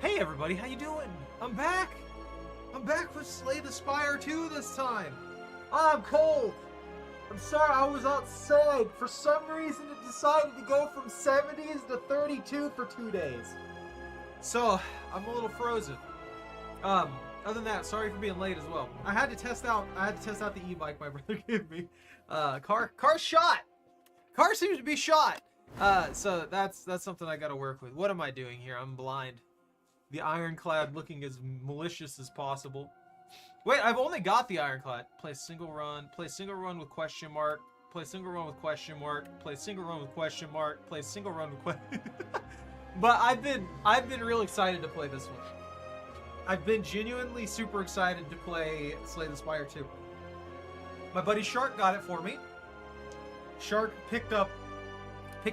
Hey everybody, how you doing? I'm back! I'm back for Slay the Spire 2 this time! I'm cold! I'm sorry, I was outside. For some reason it decided to go from 70s to 32 for 2 days. So, I'm a little frozen. Other than that, sorry for being late as well. I had to test out the e-bike my brother gave me. Car shot! Car seems to be shot! So that's something I gotta work with. What am I doing here? I'm blind. The ironclad looking as malicious as possible. Wait, I've only got the ironclad. Play single run with question mark, play single run with question mark, play single run with question mark, play single run with question. But I've been real excited to play this one. I've been genuinely super excited to play Slay the Spire 2. My buddy Shark got it for me. Shark picked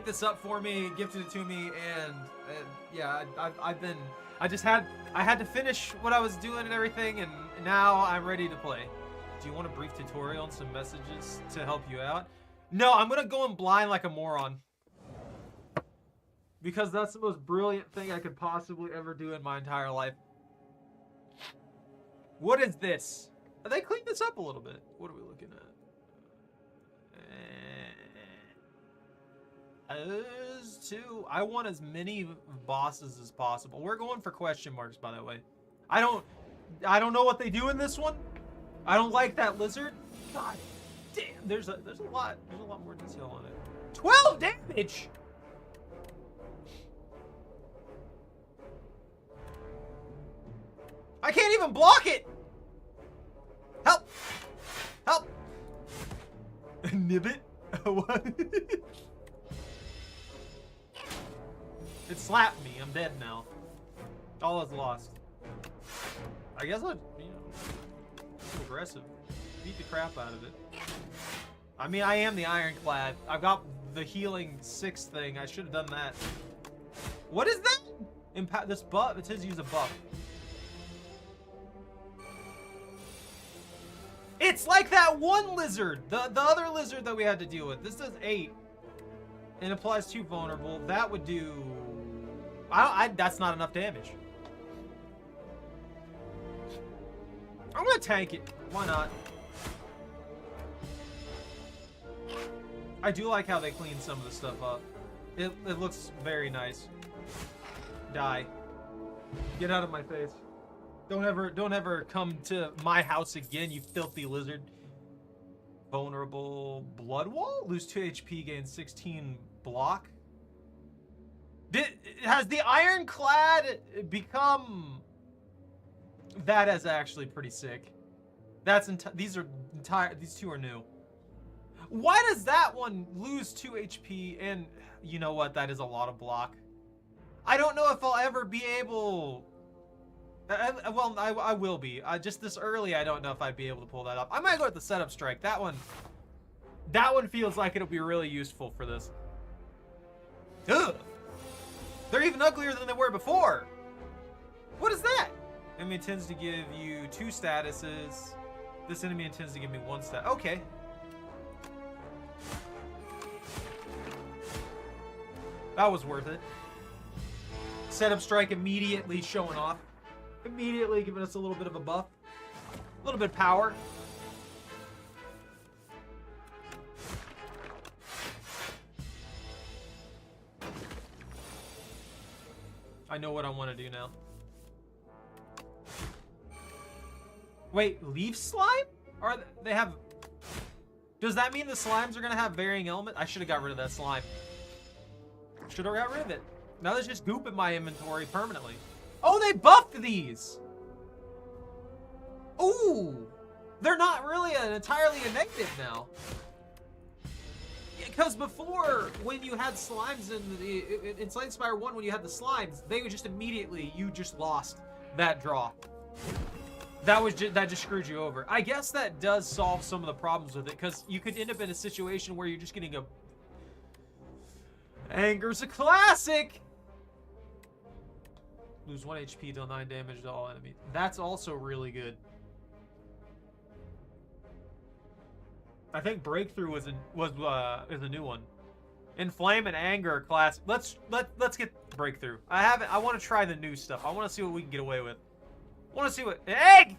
this up for me, gifted it to me, and yeah, I had to finish what I was doing and everything, and now I'm ready to play. Do you want a brief tutorial and some messages to help you out? No, I'm gonna go in blind like a moron. Because that's the most brilliant thing I could possibly ever do in my entire life. What is this? They cleaned this up a little bit. What are we looking at? I want as many bosses as possible. We're going for question marks, by the way. I don't know what they do in this one. I don't like that lizard. God damn, there's a lot more detail on it. 12 damage. I can't even block it. Help! Help! Nibbit? What? It slapped me. I'm dead now. All is lost. I guess I'd, too aggressive. Beat the crap out of it. I mean, I am the ironclad. I've got the healing 6 thing. I should have done that. What is that? This buff. It says use a buff. It's like that one lizard. The other lizard that we had to deal with. This does 8. And applies 2 vulnerable. That would do... that's not enough damage. I'm gonna tank it. Why not? I do like how they clean some of the stuff up. It looks very nice. Die. Get out of my face. Don't ever come to my house again, you filthy lizard. Vulnerable blood wall? Lose 2 HP, gain 16 block. Has the ironclad become... That is actually pretty sick. These 2 are new. Why does that one lose 2 HP and you know what? That is a lot of block. I don't know if I'll ever be able... well, I will be. Just this early, I don't know if I'd be able to pull that up. I might go with the setup strike. That one feels like it'll be really useful for this. Ugh! They're even uglier than they were before. What is that? Enemy intends to give you 2 statuses. This enemy intends to give me 1 stat. Okay. That was worth it. Setup strike immediately showing off. Immediately giving us a little bit of a buff. A little bit of power. I know what I want to do now. Wait, leaf slime? Or they have... Does that mean the slimes are going to have varying element? I should have got rid of that slime. Should have got rid of it. Now there's just goop in my inventory permanently. Oh, they buffed these! Ooh! They're not really entirely a negative now. Because before, when you had slimes in Slay the Spire 1, when you had the slimes, they would just immediately, you just lost that draw. That just screwed you over. I guess that does solve some of the problems with it, because you could end up in a situation where you're just getting a... Anger's a classic! Lose 1 HP, deal 9 damage to all enemies. That's also really good. I think Breakthrough is a new one. Inflame and Anger are classic. Let's get Breakthrough. I want to try the new stuff. I want to see what we can get away with. I want to see what... Egg!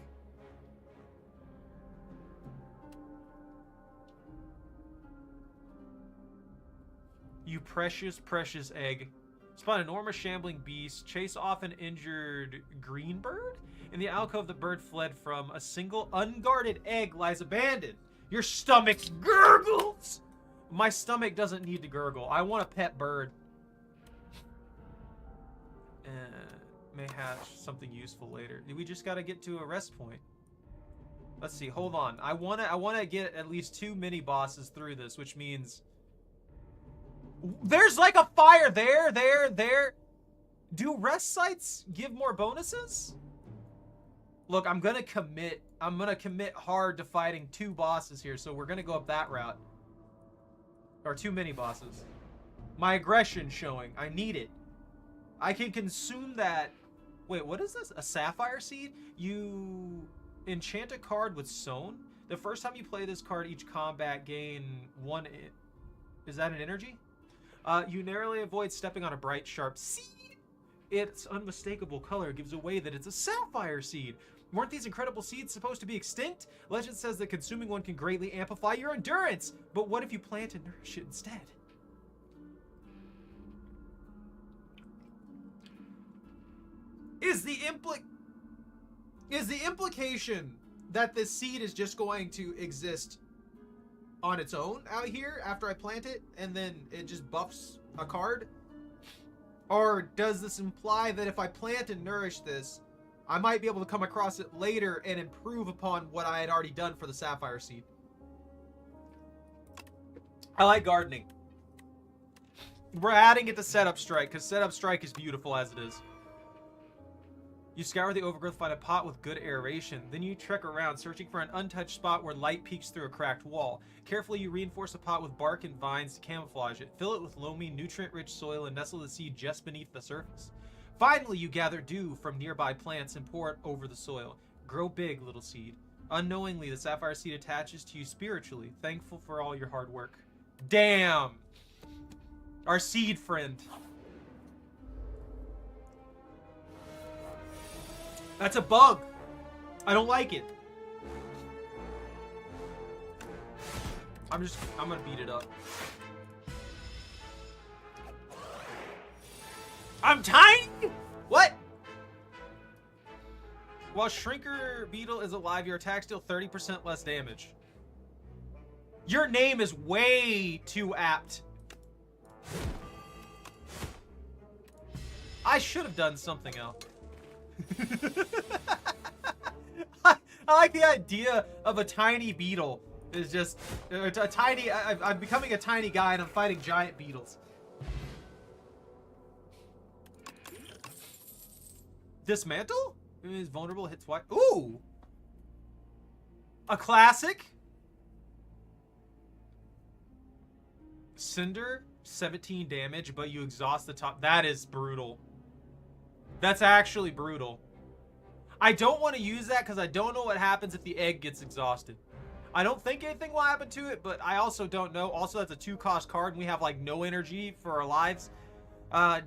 You precious, precious egg. Spawn enormous shambling beast. Chase off an injured green bird? In the alcove the bird fled from, a single unguarded egg lies abandoned. Your stomach gurgles! My stomach doesn't need to gurgle. I want a pet bird. May hatch something useful later. We just gotta get to a rest point. Let's see, hold on. I wanna get at least 2 mini bosses through this, which means there's like a fire there. Do rest sites give more bonuses? Look, I'm gonna commit hard to fighting 2 bosses here, so we're gonna go up that route. Or 2 mini bosses. My aggression showing. I need it. I can consume that. Wait, what is this? A sapphire seed? You enchant a card with Sown. The first time you play this card, each combat gain 1. Is that an energy? You narrowly avoid stepping on a bright, sharp seed. Its unmistakable color gives away that it's a sapphire seed. Weren't these incredible seeds supposed to be extinct? Legend says that consuming one can greatly amplify your endurance. But what if you plant and nourish it instead? Is the implication that this seed is just going to exist on its own out here after I plant it and then it just buffs a card? Or does this imply that if I plant and nourish this, I might be able to come across it later and improve upon what I had already done for the sapphire seed? I like gardening. We're adding it to Setup Strike because Setup Strike is beautiful as it is. You scour the overgrowth, find a pot with good aeration. Then you trek around, searching for an untouched spot where light peeks through a cracked wall. Carefully, you reinforce the pot with bark and vines to camouflage it. Fill it with loamy, nutrient-rich soil and nestle the seed just beneath the surface. Finally, you gather dew from nearby plants and pour it over the soil. Grow big, little seed. Unknowingly, the sapphire seed attaches to you spiritually, thankful for all your hard work. Damn! Our seed friend. That's a bug. I don't like it. I'm gonna beat it up. I'm tiny? What? While Shrinker Beetle is alive, your attacks deal 30% less damage. Your name is way too apt. I should have done something else. I like the idea of a tiny beetle. Is just a tiny. I'm becoming a tiny guy and I'm fighting giant beetles. Dismantle? It is vulnerable. Hits twice. Ooh, a classic. Cinder, 17 damage, but you exhaust the top. That is brutal. That's actually brutal. I don't want to use that because I don't know what happens if the egg gets exhausted. I don't think anything will happen to it, but I also don't know. Also, that's a 2-cost card, and we have, like, no energy for our lives.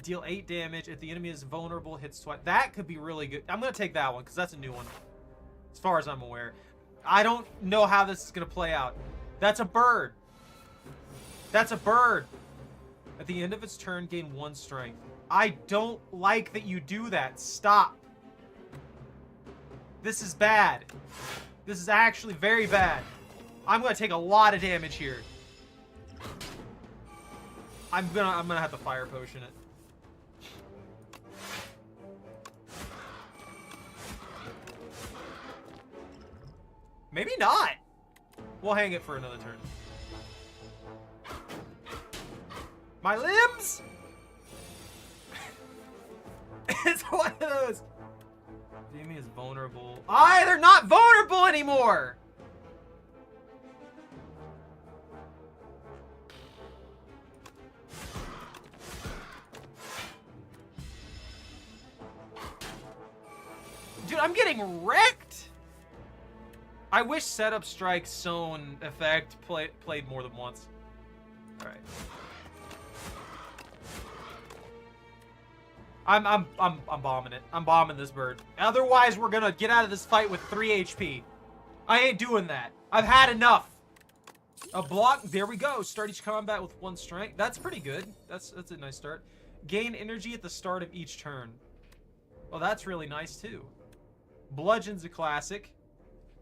Deal 8 damage. If the enemy is vulnerable, hits twice. That could be really good. I'm going to take that one because that's a new one, as far as I'm aware. I don't know how this is going to play out. That's a bird. That's a bird. At the end of its turn, gain 1 strength. I don't like that you do that. Stop. This is bad. This is actually very bad. I'm gonna take a lot of damage here. I'm gonna have to fire potion it. Maybe not. We'll hang it for another turn. My limbs! It's one of those. The enemy is vulnerable. They're not vulnerable anymore! Dude, I'm getting wrecked! I wish Setup Strike Sown effect played more than once. Alright. I'm bombing it. I'm bombing this bird. Otherwise, we're gonna get out of this fight with 3 HP. I ain't doing that. I've had enough. A block. There we go. Start each combat with 1 strength. That's pretty good. That's a nice start. Gain energy at the start of each turn. Well, that's really nice too. Bludgeon's a classic.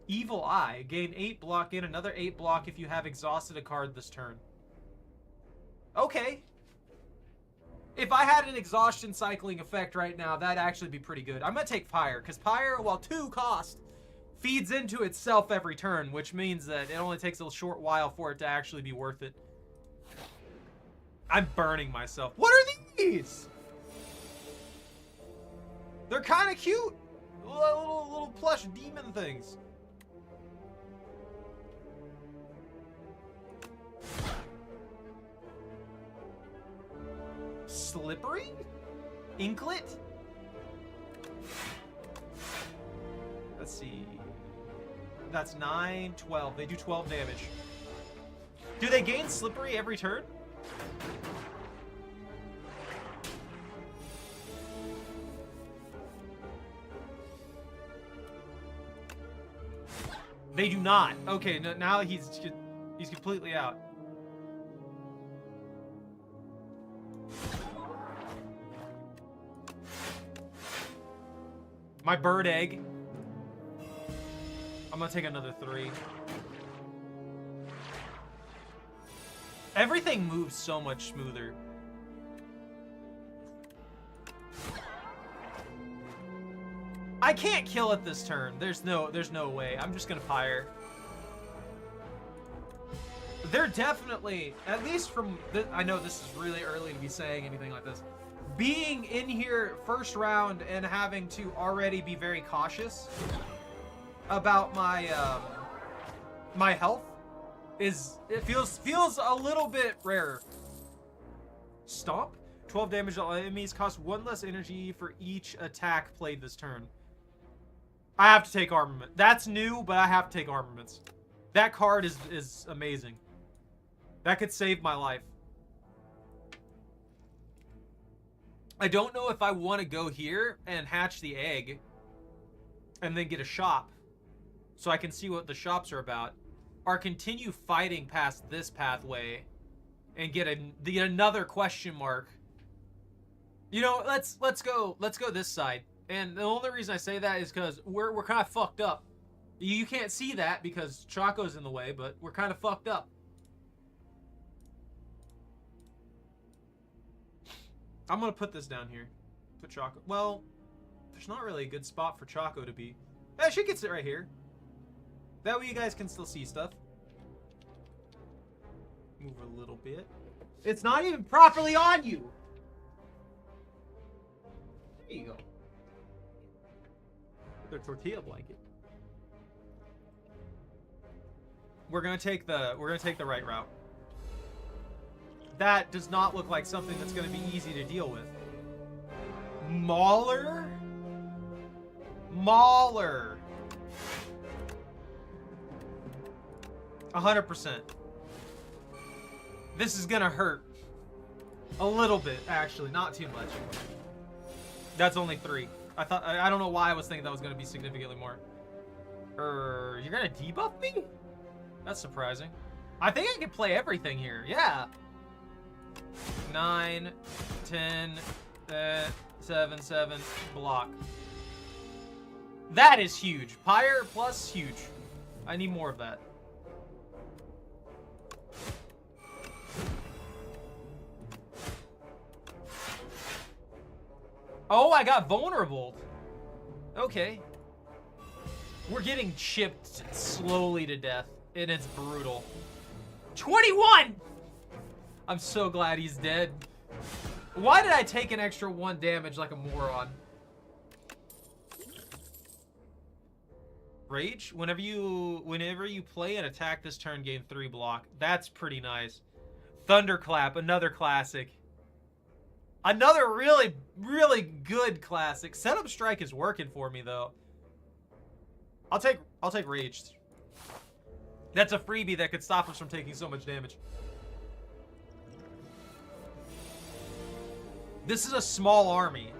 Evil Eye. Gain 8 block. Gain another 8 block if you have exhausted a card this turn. Okay. If I had an exhaustion cycling effect right now, that'd actually be pretty good. I'm going to take Fire, because Fire, while 2 cost, feeds into itself every turn, which means that it only takes a short while for it to actually be worth it. I'm burning myself. What are these? They're kind of cute. Little plush demon things. Slippery? Inklet? Let's see. That's 9, 12. They do 12 damage. Do they gain Slippery every turn? They do not. Okay, no, now he's completely out. My bird egg. I'm gonna take another 3. Everything moves so much smoother. I can't kill it this turn. There's no way. I'm just gonna fire. They're definitely, at least from, I know this is really early to be saying anything like this. Being in here first round and having to already be very cautious about my my health it feels a little bit rare. Stomp. 12 damage to all enemies. Cost 1 less energy for each attack played this turn. I have to take armament. That's new, but I have to take armaments. That card is amazing. That could save my life. I don't know if I want to go here and hatch the egg and then get a shop so I can see what the shops are about, or continue fighting past this pathway and get another question mark. You know, let's go this side. And the only reason I say that is because we're kind of fucked up. You can't see that because Choco's in the way, but we're kind of fucked up. I'm gonna put this down here. Put Choco. Well, there's not really a good spot for Choco to be. She can sit right here. That way you guys can still see stuff. Move a little bit. It's not even properly on you. There you go. Their tortilla blanket. We're gonna take the right route. That does not look like something that's gonna be easy to deal with. Mauler? Mauler. 100%. This is gonna hurt. A little bit, actually, not too much. That's only 3. I don't know why I was thinking that was gonna be significantly more. You're gonna debuff me? That's surprising. I think I can play everything here. Yeah. 9, 10, 7, 7, block. That is huge. Pyre plus huge. I need more of that. Oh, I got vulnerable. Okay. We're getting chipped slowly to death, and it's brutal. 21! I'm so glad he's dead. Why did I take an extra 1 damage like a moron? Rage? Whenever you play an attack this turn, gain 3 block. That's pretty nice. Thunderclap, another classic. Another really, really good classic. Setup Strike is working for me though. I'll take Rage. That's a freebie that could stop us from taking so much damage. This is a small army.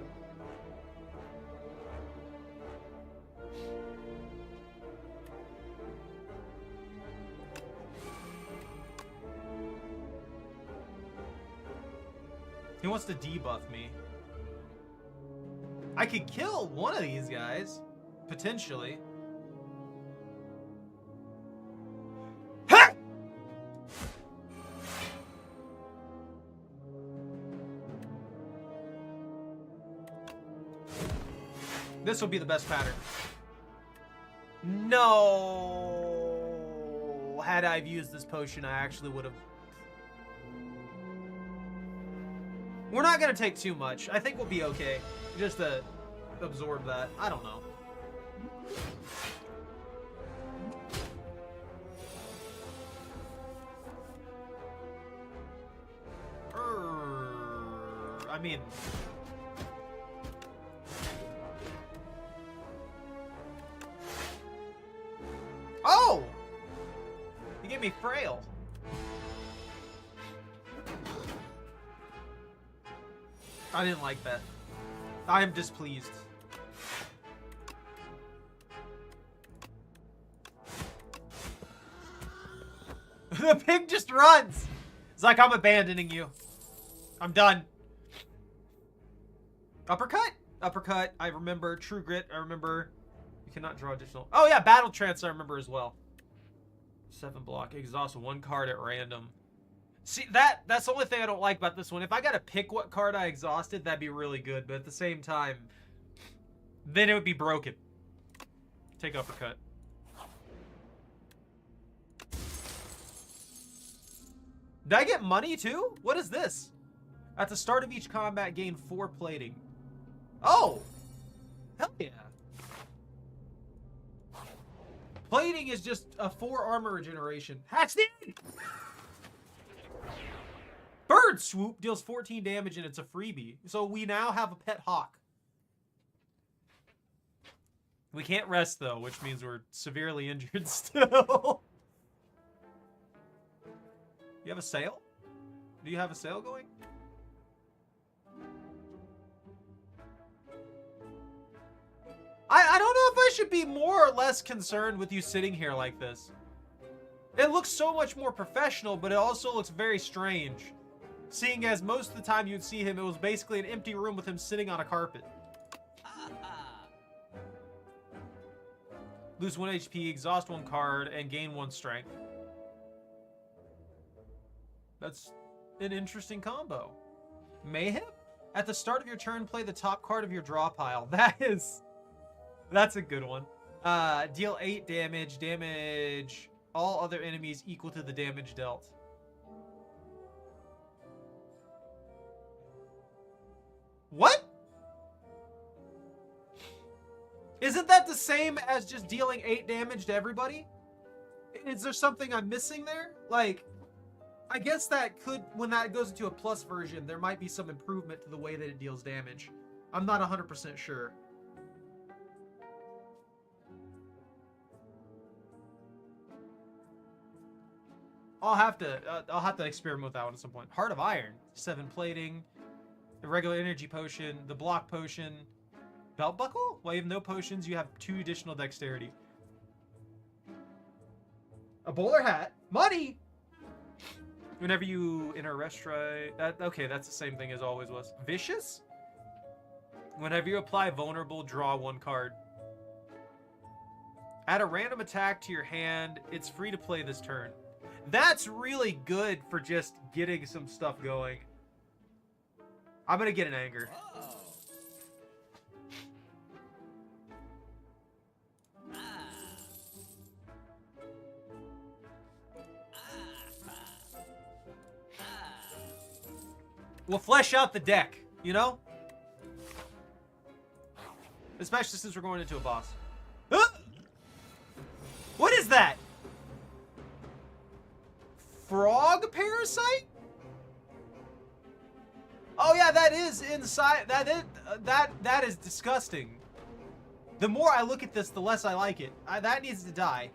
wants to debuff me. I could kill one of these guys, potentially. This will be the best pattern. No! Had I used this potion, I actually would have... We're not going to take too much. I think we'll be okay. Just to absorb that. I don't know. I mean... Oh! You gave me frail. I didn't like that. I am displeased. The pig just runs. It's like, I'm abandoning you. I'm done. Uppercut? Uppercut. I remember. True Grit. I remember. You cannot draw additional. Oh yeah, Battle Trance I remember as well. 7 block. Exhaust 1 card at random. See, that's the only thing I don't like about this one. If I gotta pick what card I exhausted, that'd be really good. But at the same time, then it would be broken. Take Uppercut. Did I get money too? What is this? At the start of each combat, gain 4 plating. Oh! Hell yeah. Plating is just a 4 armor regeneration. Hatched in! Bird Swoop deals 14 damage and it's a freebie. So we now have a pet hawk. We can't rest though, which means we're severely injured still. You have a sail? Do you have a sail going? I don't know if I should be more or less concerned with you sitting here like this. It looks so much more professional, but it also looks very strange. Seeing as most of the time you'd see him, it was basically an empty room with him sitting on a carpet. Lose 1 HP, exhaust 1 card, and gain 1 strength. That's an interesting combo. Mayhem? At the start of your turn, play the top card of your draw pile. That's a good one. Deal 8 damage. Damage all other enemies equal to the damage dealt. What? Isn't that the same as just dealing 8 damage to everybody? Is there something I'm missing there? Like, I guess that could, when that goes into a plus version, there might be some improvement to the way that it deals damage. I'm not 100% sure. I'll have to experiment with that one at some point. Heart of Iron, 7 plating, the regular energy potion, the block potion, belt buckle. While you have no potions, you have 2 additional dexterity. A bowler hat, money. Whenever you enter a restaurant, okay, that's the same thing as always was. Vicious. Whenever you apply vulnerable, draw 1 card. Add a random attack to your hand. It's free to play this turn. That's really good for just getting some stuff going. I'm gonna get an anger. We'll flesh out the deck, you know? Especially since we're going into a boss. What is that? Frog parasite? Oh yeah, that is inside. That is disgusting. The more I look at this, the less I like it. That needs to die.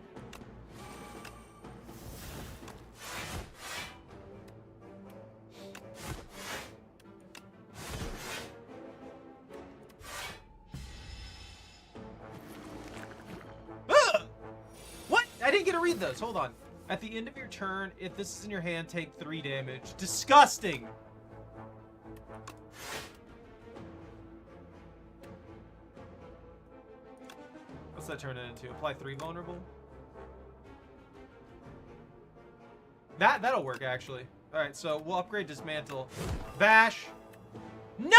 What? I didn't get to read those. Hold on. At the end of your turn, if this is in your hand, take 3 damage. Disgusting! What's that turn it into? Apply 3 vulnerable? That'll work, actually. Alright, so we'll upgrade Dismantle. Bash. No!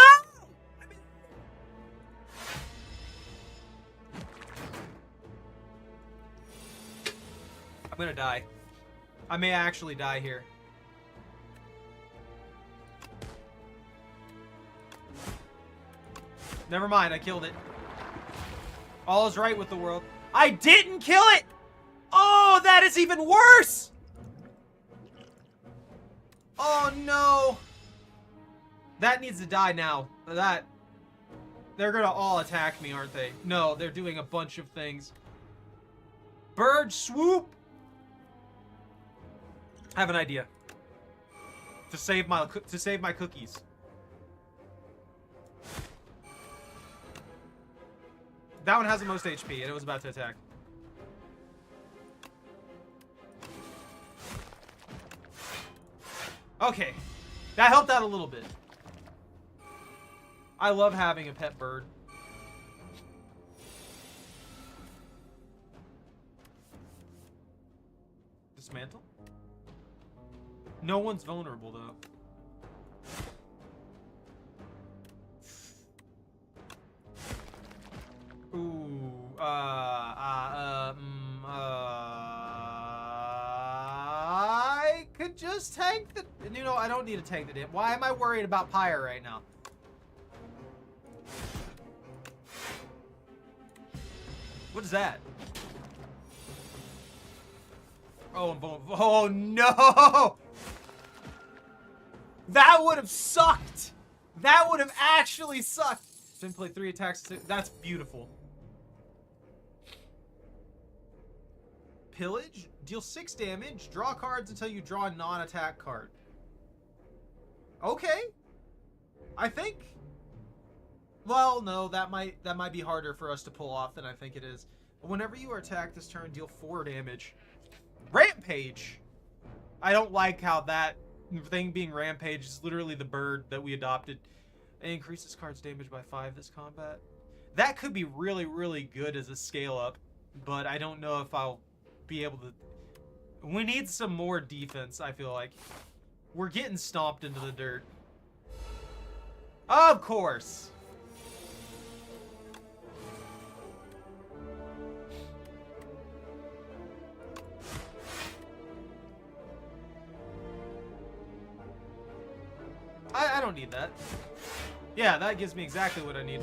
I'm gonna die. I may actually die here. Never mind, I killed it. All is right with the world. I didn't kill it! Oh, that is even worse! Oh, no. That needs to die now. They're gonna all attack me, aren't they? No, they're doing a bunch of things. Bird swoop! I have an idea. To save my cookies. That one has the most HP, and it was about to attack. Okay. That helped out a little bit. I love having a pet bird. Dismantle? No one's vulnerable, though. Ooh, I could just tank the... You know, I don't need to tank the damn... Why am I worried about Pyre right now? What is that? Oh, oh no! That would have sucked! That would have actually sucked! Didn't play 3 attacks. That's beautiful. Pillage? Deal 6 damage. Draw cards until you draw a non-attack card. Okay. I think... Well, no, that might be harder for us to pull off than I think it is. Whenever you are attacked this turn, deal 4 damage. Rampage! I don't like how that thing being Rampage is literally the bird that we adopted. It increases card's damage by 5 this combat. That could be really, really good as a scale up, but I don't know if I'll be able to... We need some more defense, I feel like. We're getting stomped into the dirt. Of course! I don't need that. Yeah, that gives me exactly what I need.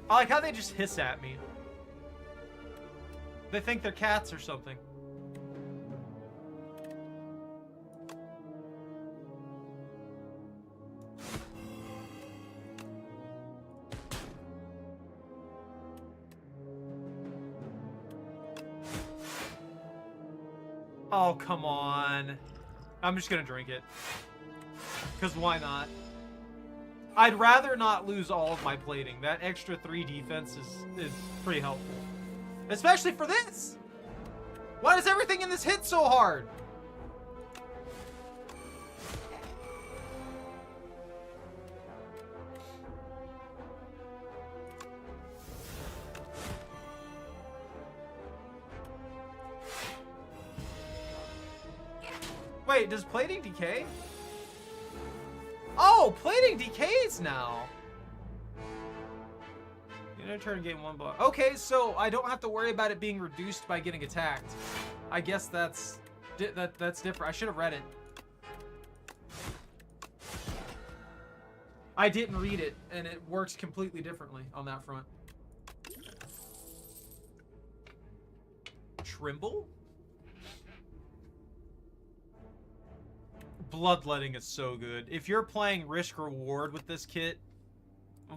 I like how they just hiss at me. They think they're cats or something. Oh, come on. I'm just gonna drink it. Because why not? I'd rather not lose all of my plating. That extra 3 defense is pretty helpful. Especially for this! Why does everything in this hit so hard? Wait, does plating decay? Oh, plating decays now. You know, turn gain 1 block. Okay, so I don't have to worry about it being reduced by getting attacked. I guess that's different. I should have read it. I didn't read it, and it works completely differently on that front. Trimble? Bloodletting is so good. If you're playing Risk Reward with this kit,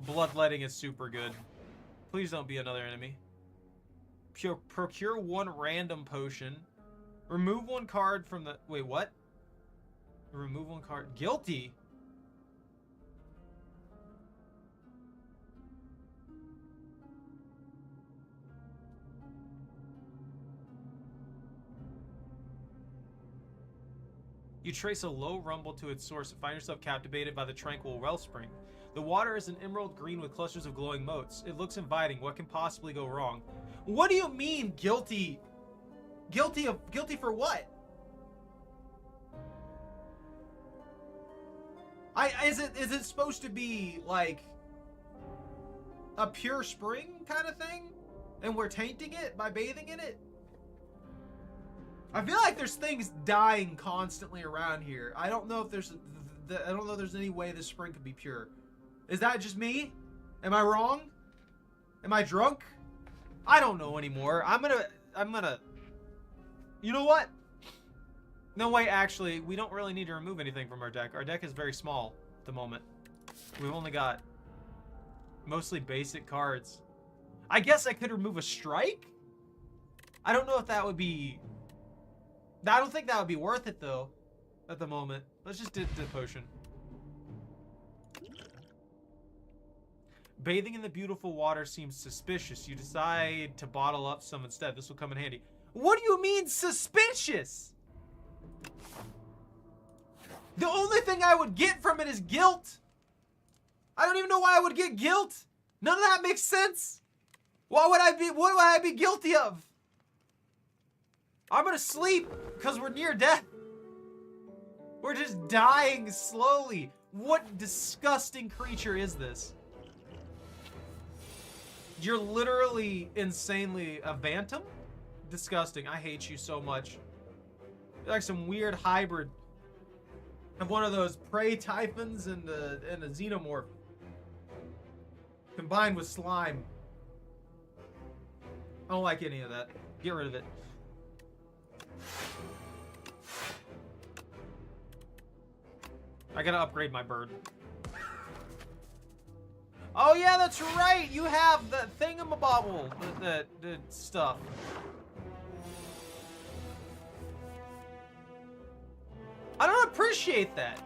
Bloodletting is super good. Please don't be another enemy. Procure 1 random potion. Remove 1 card from the... Wait, what? Remove 1 card. Guilty? You trace a low rumble to its source and find yourself captivated by the tranquil wellspring. The water is an emerald green with clusters of glowing motes. It looks inviting. What can possibly go wrong? What do you mean guilty? Guilty for what? Is it supposed to be like a pure spring kind of thing? And we're tainting it by bathing in it? I feel like there's things dying constantly around here. I don't know if there's any way this spring could be pure. Is that just me? Am I wrong? Am I drunk? I don't know anymore. I'm gonna You know what? No, wait, actually, we don't really need to remove anything from our deck. Our deck is very small at the moment. We've only got mostly basic cards. I guess I could remove a strike? I don't know if that would be... I don't think that would be worth it, though, at the moment. Let's just do the potion. Bathing in the beautiful water seems suspicious. You decide to bottle up some instead. This will come in handy. What do you mean suspicious? The only thing I would get from it is guilt. I don't even know why I would get guilt. None of that makes sense. What would I be guilty of? I'm gonna sleep because we're near death. We're just dying slowly. What disgusting creature is this? You're literally insanely a phantom? Disgusting. I hate you so much. You're like some weird hybrid of one of those prey typhons and a xenomorph combined with slime. I don't like any of that. Get rid of it. I gotta upgrade my bird. Oh yeah, that's right. You have the thingamabobble, the stuff. I don't appreciate that.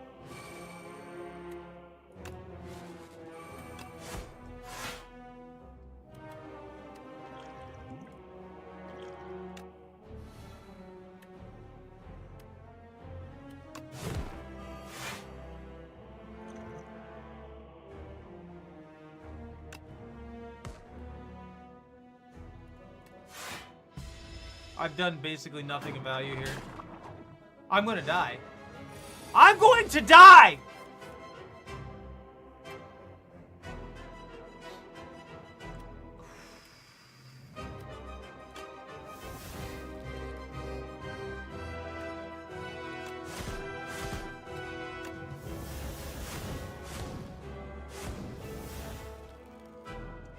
I've done basically nothing of value here. I'm gonna die. I'm going to die!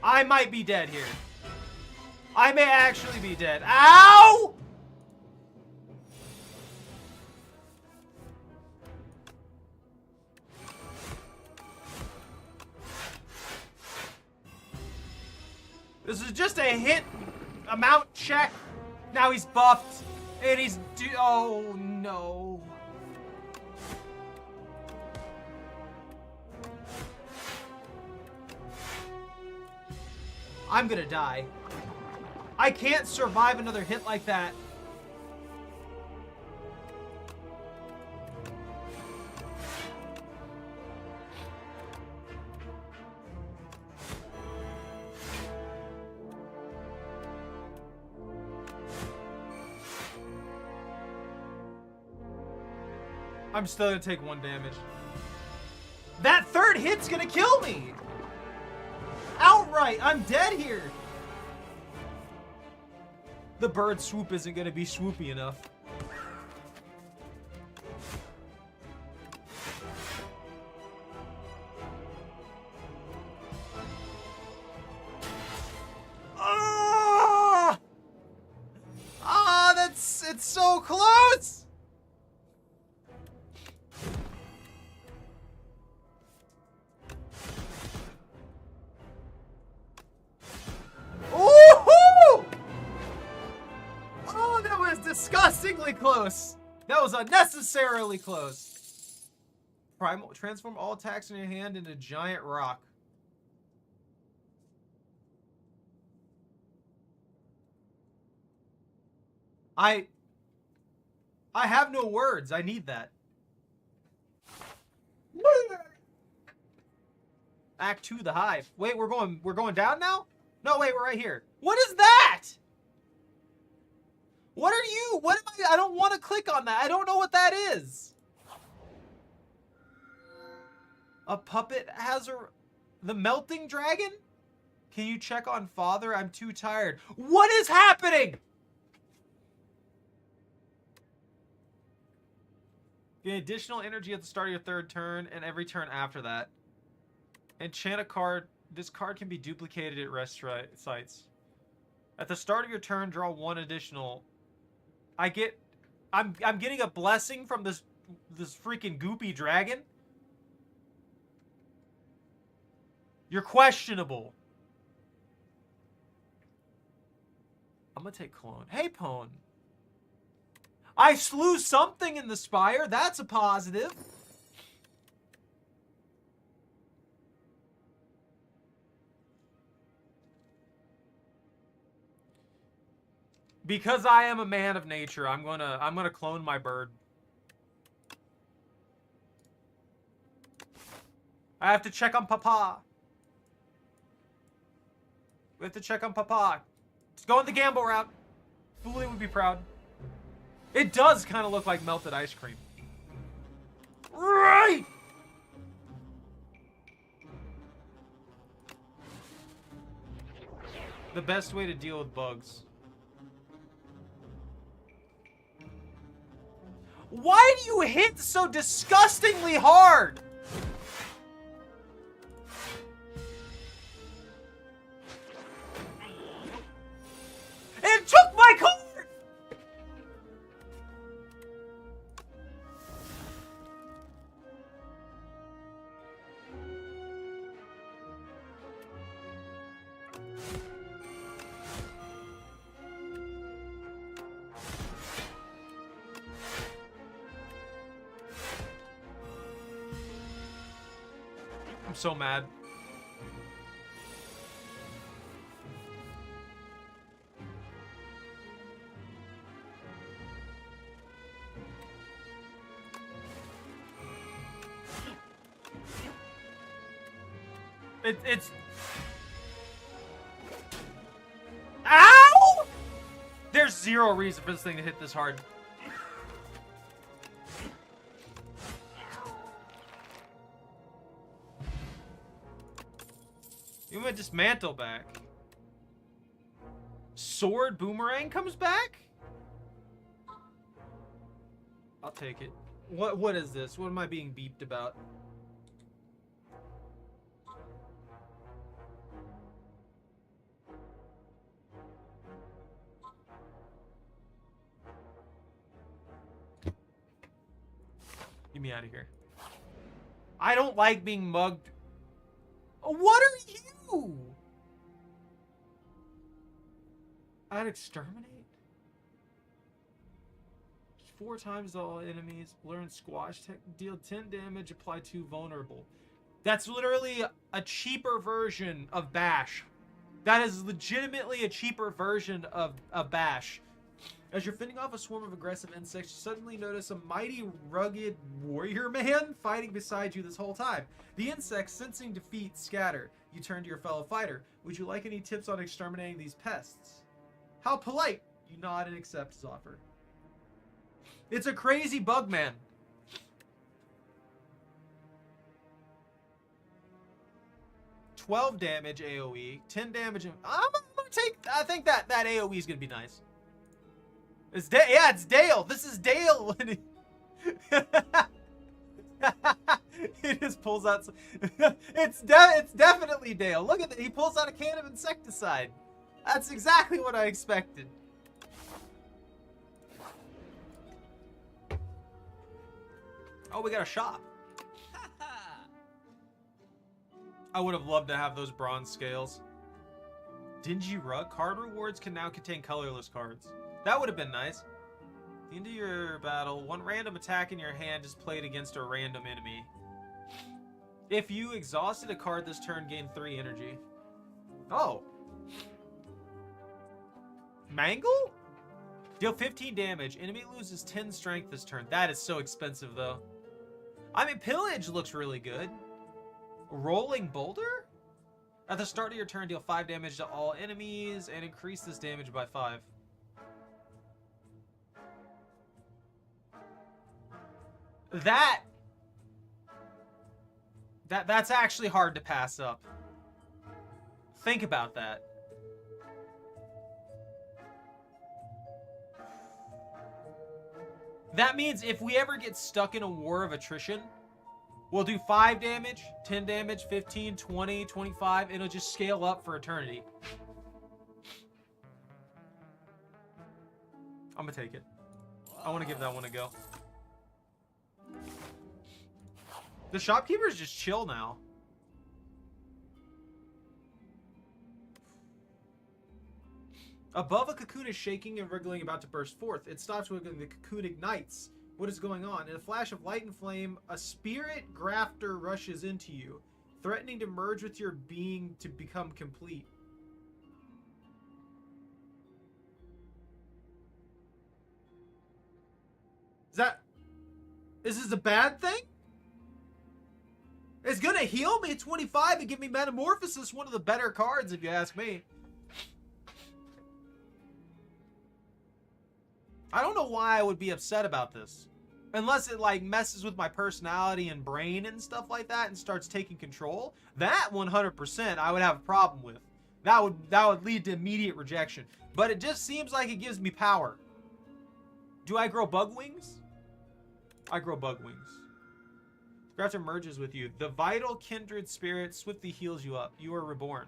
I might be dead here. I may actually be dead. Ow! This is just a hit amount check. Now he's buffed. And he's... Oh, no. I'm gonna die. I can't survive another hit like that. I'm still gonna take 1 damage. That third hit's gonna kill me! Outright! I'm dead here! The bird swoop isn't gonna be swoopy enough. Ah! Ah, it's so close! Disgustingly close. That was unnecessarily close. Primal, transform all attacks in your hand into giant rock. I have no words. I need that. Act 2, the hive. Wait, we're going down now? No, wait, we're right here. What is that? What are you? What am I don't want to click on that. I don't know what that is. A puppet has the melting dragon? Can you check on father? I'm too tired. What is happening? Gain additional energy at the start of your third turn and every turn after that. Enchant a card. This card can be duplicated at rest sites. At the start of your turn, draw one additional. I'm getting a blessing from this freaking goopy dragon. You're questionable. I'm gonna take clone. Hey, Pone. I slew something in the Spire. That's a positive. Because I am a man of nature, I'm gonna clone my bird. I have to check on Papa. We have to check on Papa. Let's go on the gamble route. Foolie would be proud. It does kind of look like melted ice cream. Right! The best way to deal with bugs. Why do you hit so disgustingly hard? It took my card! I'm so mad. It's... Ow! There's zero reason for this thing to hit this hard. You went dismantle back. Sword boomerang comes back? I'll take it. What is this? What am I being beeped about? Get me out of here. I don't like being mugged. What are you? I'd exterminate? 4 times all enemies. Learn squash tech. Deal 10 damage. Apply 2 vulnerable. That's literally a cheaper version of Bash. That is legitimately a cheaper version of Bash. As you're fending off a swarm of aggressive insects, you suddenly notice a mighty, rugged warrior man fighting beside you this whole time. The insects, sensing defeat, scatter. You turn to your fellow fighter. Would you like any tips on exterminating these pests? How polite! You nod and accept his offer. It's a crazy bug man. $12 damage AoE, 10 damage. I'm gonna take. I think that AoE is gonna be nice. It's yeah, it's Dale. This is Dale. He just pulls out. It's definitely Dale. Look at that. He pulls out a can of insecticide. That's exactly what I expected. Oh, we got a shop. I would have loved to have those bronze scales. Dingy rug. Card rewards can now contain colorless cards. That would have been nice. At the end of your battle, one random attack in your hand is played against a random enemy. If you exhausted a card this turn, gain 3 energy. Oh. Mangle? Deal 15 damage. Enemy loses 10 strength this turn. That is so expensive, though. I mean, Pillage looks really good. Rolling Boulder? At the start of your turn, deal 5 damage to all enemies and increase this damage by 5. That's actually hard to pass up. Think about that. That means if we ever get stuck in a war of attrition, we'll do 5 damage, 10 damage, 15, 20, 25, and it'll just scale up for eternity. I'm gonna take it. I want to give that one a go. The shopkeeper's just chill now. Above, a cocoon is shaking and wriggling, about to burst forth. It stops wiggling. The cocoon ignites. What is going on? In a flash of light and flame, a spirit grafter rushes into you, threatening to merge with your being to become complete. Is this a bad thing? It's gonna heal me at 25 and give me Metamorphosis, one of the better cards if you ask me. I don't know why I would be upset about this. Unless it like messes with my personality and brain and stuff like that and starts taking control. That 100% I would have a problem with. That would lead to immediate rejection. But it just seems like it gives me power. Do I grow bug wings? I grow bug wings. The grafter merges with you. The vital kindred spirit swiftly heals you up. You are reborn.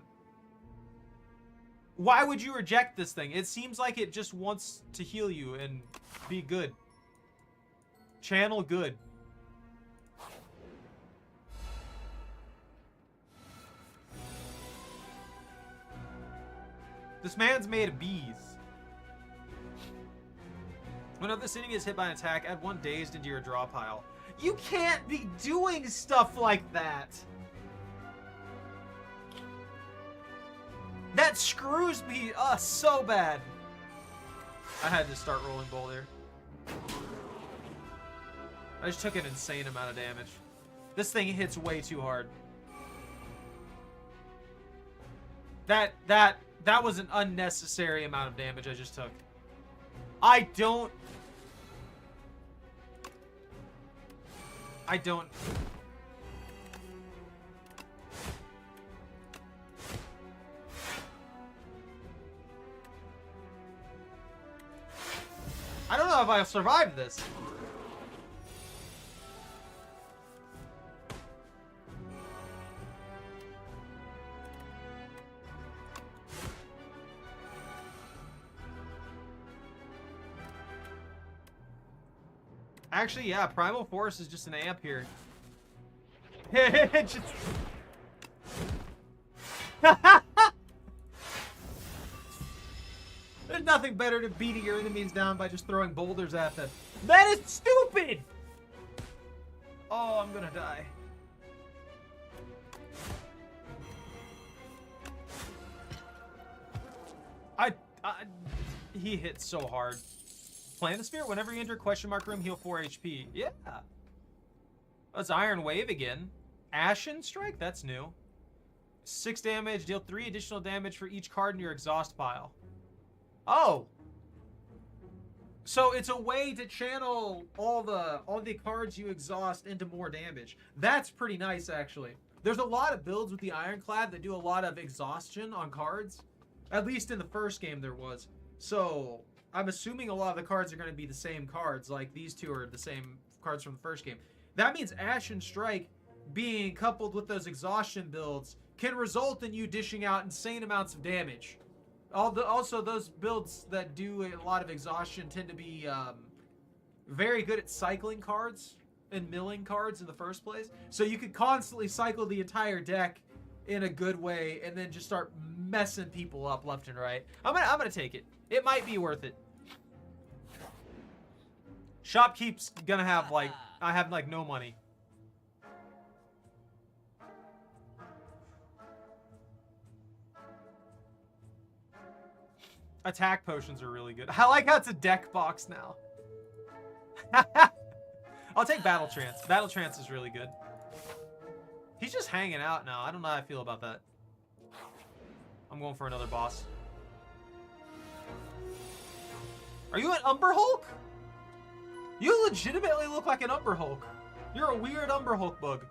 Why would you reject this thing? It seems like it just wants to heal you and be good. Channel good. This man's made of bees. Whenever this enemy is hit by an attack, add 1 dazed into your draw pile. You can't be doing stuff like that. That screws me so bad. I had to start rolling boulder. I just took an insane amount of damage. This thing hits way too hard. That was an unnecessary amount of damage I just took. I don't. I don't know if I'll survive this. Actually, yeah, Primal Force is just an amp here. Just... There's nothing better than beating your enemies down by just throwing boulders at them. That is stupid! Oh, I'm gonna die. He hit so hard. Planisphere, whenever you enter question mark room, heal 4 HP. Yeah. That's Iron Wave again. Ashen Strike, that's new. 6 damage, deal 3 additional damage for each card in your exhaust pile. Oh. So it's a way to channel all the cards you exhaust into more damage. That's pretty nice, actually. There's a lot of builds with the Ironclad that do a lot of exhaustion on cards. At least in the first game there was. So I'm assuming a lot of the cards are going to be the same cards. Like these two are the same cards from the first game. That means Ashen Strike being coupled with those exhaustion builds can result in you dishing out insane amounts of damage. Also, those builds that do a lot of exhaustion tend to be very good at cycling cards and milling cards in the first place. So you could constantly cycle the entire deck in a good way and then just start messing people up left and right. I'm gonna take it. It might be worth it. Shopkeep's gonna have like, I have like no money. Attack potions are really good. I like how it's a deck box now. I'll take Battle Trance. Battle Trance is really good. He's just hanging out now. I don't know how I feel about that. I'm going for another boss. Are you an Umber Hulk? You legitimately look like an Umber Hulk. You're a weird Umber Hulk bug.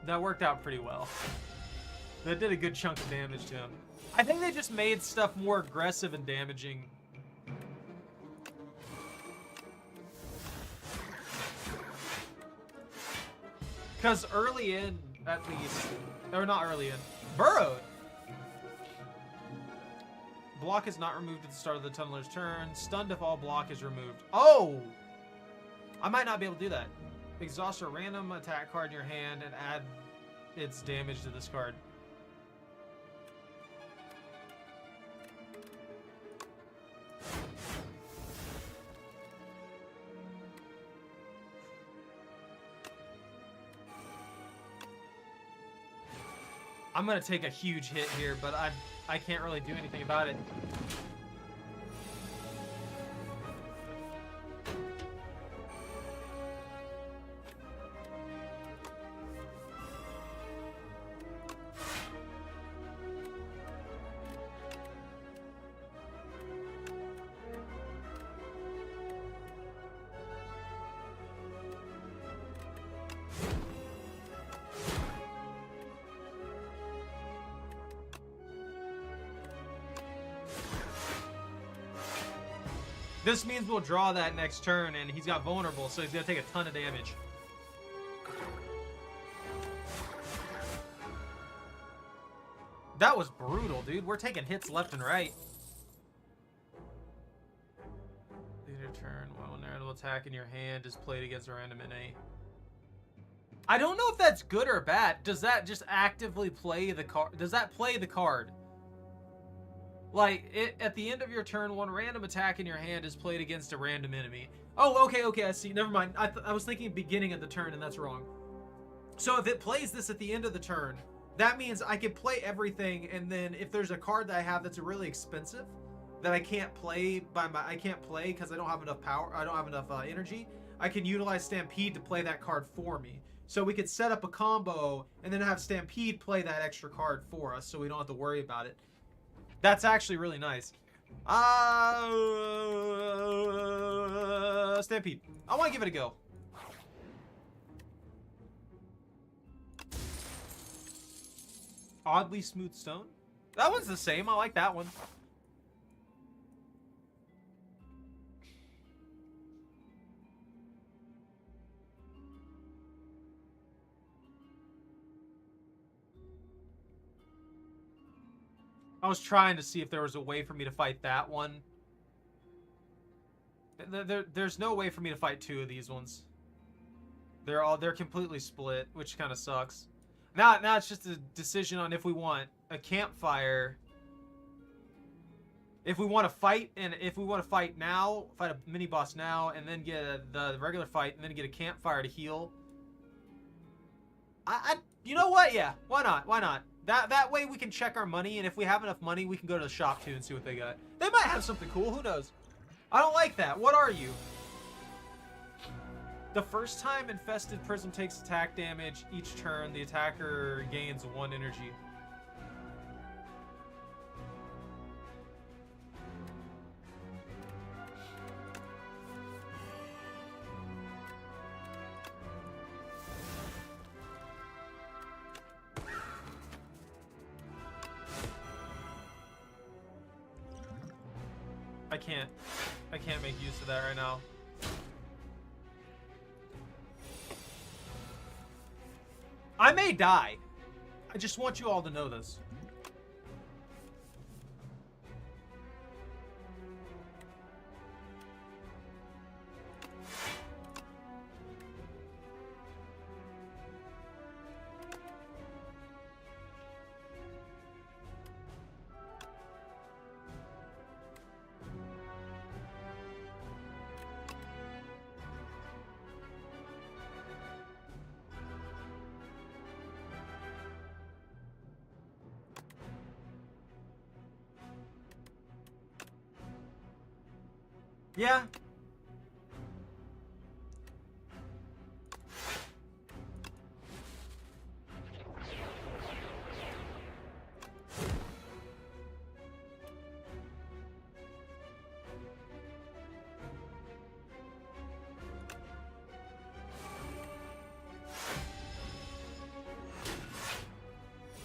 That worked out pretty well. That did a good chunk of damage to him. I think they just made stuff more aggressive and damaging. Because early in, at least, or not early in, burrowed. Block is not removed at the start of the tunneler's turn. Stunned if all block is removed. Oh! I might not be able to do that. Exhaust a random attack card in your hand and add its damage to this card. I'm gonna take a huge hit here, but I can't really do anything about it. This means we'll draw that next turn, and he's got vulnerable, so he's gonna take a ton of damage. That was brutal, dude. We're taking hits left and right. Later turn, while an random attack in your hand is played against a random enemy. I don't know if that's good or bad. Does that just actively play the card? Does that play the card? Like, at the end of your turn, one random attack in your hand is played against a random enemy. Oh, okay, I see. Never mind. I was thinking beginning of the turn, and that's wrong. So if it plays this at the end of the turn, that means I can play everything, and then if there's a card that I have that's really expensive, that I can't play because I don't have enough power, I don't have enough energy, I can utilize Stampede to play that card for me. So we could set up a combo, and then have Stampede play that extra card for us, so we don't have to worry about it. That's actually really nice. Stampede. I want to give it a go. Oddly smooth stone. That one's the same. I like that one. I was trying to see if there was a way for me to fight that one. There's no way for me to fight two of these ones. They're completely split, which kind of sucks. Now it's just a decision on if we want a campfire. If we want to fight, and if we want to fight now, fight a mini boss now, and then get the regular fight, and then get a campfire to heal. You know what? Yeah, why not? Why not? That way we can check our money, and if we have enough money, we can go to the shop too and see what they got. They might have something cool. Who knows? I don't like that. What are you? The first time infested prism takes attack damage each turn, the attacker gains 1 energy. I can't make use of that right now. I may die. I just want you all to know this. Yeah.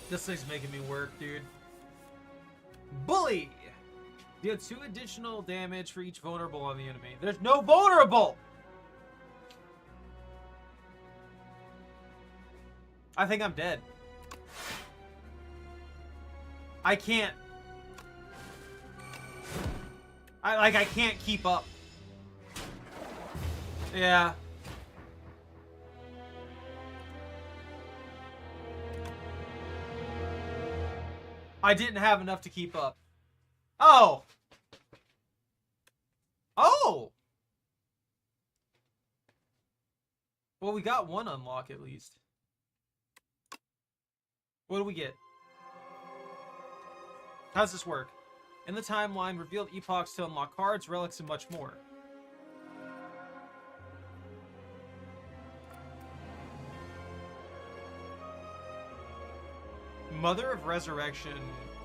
This thing's making me work, dude. Bully! Deal 2 additional damage for each vulnerable on the enemy. There's no vulnerable! I think I'm dead. I can't. I can't keep up. Yeah. I didn't have enough to keep up. Oh! Oh! Well, we got one unlock at least. What do we get? How does this work? In the timeline, revealed epochs to unlock cards, relics, and much more. Mother of Resurrection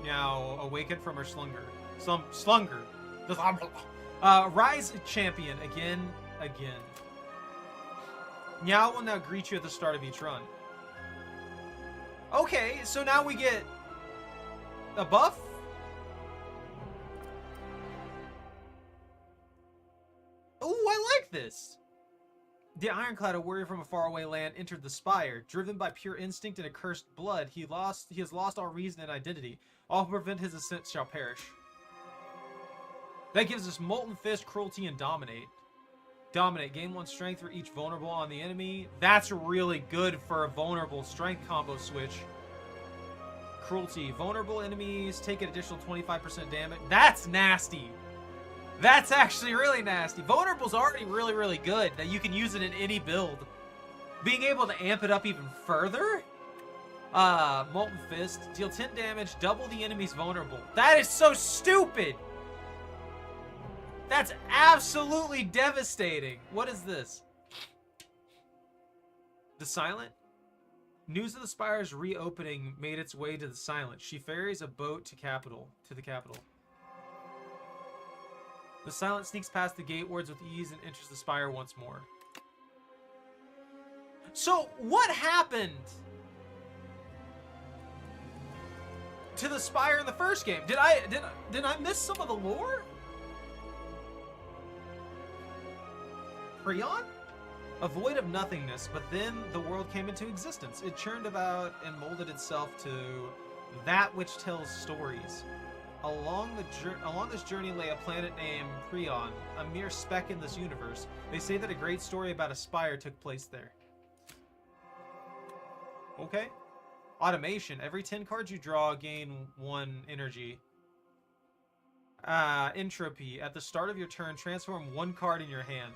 now awakened from her slumber. Rise champion again. Meow will now greet you at the start of each run. Okay, so now we get a buff? Ooh, I like this! The Ironclad, a warrior from a faraway land, entered the Spire. Driven by pure instinct and accursed blood, he has lost all reason and identity. All who prevent his ascent shall perish. That gives us Molten Fist, Cruelty, and Dominate. Dominate. Gain 1 strength for each vulnerable on the enemy. That's really good for a vulnerable strength combo switch. Cruelty. Vulnerable enemies take an additional 25% damage. That's nasty. That's actually really nasty. Vulnerable's already really, really good. That you can use it in any build. Being able to amp it up even further? Molten Fist. Deal 10 damage, double the enemy's vulnerable. That is so stupid! That's absolutely devastating. What is this? The Silent? News of the Spire's reopening made its way to the Silent. She ferries a boat to the capital. The Silent sneaks past the gate wards with ease and enters the Spire once more. So, what happened to the Spire in the first game? Did I miss some of the lore? Prion? A void of nothingness, but then the world came into existence. It churned about and molded itself to that which tells stories. Along this journey lay a planet named Prion, a mere speck in this universe. They say that a great story about a spire took place there. Okay. Automation. Every 10 cards you draw, gain 1 energy. Entropy. At the start of your turn, transform 1 card in your hand.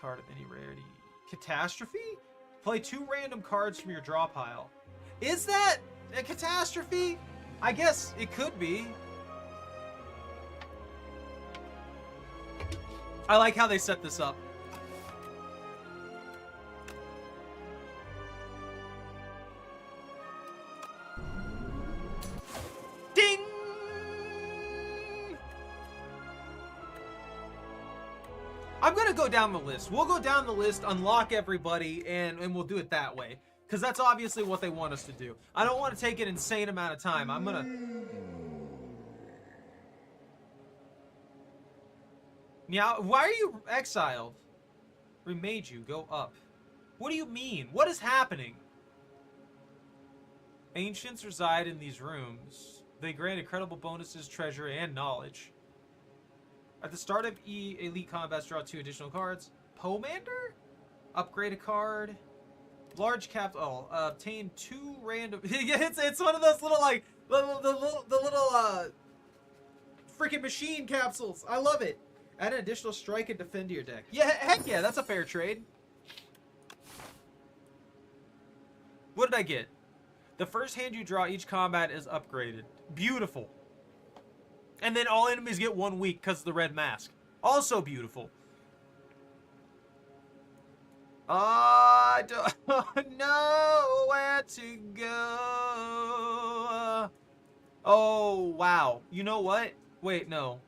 Card of any rarity. Catastrophe? Play 2 random cards from your draw pile. Is that a catastrophe? I guess it could be. I like how they set this up. Ding! I'm gonna go down the list. We'll go down the list, unlock everybody, and we'll do it that way. Because that's obviously what they want us to do. I don't want to take an insane amount of time. I'm gonna... Meow, why are you exiled? Remade you. Go up. What do you mean? What is happening? Ancients reside in these rooms. They grant incredible bonuses, treasure, and knowledge. At the start of Elite Combats, draw 2 additional cards. Pomander? Upgrade a card. Large cap. Oh, obtain 2 random. Yeah, it's one of those little like the little freaking machine capsules. I love it. Add an additional strike and defend to your deck. Yeah, heck yeah, that's a fair trade. What did I get? The first hand you draw each combat is upgraded. Beautiful. And then all enemies get 1 week because of the red mask. Also beautiful. I don't know where to go. Oh, wow. You know what? Wait, no.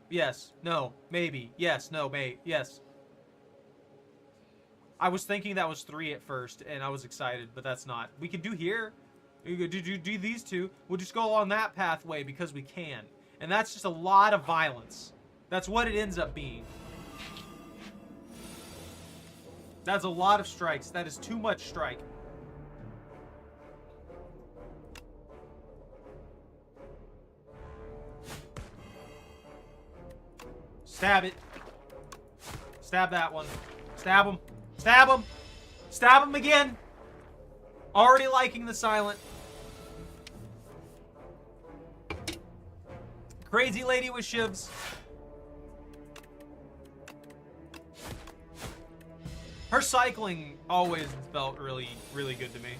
Yes. No. Maybe. Yes. No. May. Yes. I was thinking that was 3 at first, and I was excited, but that's not. We could do here. We could do these two. We'll just go along that pathway because we can. And that's just a lot of violence. That's what it ends up being. That's a lot of strikes. That is too much strike. Stab it. Stab that one. Stab him. Stab him. Stab him again. Already liking the silent. Crazy lady with shivs. Her cycling always felt really, really good to me.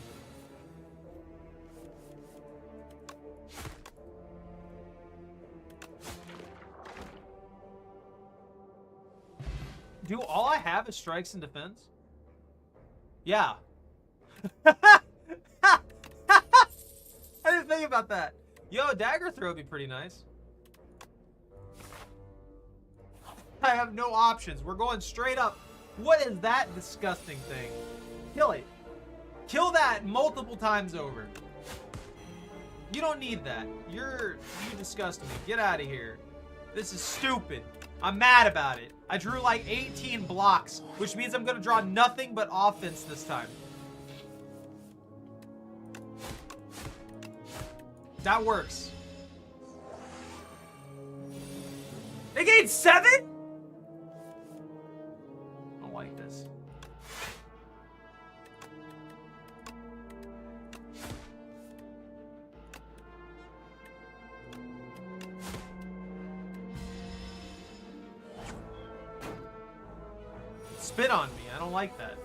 Do all I have is strikes and defense? Yeah. I didn't think about that. Yo, dagger throw would be pretty nice. I have no options. We're going straight up. What is that disgusting thing? Kill it. Kill that multiple times over. You don't need that. You disgust me. Get out of here. This is stupid. I'm mad about it. I drew like 18 blocks, which means I'm going to draw nothing but offense this time. That works. They gained 7? I don't like this. Spit on me. I don't like that.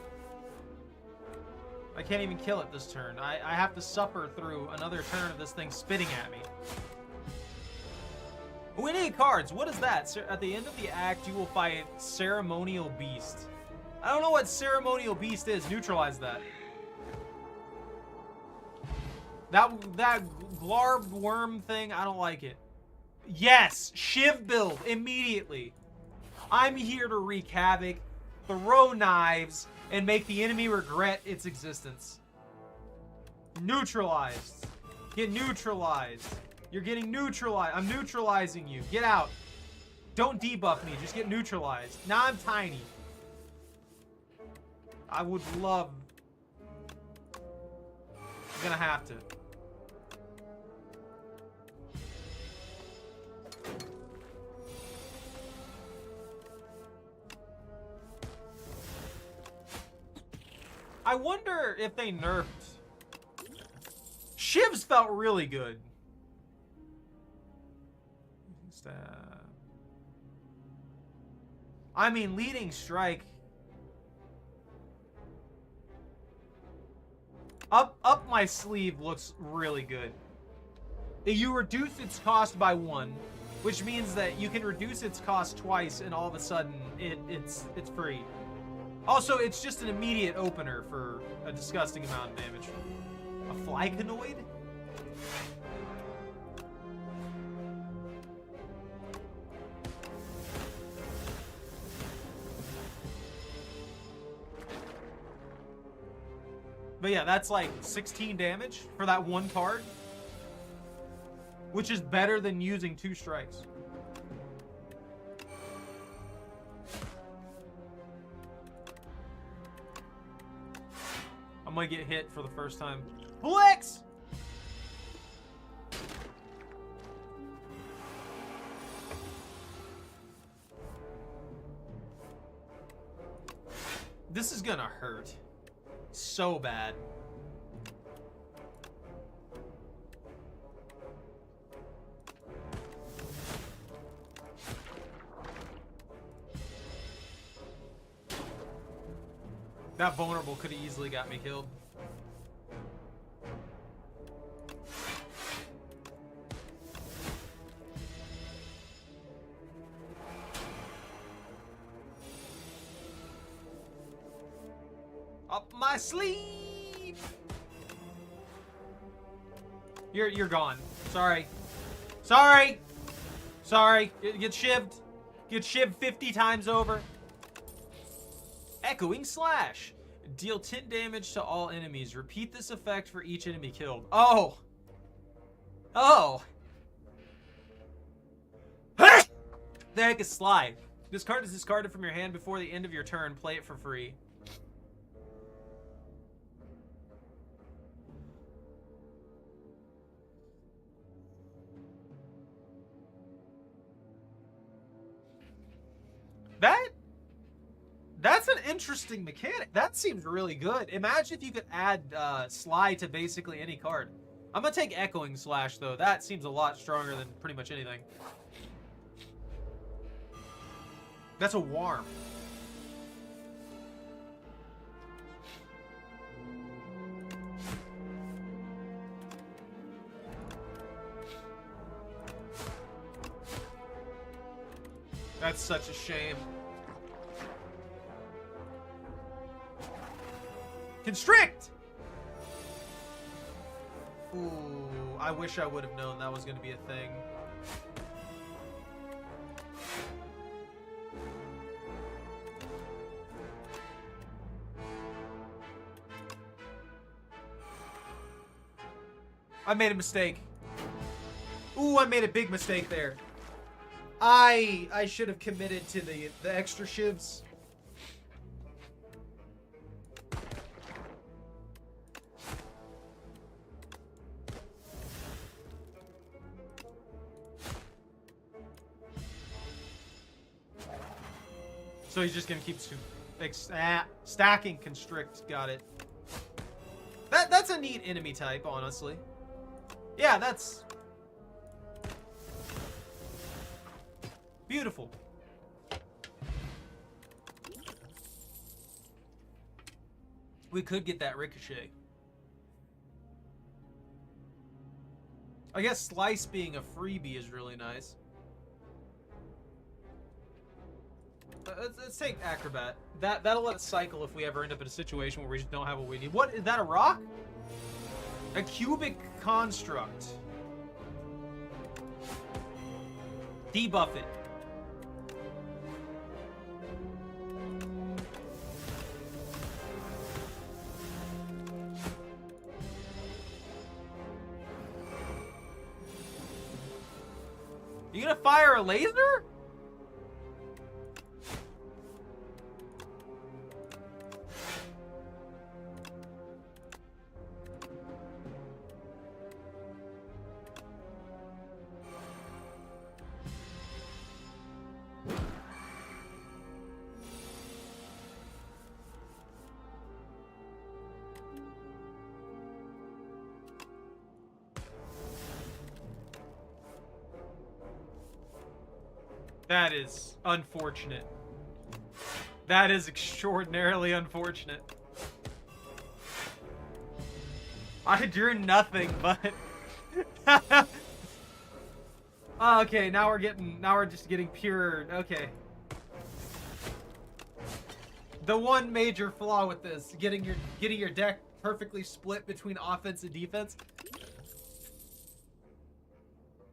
I can't even kill it this turn. I have to suffer through another turn of this thing spitting at me. We need cards. What is that? At the end of the act, you will fight Ceremonial Beast. I don't know what Ceremonial Beast is. Neutralize that. That glarb worm thing, I don't like it. Yes! Shiv build immediately. I'm here to wreak havoc, throw knives, and make the enemy regret its existence. Neutralized. Get neutralized. You're getting neutralized. I'm neutralizing you. Get out. Don't debuff me. Just get neutralized. Now I'm tiny. I would love... I'm gonna have to. I wonder if they nerfed. Shivs felt really good. I mean, leading strike. Up my sleeve looks really good. You reduce its cost by 1, which means that you can reduce its cost twice, and all of a sudden it's free. Also, it's just an immediate opener for a disgusting amount of damage. A Flyconoid? But yeah, that's like 16 damage for that one card. Which is better than using 2 strikes. I might get hit for the first time. Flex! This is gonna hurt so bad. That vulnerable could have easily got me killed. my sleeve. You're gone. Sorry. Sorry. Sorry. Get shivved. Get shivved 50 times over. Echoing Slash. Deal 10 damage to all enemies. Repeat this effect for each enemy killed. Oh. Oh. The heck is Sly? This card is discarded from your hand before the end of your turn. Play it for free. That's an interesting mechanic. That seems really good. Imagine if you could add Sly to basically any card. I'm gonna take Echoing Slash though. That seems a lot stronger than pretty much anything. That's a Warm. That's such a shame. Constrict! Ooh, I wish I would have known that was going to be a thing. I made a mistake. Ooh, I made a big mistake there. I should have committed to the extra shivs. So he's just gonna keep stacking Constrict. Got it. That's a neat enemy type, honestly. Yeah, that's beautiful. We could get that Ricochet. I guess Slice being a freebie is really nice. Let's take Acrobat. That'll let us cycle if we ever end up in a situation where we just don't have what we need. What is that? A rock? A cubic construct. Debuff it. You gonna fire a laser? That is unfortunate. That is extraordinarily unfortunate. I drew nothing, but oh, okay, now we're just getting pure. Okay. The one major flaw with this, getting your deck perfectly split between offense and defense.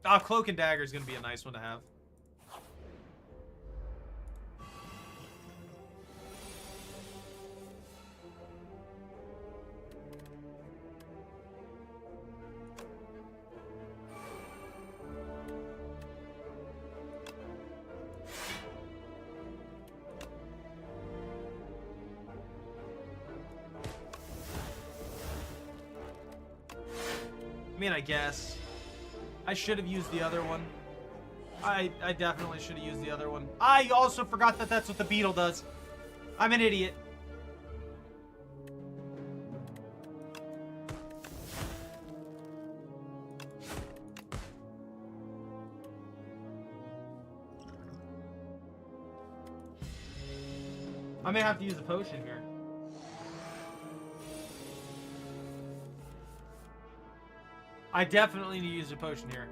Oh, Cloak and Dagger is gonna be a nice one to have. I mean, I guess. I should have used the other one. I definitely should have used the other one. I also forgot that that's what the beetle does. I'm an idiot. I may have to use a potion here. I definitely need to use a potion here.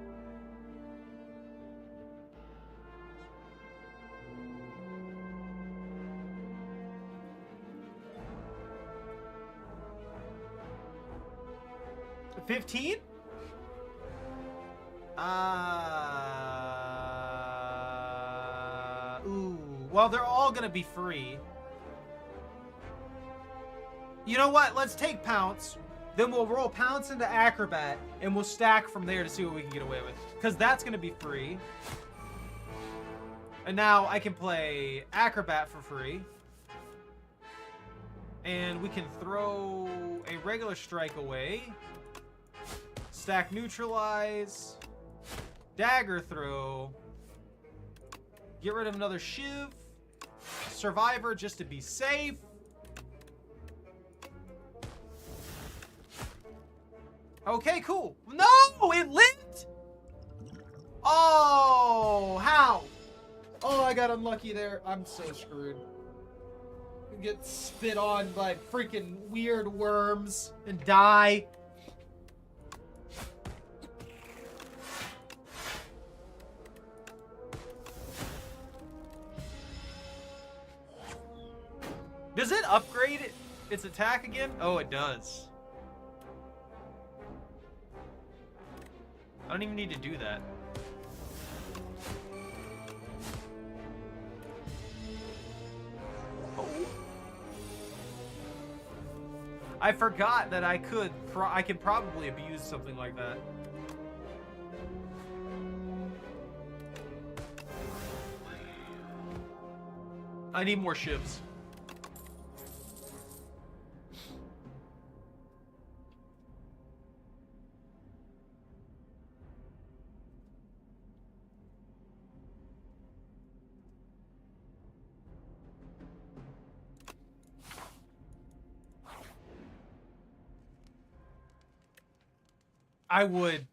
15? Ooh. Well, they're all gonna be free. You know what? Let's take Pounce. Then we'll roll Pounce into Acrobat, and we'll stack from there to see what we can get away with. Because that's gonna be free. And now I can play Acrobat for free. And we can throw a regular strike away. Stack Neutralize. Dagger throw. Get rid of another Shiv. Survivor just to be safe. Okay, cool. No, it lit! Oh, how? Oh, I got unlucky there. I'm so screwed. Get spit on by freaking weird worms and die. Does it upgrade its attack again? Oh, it does. I don't even need to do that. Oh. I forgot that I could probably abuse something like that. I need more shivs.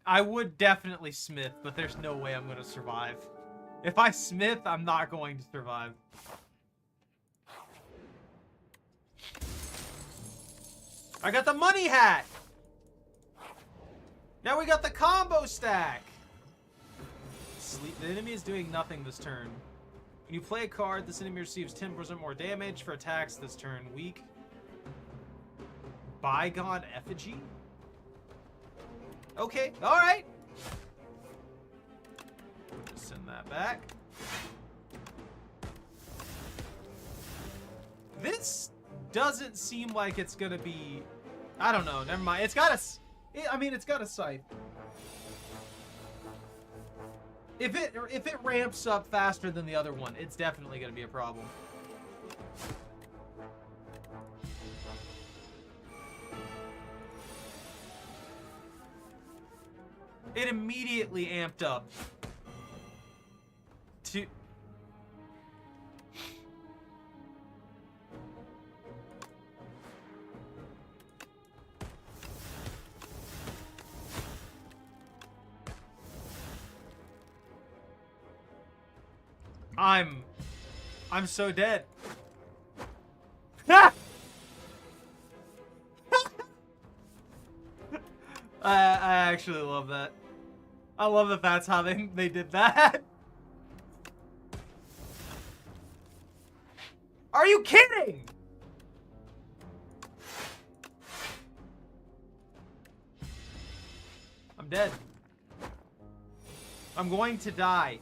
I would definitely smith, but there's no way I'm gonna survive. If I smith, I'm not going to survive. I got the money hat! Now we got the combo stack! Sleep. The enemy is doing nothing this turn. When you play a card, this enemy receives 10% more damage for attacks this turn. Weak. Bygone Effigy? Okay, alright. Just send that back. This doesn't seem like it's gonna be... I don't know, never mind. It's got a... I mean, it's got a scythe. If it ramps up faster than the other one, it's definitely gonna be a problem. It immediately amped up to... I'm so dead. I actually love that. I love that that's how they did that. Are you kidding? I'm dead. I'm going to die.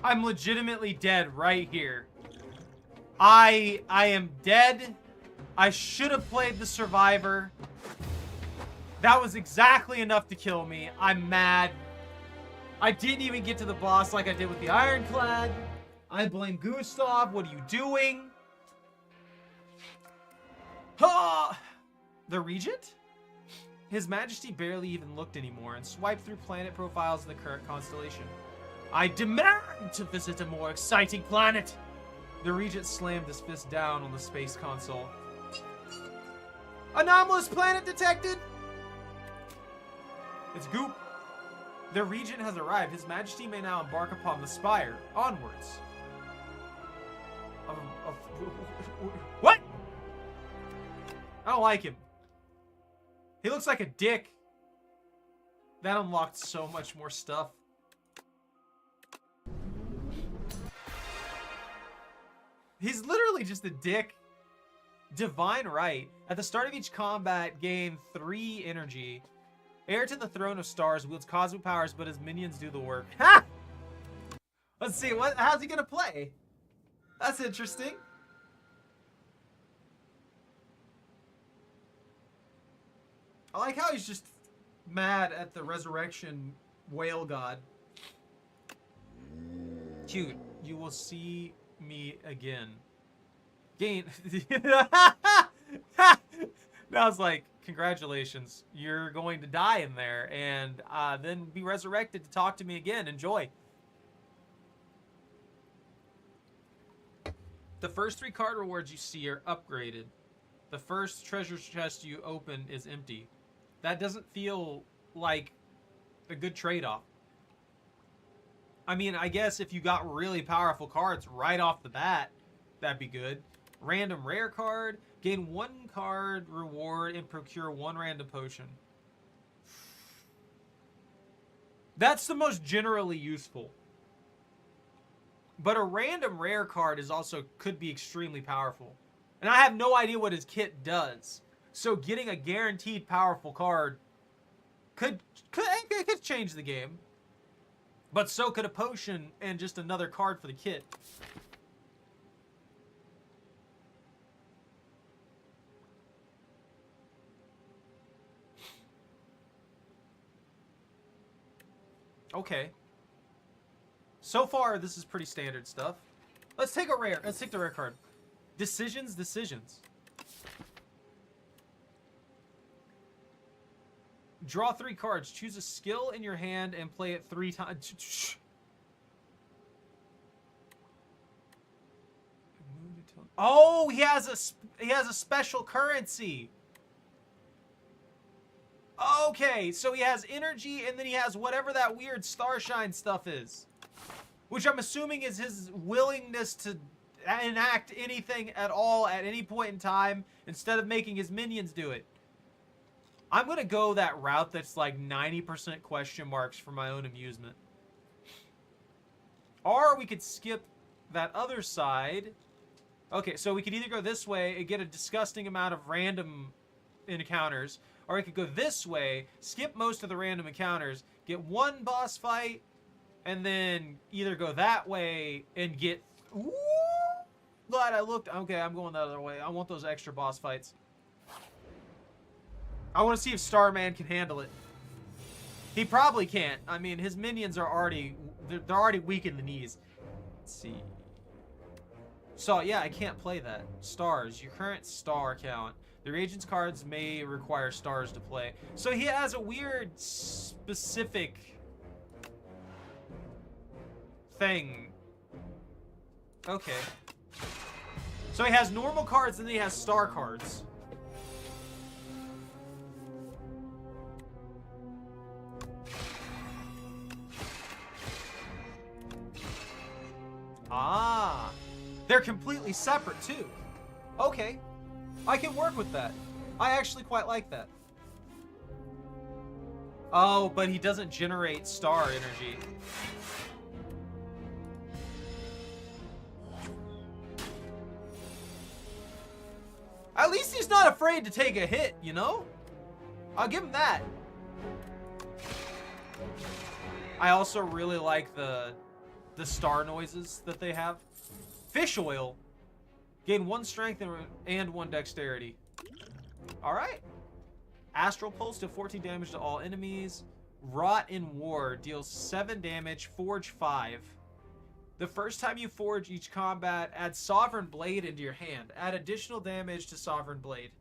I'm legitimately dead right here. I am dead. I should have played the survivor. That was exactly enough to kill me. I'm mad. I didn't even get to the boss like I did with the Ironclad. I blame Gustav. What are you doing? The Regent? His Majesty barely even looked anymore and swiped through planet profiles in the current constellation. I demand to visit a more exciting planet! The Regent slammed his fist down on the space console. Anomalous planet detected! It's Goop. The Regent has arrived. His Majesty may now embark upon the Spire. Onwards. What? I don't like him. He looks like a dick. That unlocked so much more stuff. He's literally just a dick. Divine Right. At the start of each combat, gain 3 energy. Heir to the Throne of Stars wields cosmic powers, but his minions do the work. Ha! Let's see, how's he gonna play? That's interesting. I like how he's just mad at the resurrection whale god. Cute. You will see me again. Gain. Now it's like, congratulations. You're going to die in there and then be resurrected to talk to me again. Enjoy. The first 3 card rewards you see are upgraded. The first treasure chest you open is empty. That doesn't feel like a good trade-off. I mean, I guess if you got really powerful cards right off the bat, that'd be good. Random rare card. Gain 1 card reward and procure 1 random potion. That's the most generally useful. But a random rare card is also could be extremely powerful. And I have no idea what his kit does. So getting a guaranteed powerful card could change the game. But so could a potion and just another card for the kit. Okay. So far, this is pretty standard stuff. Let's take a rare. Let's take the rare card. Decisions. Draw 3 cards. Choose a skill in your hand and play it 3 times. Oh, he has a special currency. Okay, so he has energy and then he has whatever that weird starshine stuff is. Which I'm assuming is his willingness to enact anything at all at any point in time instead of making his minions do it. I'm going to go that route that's like 90% question marks for my own amusement. Or we could skip that other side. Okay, so we could either go this way and get a disgusting amount of random encounters, or we could go this way, skip most of the random encounters, get 1 boss fight, and then either go that way and get... Ooh, glad I looked. Okay, I'm going the other way. I want those extra boss fights. I want to see if Starman can handle it. He probably can't. I mean, his minions are already... They're already weak in the knees. Let's see. So, yeah, I can't play that. Stars. Your current star count. The reagent's cards may require stars to play. So he has a weird, specific thing. Okay. So he has normal cards and then he has star cards. Ah. They're completely separate too. Okay. I can work with that. I actually quite like that. Oh, but he doesn't generate star energy. At least he's not afraid to take a hit, you know? I'll give him that. I also really like the star noises that they have. Fish oil. Gain 1 strength and 1 dexterity. Alright. Astral Pulse deals 14 damage to all enemies. Rot in War deals 7 damage, Forge 5. The first time you forge each combat, add Sovereign Blade into your hand. Add additional damage to Sovereign Blade.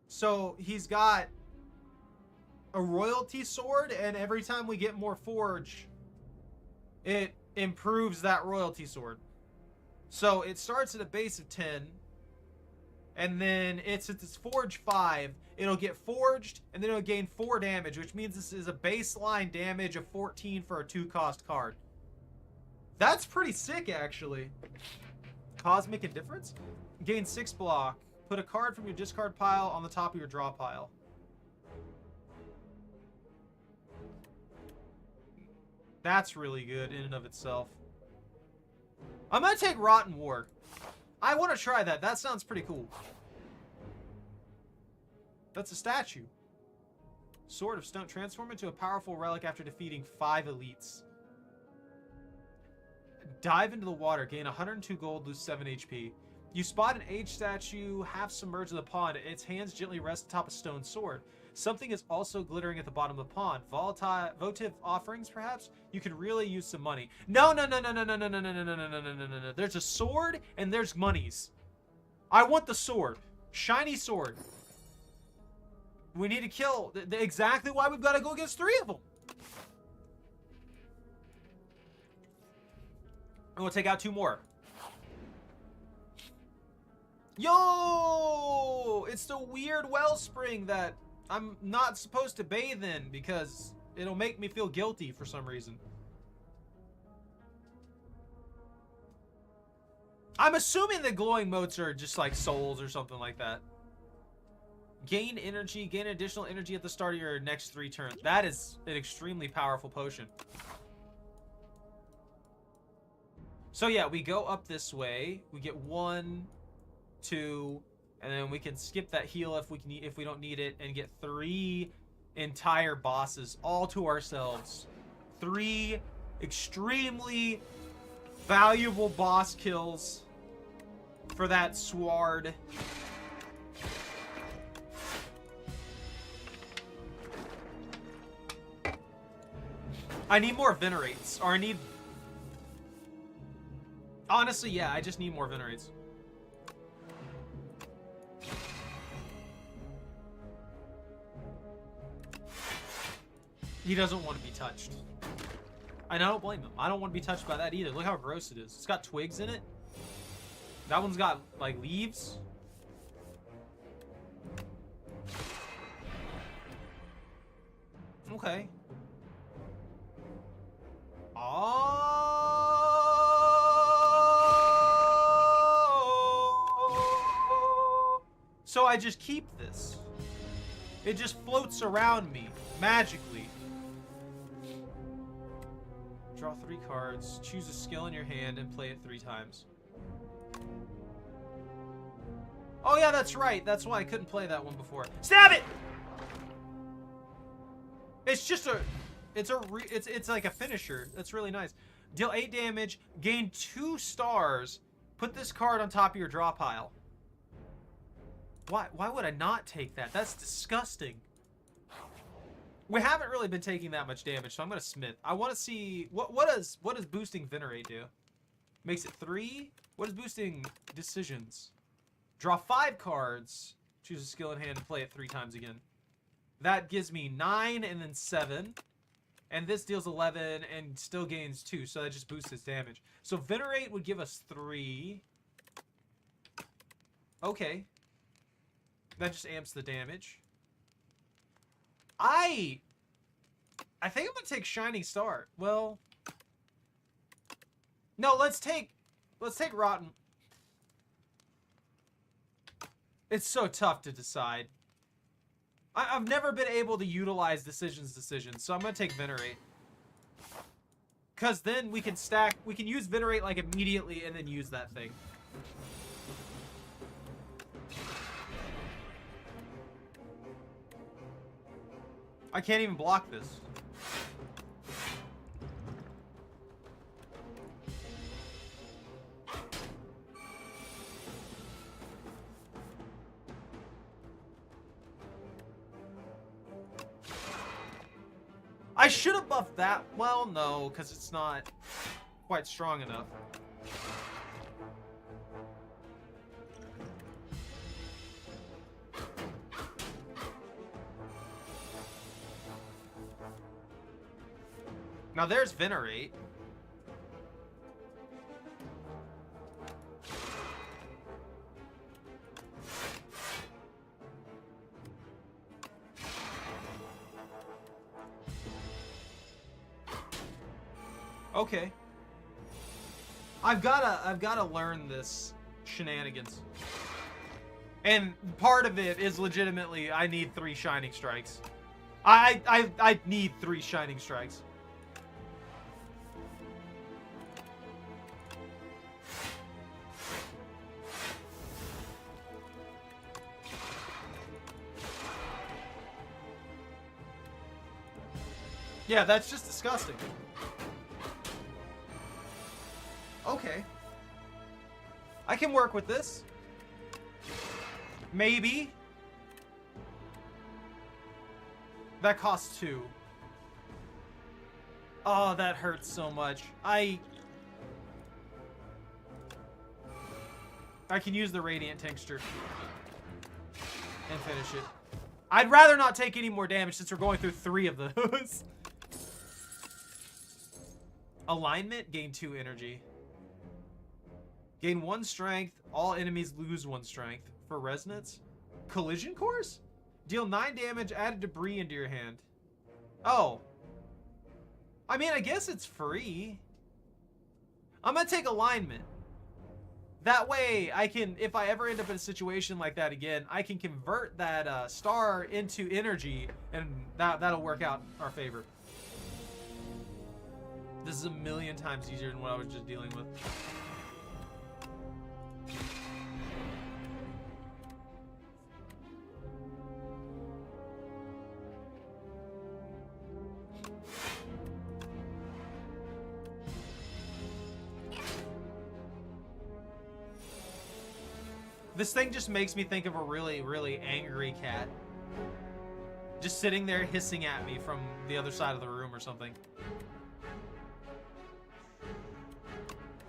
So he's got a royalty sword, and every time we get more forge, it improves that royalty sword. So it starts at a base of 10, and then since it's forge 5, it'll get forged, and then it'll gain 4 damage, which means this is a baseline damage of 14 for a 2-cost card. That's pretty sick, actually. Cosmic Indifference? Gain 6 block. Put a card from your discard pile on the top of your draw pile. That's really good in and of itself. I'm gonna take Rotten War. I want to try that. That sounds pretty cool. That's a statue. Sword of Stone. Transform into a powerful relic after defeating 5 elites. Dive into the water. Gain 102 gold. Lose 7 HP. You spot an aged statue half submerged in the pond. Its hands gently rest atop a stone sword. Something is also glittering at the bottom of the pond. Votive offerings, perhaps? You could really use some money. No. There's a sword and there's monies. I want the sword. Shiny sword. We need to kill. Exactly why we've got to go against 3 of them. And we'll take out 2 more. Yo! It's the weird wellspring that I'm not supposed to bathe in because it'll make me feel guilty for some reason. I'm assuming the glowing motes are just like souls or something like that. Gain energy. Gain additional energy at the start of your next 3 turns. That is an extremely powerful potion. So yeah, we go up this way. We get 1, 2, and then we can skip that heal if we don't need it, and get 3 entire bosses all to ourselves. 3 extremely valuable boss kills for that sword. I need more Venerates, or I need... Honestly, yeah, I just need more Venerates. He doesn't want to be touched. And I don't blame him. I don't want to be touched by that either. Look how gross it is. It's got twigs in it. That one's got, like, leaves. Okay. Oh! So I just keep this. It just floats around me magically. Draw 3 cards, choose a skill in your hand, and play it 3 times. Oh yeah, that's right. That's why I couldn't play that one before. Stab it! It's just a... It's like a finisher. That's really nice. Deal 8 damage, gain 2 stars, put this card on top of your draw pile. Why would I not take that? That's disgusting. We haven't really been taking that much damage, so I'm gonna smith. I want to see what does boosting Venerate do? Makes it 3. What is boosting Decisions? Draw 5 cards, choose a skill in hand, and play it 3 times again. That gives me 9 and then 7. And this deals 11 and still gains 2, so that just boosts its damage. So Venerate would give us 3. Okay. That just amps the damage. I think I'm gonna take Shining Star. Well, no, let's take Rotten. It's so tough to decide. I've never been able to utilize decisions, so I'm gonna take Venerate. Cause then we can use Venerate like immediately and then use that thing. I can't even block this. I should have buffed that. Well, no, because it's not quite strong enough. Now there's Venerate. Okay. I've gotta learn this shenanigans. And part of it is legitimately I need 3 shining strikes. I need 3 shining strikes. Yeah, that's just disgusting. Okay. I can work with this. Maybe. That costs 2. Oh, that hurts so much. I can use the Radiant Tincture and finish it. I'd rather not take any more damage since we're going through 3 of those. Alignment, gain 2 energy. Gain 1 strength. All enemies lose 1 strength. For resonance. Collision course? Deal 9 damage, add debris into your hand. Oh. I mean, I guess it's free. I'm gonna take alignment. That way, I can, if I ever end up in a situation like that again, I can convert that star into energy, and that'll work out our favor. This is a million times easier than what I was just dealing with. This thing just makes me think of a really, really angry cat. Just sitting there hissing at me from the other side of the room or something.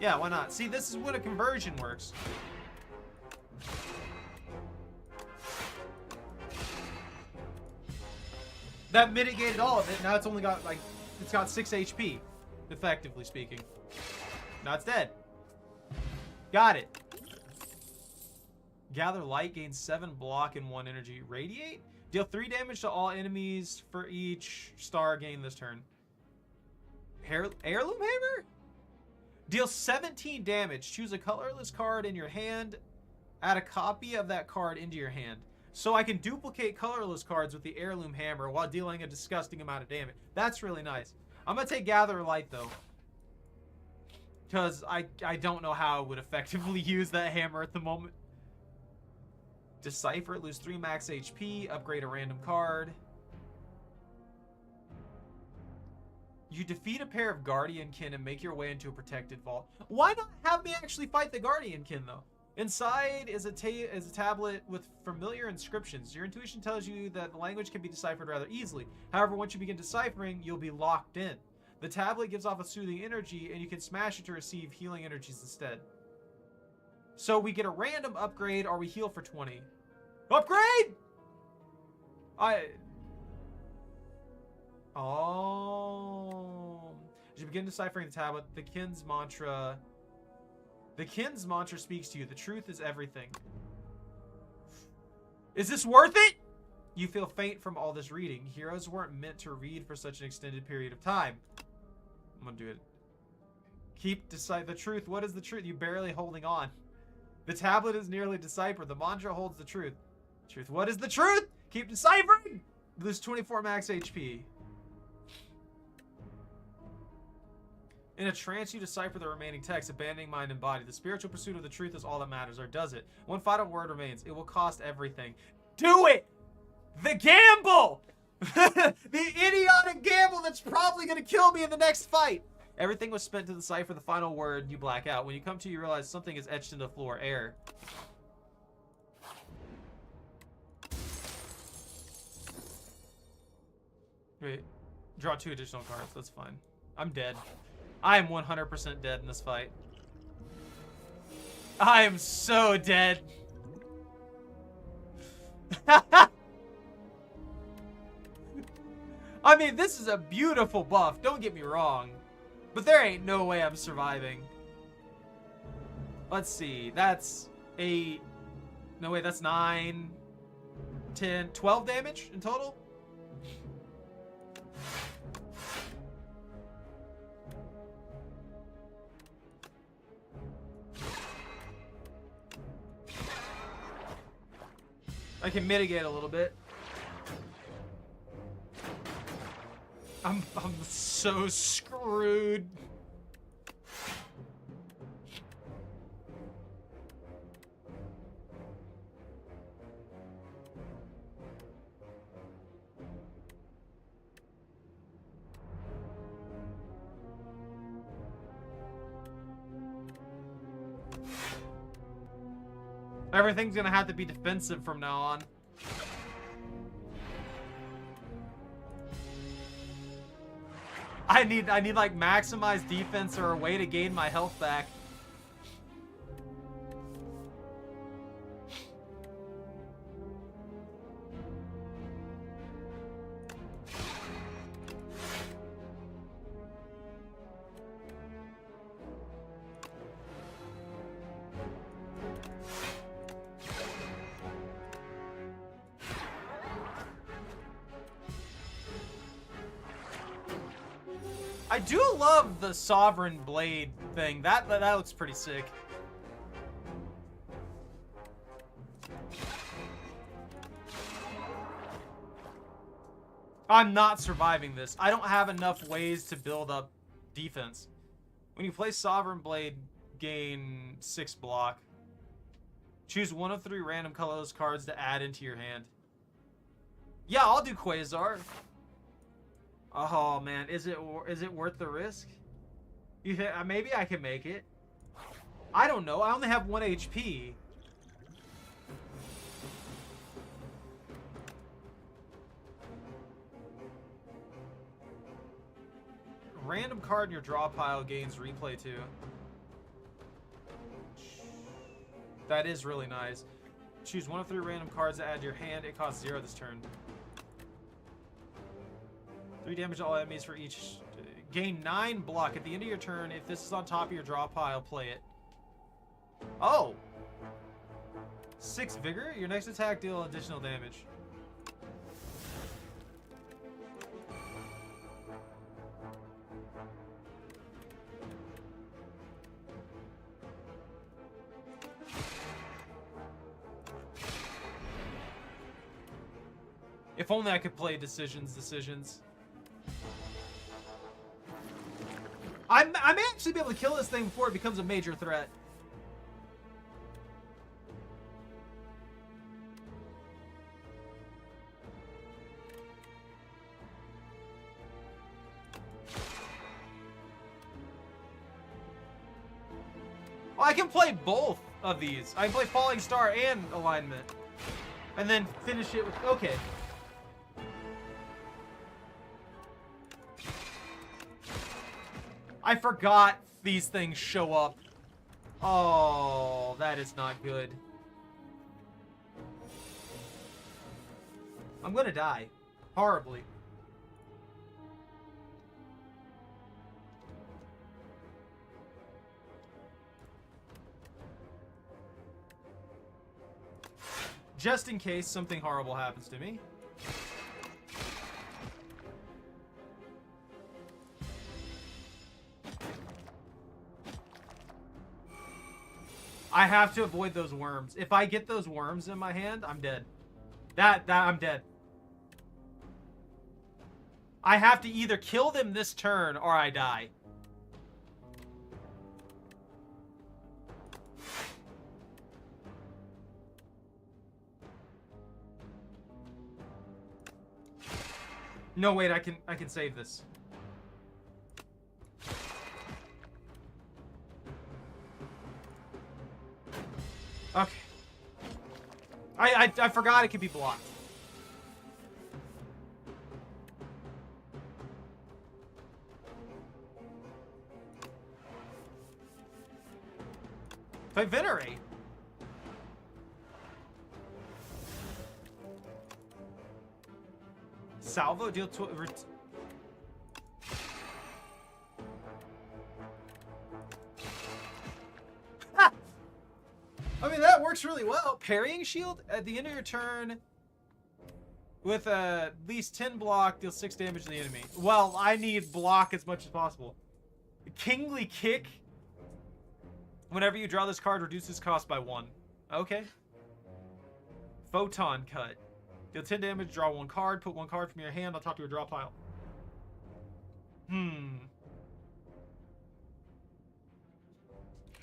Yeah, why not? See, this is what a conversion works. That mitigated all of it. Now it's only got, like, it's got 6 HP, effectively speaking. Now it's dead. Got it. Gather light, gains 7 block and 1 energy. Radiate? Deal 3 damage to all enemies for each star gained this turn. Heirloom Hammer? Deal 17 damage. Choose a colorless card in your hand. Add a copy of that card into your hand. So I can duplicate colorless cards with the Heirloom Hammer while dealing a disgusting amount of damage. That's really nice. I'm going to take Gather Light, though. Because I don't know how I would effectively use that hammer at the moment. Decipher, lose 3 max HP, upgrade a random card. You defeat a pair of Guardiankin and make your way into a protected vault. Why not have me actually fight the Guardiankin, though? Inside is a tablet with familiar inscriptions. Your intuition tells you that the language can be deciphered rather easily. However, once you begin deciphering, you'll be locked in. The tablet gives off a soothing energy, and you can smash it to receive healing energies instead. So we get a random upgrade, or we heal for 20. Upgrade! Oh. As you begin deciphering the tablet, the Kin's mantra speaks to you. The truth is everything. Is this worth it? You feel faint from all this reading. Heroes weren't meant to read for such an extended period of time. I'm gonna do it. Keep the truth. What is the truth? You barely holding on. The tablet is nearly deciphered. The mantra holds the truth. Truth. What is the truth? Keep deciphering. Lose 24 max HP. In a trance, you decipher the remaining text, abandoning mind and body. The spiritual pursuit of the truth is all that matters, or does it? One final word remains. It will cost everything. Do it! The gamble! The idiotic gamble that's probably going to kill me in the next fight. Everything was spent to decipher the final word. You black out. When you come to, you realize something is etched into the floor. Air. Wait. Draw 2 additional cards. That's fine. I'm dead. I am 100% dead in this fight. I am so dead. I mean, this is a beautiful buff. Don't get me wrong. But there ain't no way I'm surviving. Let's see. That's 8. No, wait, that's 9, 10, 12 damage in total? I can mitigate a little bit. I'm so screwed. Everything's gonna have to be defensive from now on. I need like maximized defense or a way to gain my health back. I do love the Sovereign Blade thing. That looks pretty sick. I'm not surviving this. I don't have enough ways to build up defense. When you play Sovereign Blade, gain 6 block. Choose one of 3 random colorless cards to add into your hand. Yeah, I'll do Quasar. Oh man, is it worth the risk? You think maybe I can make it? I don't know. I only have 1 HP. Random card in your draw pile gains replay too. That is really nice. Choose one of 3 random cards to add to your hand. It costs 0 this turn. 3 damage to all enemies for each. Gain 9 block. At the end of your turn, if this is on top of your draw pile, play it. Oh! 6 vigor? Your next attack deal additional damage. If only I could play decisions. I may actually be able to kill this thing before it becomes a major threat. Well, I can play both of these. I can play Falling Star and Alignment. And then finish it with... Okay. I forgot these things show up. Oh, that is not good. I'm gonna die. Horribly. Just in case something horrible happens to me. I have to avoid those worms. If I get those worms in my hand, I'm dead. I'm dead. I have to either kill them this turn or I die. No, wait, I can save this. Okay. I forgot it could be blocked. If I venerate. Salvo deal I mean, that works really well. Parrying shield at the end of your turn with at least 10 block, deal 6 damage to the enemy. Well, I need block as much as possible. Kingly kick. Whenever you draw this card, reduces cost by 1. Okay. Photon Cut. Deal 10 damage, draw 1 card, put 1 card from your hand on top of your draw pile. I'm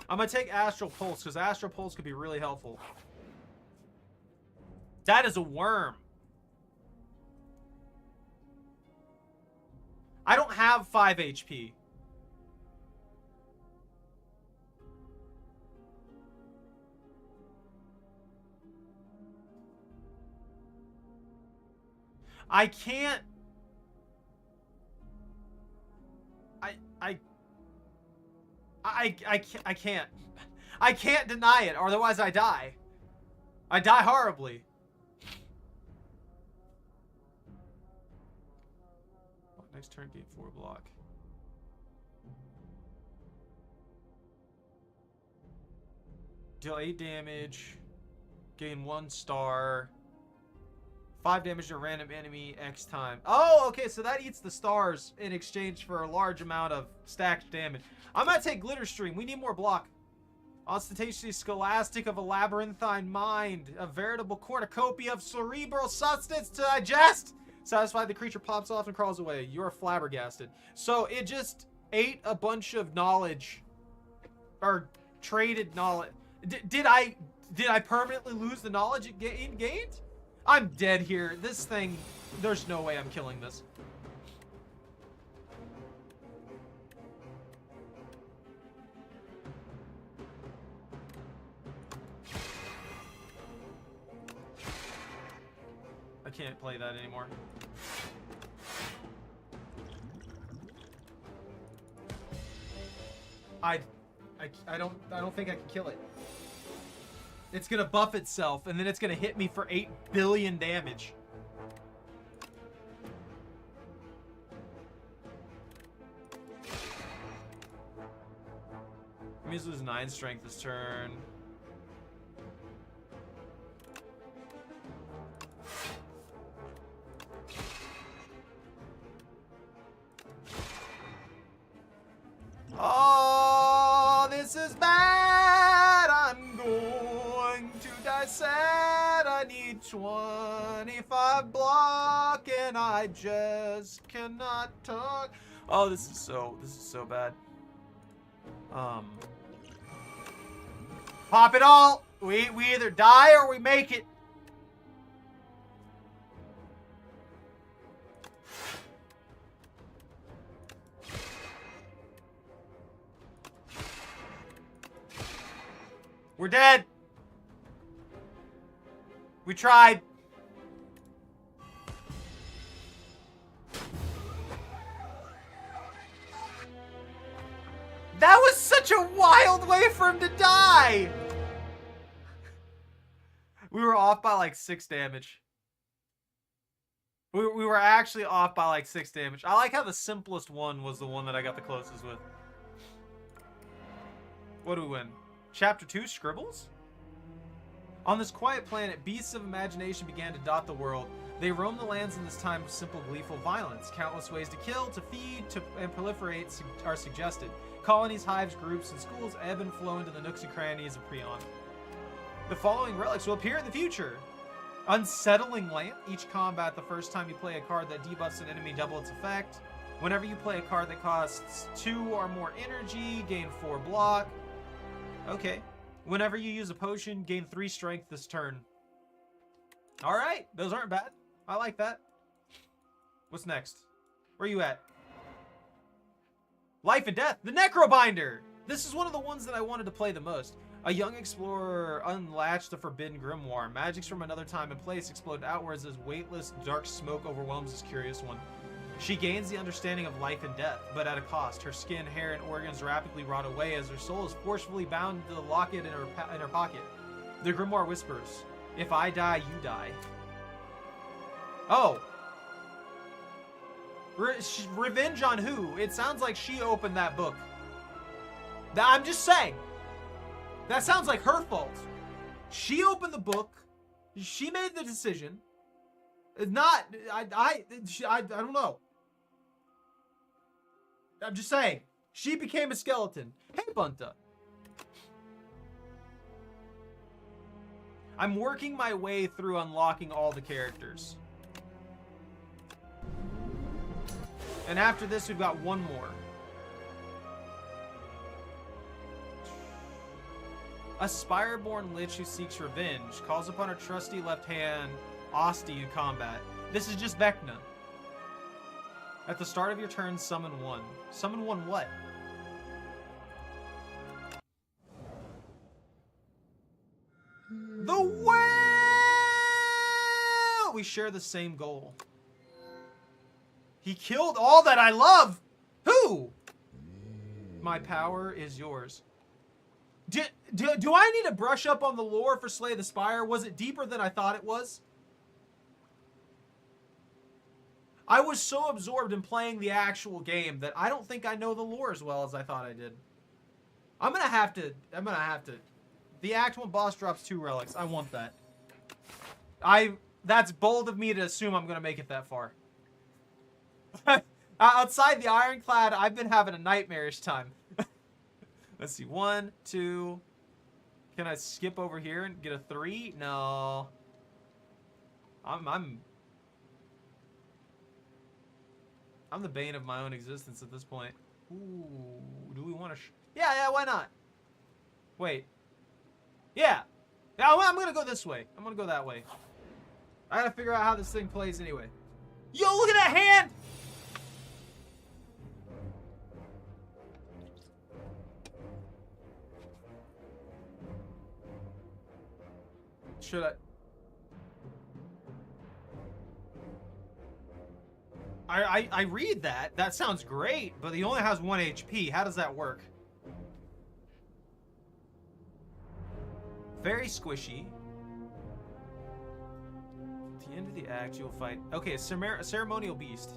gonna take Astral Pulse, because Astral Pulse could be really helpful. That is a worm. I don't have 5 HP. I can't. I can't. I can't deny it, or otherwise I die. I die horribly. Next turn, gain 4 block. Deal 8 damage. Gain 1 star. 5 damage to a random enemy X time. Oh, okay, so that eats the stars in exchange for a large amount of stacked damage. I'm gonna take Glitter Stream. We need more block. Ostentatiously scholastic of a labyrinthine mind. A veritable cornucopia of cerebral substance to digest. Satisfied, the creature pops off and crawls away. You're flabbergasted. So it just ate a bunch of knowledge. Or traded knowledge. Did I permanently lose the knowledge it gained? I'm dead here. This thing, there's no way I'm killing this. I can't play that anymore. I don't think I can kill it. It's gonna buff itself, and then it's gonna hit me for 8 billion damage. Let me just lose 9 strength this turn. Oh, this is bad. I'm going to die sad. I need 25 block and I just cannot talk. Oh, this is so bad. Pop it all. We either die or we make it. We're dead. We tried. That was such a wild way for him to die. We were off by like 6 damage. We were actually off by like 6 damage. I like how the simplest one was the one that I got the closest with. What do we win? Chapter 2, Scribbles? On this quiet planet, beasts of imagination began to dot the world. They roam the lands in this time of simple, gleeful violence. Countless ways to kill, to feed, and proliferate are suggested. Colonies, hives, groups, and schools ebb and flow into the nooks and crannies of Prion. The following relics will appear in the future. Unsettling Lamp. Each combat, the first time you play a card that debuffs an enemy, double its effect. Whenever you play a card that costs 2 or more energy, gain 4 block. Okay. Whenever you use a potion, gain 3 strength this turn. Alright, those aren't bad. I like that. What's next? Where are you at? Life and Death, the Necrobinder! This is one of the ones that I wanted to play the most. A young explorer unlatched the forbidden grimoire. Magics from another time and place explode outwards as weightless, dark smoke overwhelms this curious one. She gains the understanding of life and death, but at a cost. Her skin, hair, and organs rapidly rot away as her soul is forcefully bound to the locket in her pocket. The grimoire whispers, "If I die, you die." Oh. Revenge on who? It sounds like she opened that book. I'm just saying. That sounds like her fault. She opened the book. She made the decision. Not, I don't know. I'm just saying. She became a skeleton. Hey, Bunta. I'm working my way through unlocking all the characters. And after this, we've got one more. A Spire-born Lich who seeks revenge calls upon her trusty left hand, Osti, in combat. This is just Vecna. At the start of your turn, summon one. Summon one what? The whale! We share the same goal. He killed all that I love! Who? My power is yours. Do I need to brush up on the lore for Slay the Spire? Was it deeper than I thought it was? I was so absorbed in playing the actual game that I don't think I know the lore as well as I thought I did. I'm gonna have to. The Act 1 boss drops 2 relics. I want that. That's bold of me to assume I'm gonna make it that far. Outside the Ironclad, I've been having a nightmarish time. Let's see. 1, 2. Can I skip over here and get a 3? No. I'm the bane of my own existence at this point. Ooh, do we want to? Yeah, why not? Wait. Yeah. I'm gonna go this way. I'm gonna go that way. I gotta figure out how this thing plays anyway. Yo, look at that hand! Should I read that. That sounds great, but he only has 1 HP. How does that work? Very squishy. At the end of the act, you'll fight... Okay, a ceremonial beast.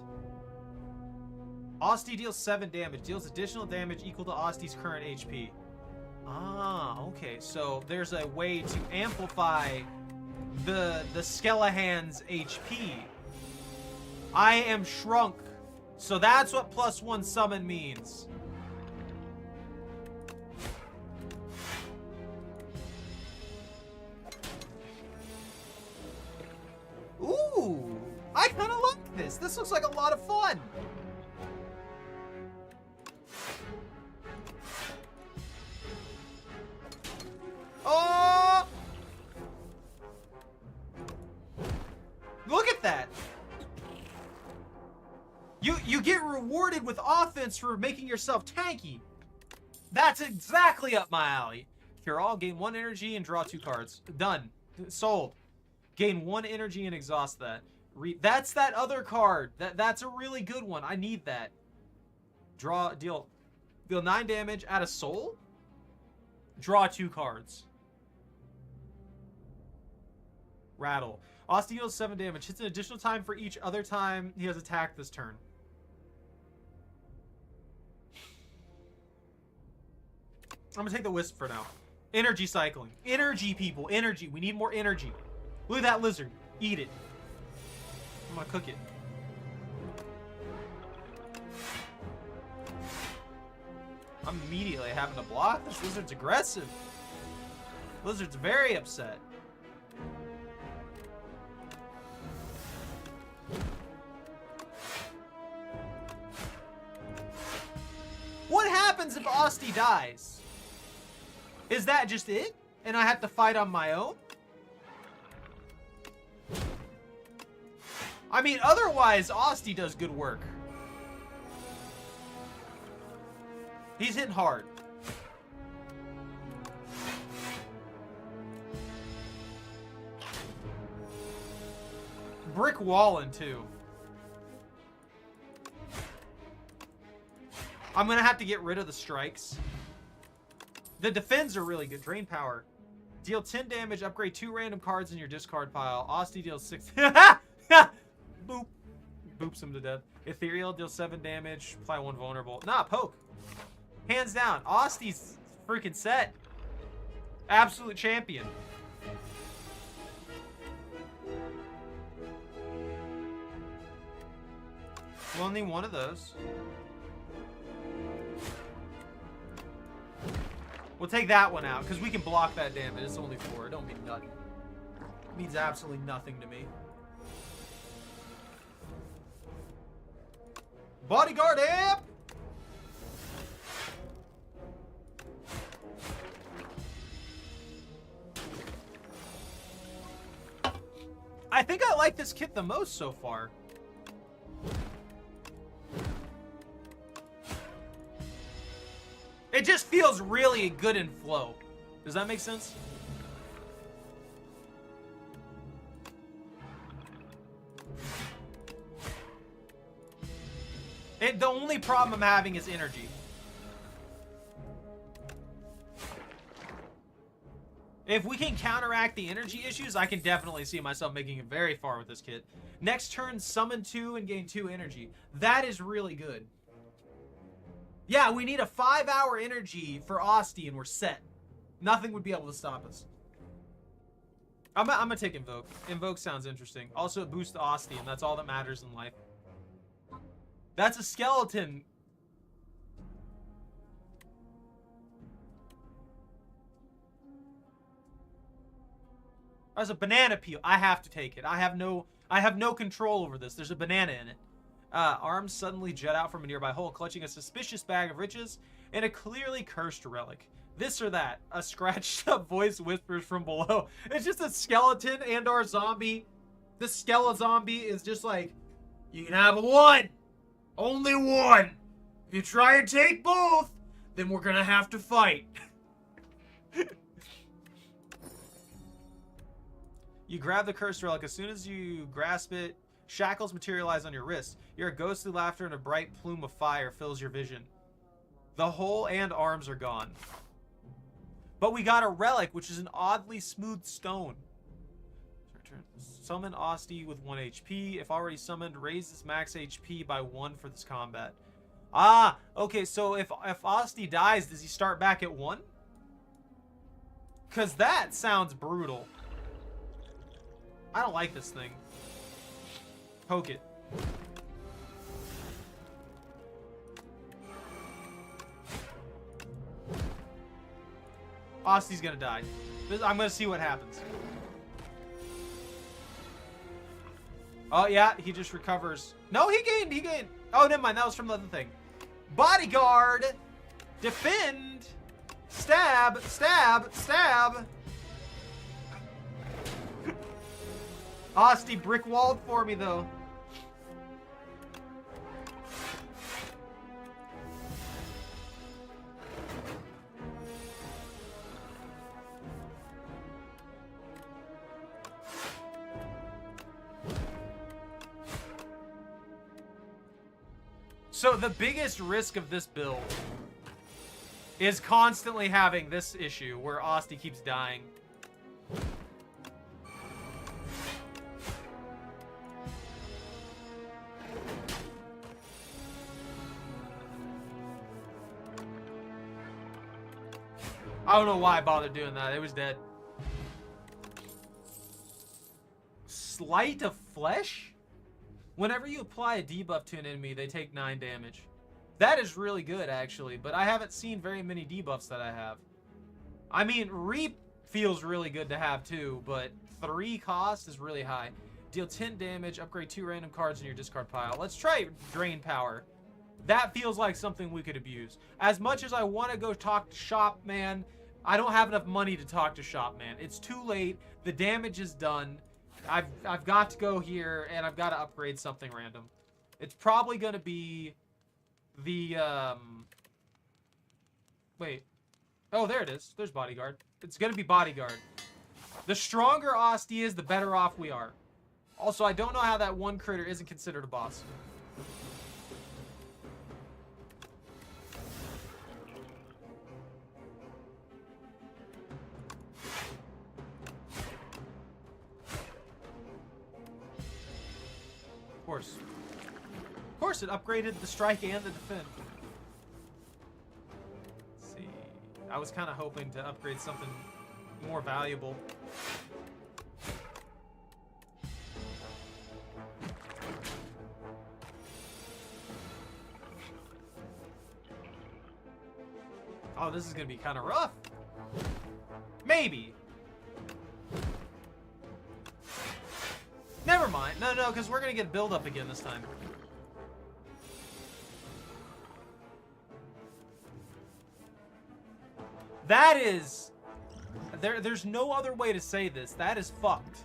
Osti deals 7 damage. Deals additional damage equal to Osti's current HP. Ah, okay. So there's a way to amplify the Skelehand's HP. I am shrunk. So that's what +1 summon means. Ooh, I kind of like this. This looks like a lot of fun. Oh! Look at that. You get rewarded with offense for making yourself tanky. That's exactly up my alley. Cure all, gain 1 energy and draw 2 cards. Done. Sold. Gain 1 energy and exhaust that. That's that other card. That's a really good one. I need that. Deal 9 damage, add a soul. Draw 2 cards. Rattle. Osti deals 7 damage. Hits an additional time for each other time he has attacked this turn. I'm gonna take the wisp for now. Energy cycling. Energy, people. Energy. We need more energy. Look at that lizard. Eat it. I'm gonna cook it. I'm immediately having to block. This lizard's aggressive. Lizard's very upset. What happens if Osti dies? Is that just it? And I have to fight on my own? I mean, otherwise, Osti does good work. He's hitting hard. Brick walling, too. I'm going to have to get rid of the strikes. The defends are really good. Drain power. Deal 10 damage. Upgrade 2 random cards in your discard pile. Osti deals 6. Boop. Boops him to death. Ethereal deals 7 damage. Apply 1 vulnerable. Nah, poke. Hands down. Osti's freaking set. Absolute champion. We'll need 1 of those. We'll take that one out, because we can block that damage. It's only 4. Don't be nutty. Means absolutely nothing to me. Bodyguard amp! I think I like this kit the most so far. It just feels really good in flow. Does that make sense? The only problem I'm having is energy. If we can counteract the energy issues, I can definitely see myself making it very far with this kit. Next turn, summon 2 and gain 2 energy. That is really good. Yeah, we need a 5-hour energy for Asti and we're set. Nothing would be able to stop us. I'm gonna take Invoke. Invoke sounds interesting. Also, it boosts the Asti, and that's all that matters in life. That's a skeleton. There's a banana peel. I have to take it. I have no control over this. There's a banana in it. Arms suddenly jet out from a nearby hole, clutching a suspicious bag of riches and a clearly cursed relic. This or that. A scratched up voice whispers from below. It's just a skeleton and our zombie. The skeleton zombie is just like, you can have one. Only one. If you try and take both, then we're gonna have to fight. You grab the cursed relic. As soon as you grasp it, shackles materialize on your wrist. Your ghostly laughter and a bright plume of fire fills your vision. The hole and arms are gone. But we got a relic, which is an oddly smooth stone. Summon Asti with 1 HP. If already summoned, raise its max HP by 1 for this combat. Ah, okay, so if Asti dies, does he start back at 1? Because that sounds brutal. I don't like this thing. Poke it. Asti's gonna die. I'm gonna see what happens. Oh, yeah, he just recovers. No, he gained. Oh, never mind, that was from the other thing. Bodyguard! Defend! Stab! Stab! Stab! Asti brick-walled for me, though. So the biggest risk of this build is constantly having this issue where Asti keeps dying. I don't know why I bothered doing that. It was dead. Sleight of Flesh? Whenever you apply a debuff to an enemy, they take 9 damage. That is really good, actually, but I haven't seen very many debuffs that I have. I mean, Reap feels really good to have too, but 3 cost is really high. Deal 10 damage, upgrade 2 random cards in your discard pile. Let's try Drain Power. That feels like something we could abuse. As much as I want to go talk to Shopman, I don't have enough money to talk to Shopman. It's too late. The damage is done. I've got to go here, and I've got to upgrade something random. It's probably going to be the, wait. Oh, there it is. There's Bodyguard. It's going to be Bodyguard. The stronger Asti is, the better off we are. Also, I don't know how that one critter isn't considered a boss. Of course, it upgraded the strike and the defend. Let's see. I was kind of hoping to upgrade something more valuable. Oh, this is going to be kind of rough. Maybe. Never mind. No, no, because we're going to get build up again this time. That is... There's no other way to say this. That is fucked.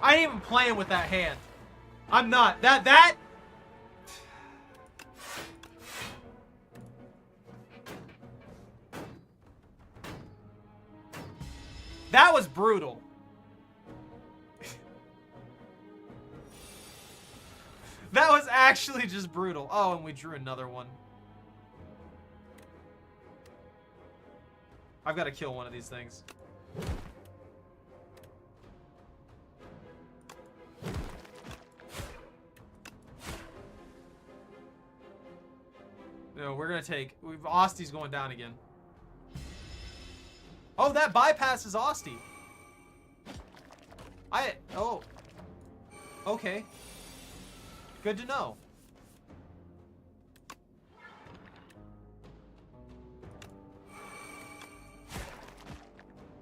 I ain't even playing with that hand. I'm not. That... That was brutal. That was actually just brutal. Oh, and we drew another one. I've got to kill one of these things. No, we're going to take... Osty's going down again. Oh, that bypasses Osty. Oh. Okay. Good to know.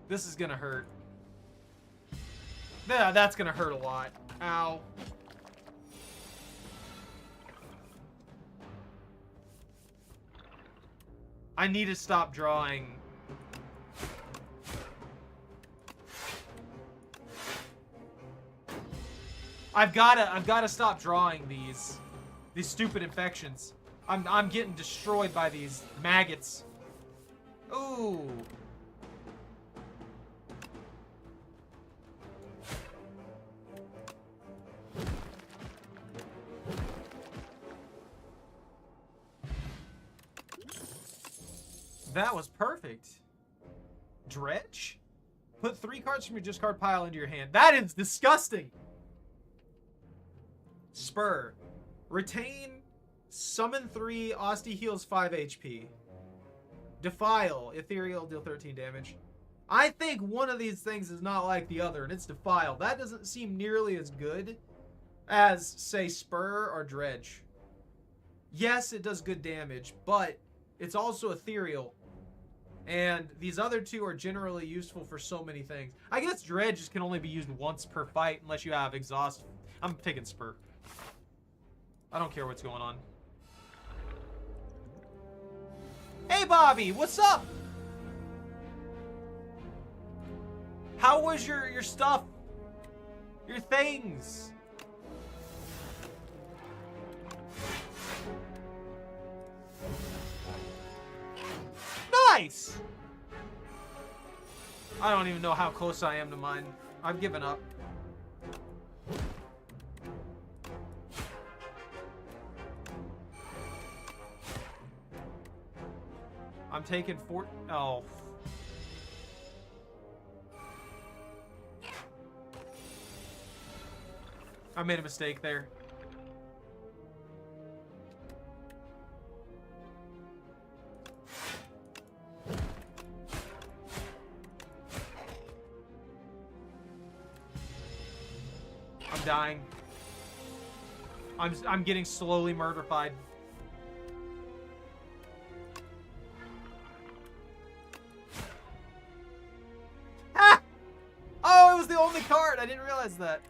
This is gonna hurt. Yeah, that's gonna hurt a lot. Ow. I need to stop drawing. I've gotta stop drawing these stupid infections. I'm getting destroyed by these maggots. Ooh. That was perfect. Dredge? Put 3 cards from your discard pile into your hand. That is disgusting. Spur. Retain. Summon 3. Osty heals 5 HP. Defile. Ethereal. Deal 13 damage. I think one of these things is not like the other, and it's Defile. That doesn't seem nearly as good as, say, Spur or Dredge. Yes, it does good damage, but it's also Ethereal. And these other two are generally useful for so many things. I guess Dredge can only be used once per fight unless you have Exhaust. I'm taking Spur. I don't care what's going on. Hey, Bobby, what's up? How was your stuff? Your things? Nice! I don't even know how close I am to mine. I've given up. I'm taking 4... Oh. I made a mistake there. I'm dying. I'm getting slowly murdered-fied. Ah! Oh, it was the only card. I didn't realize that.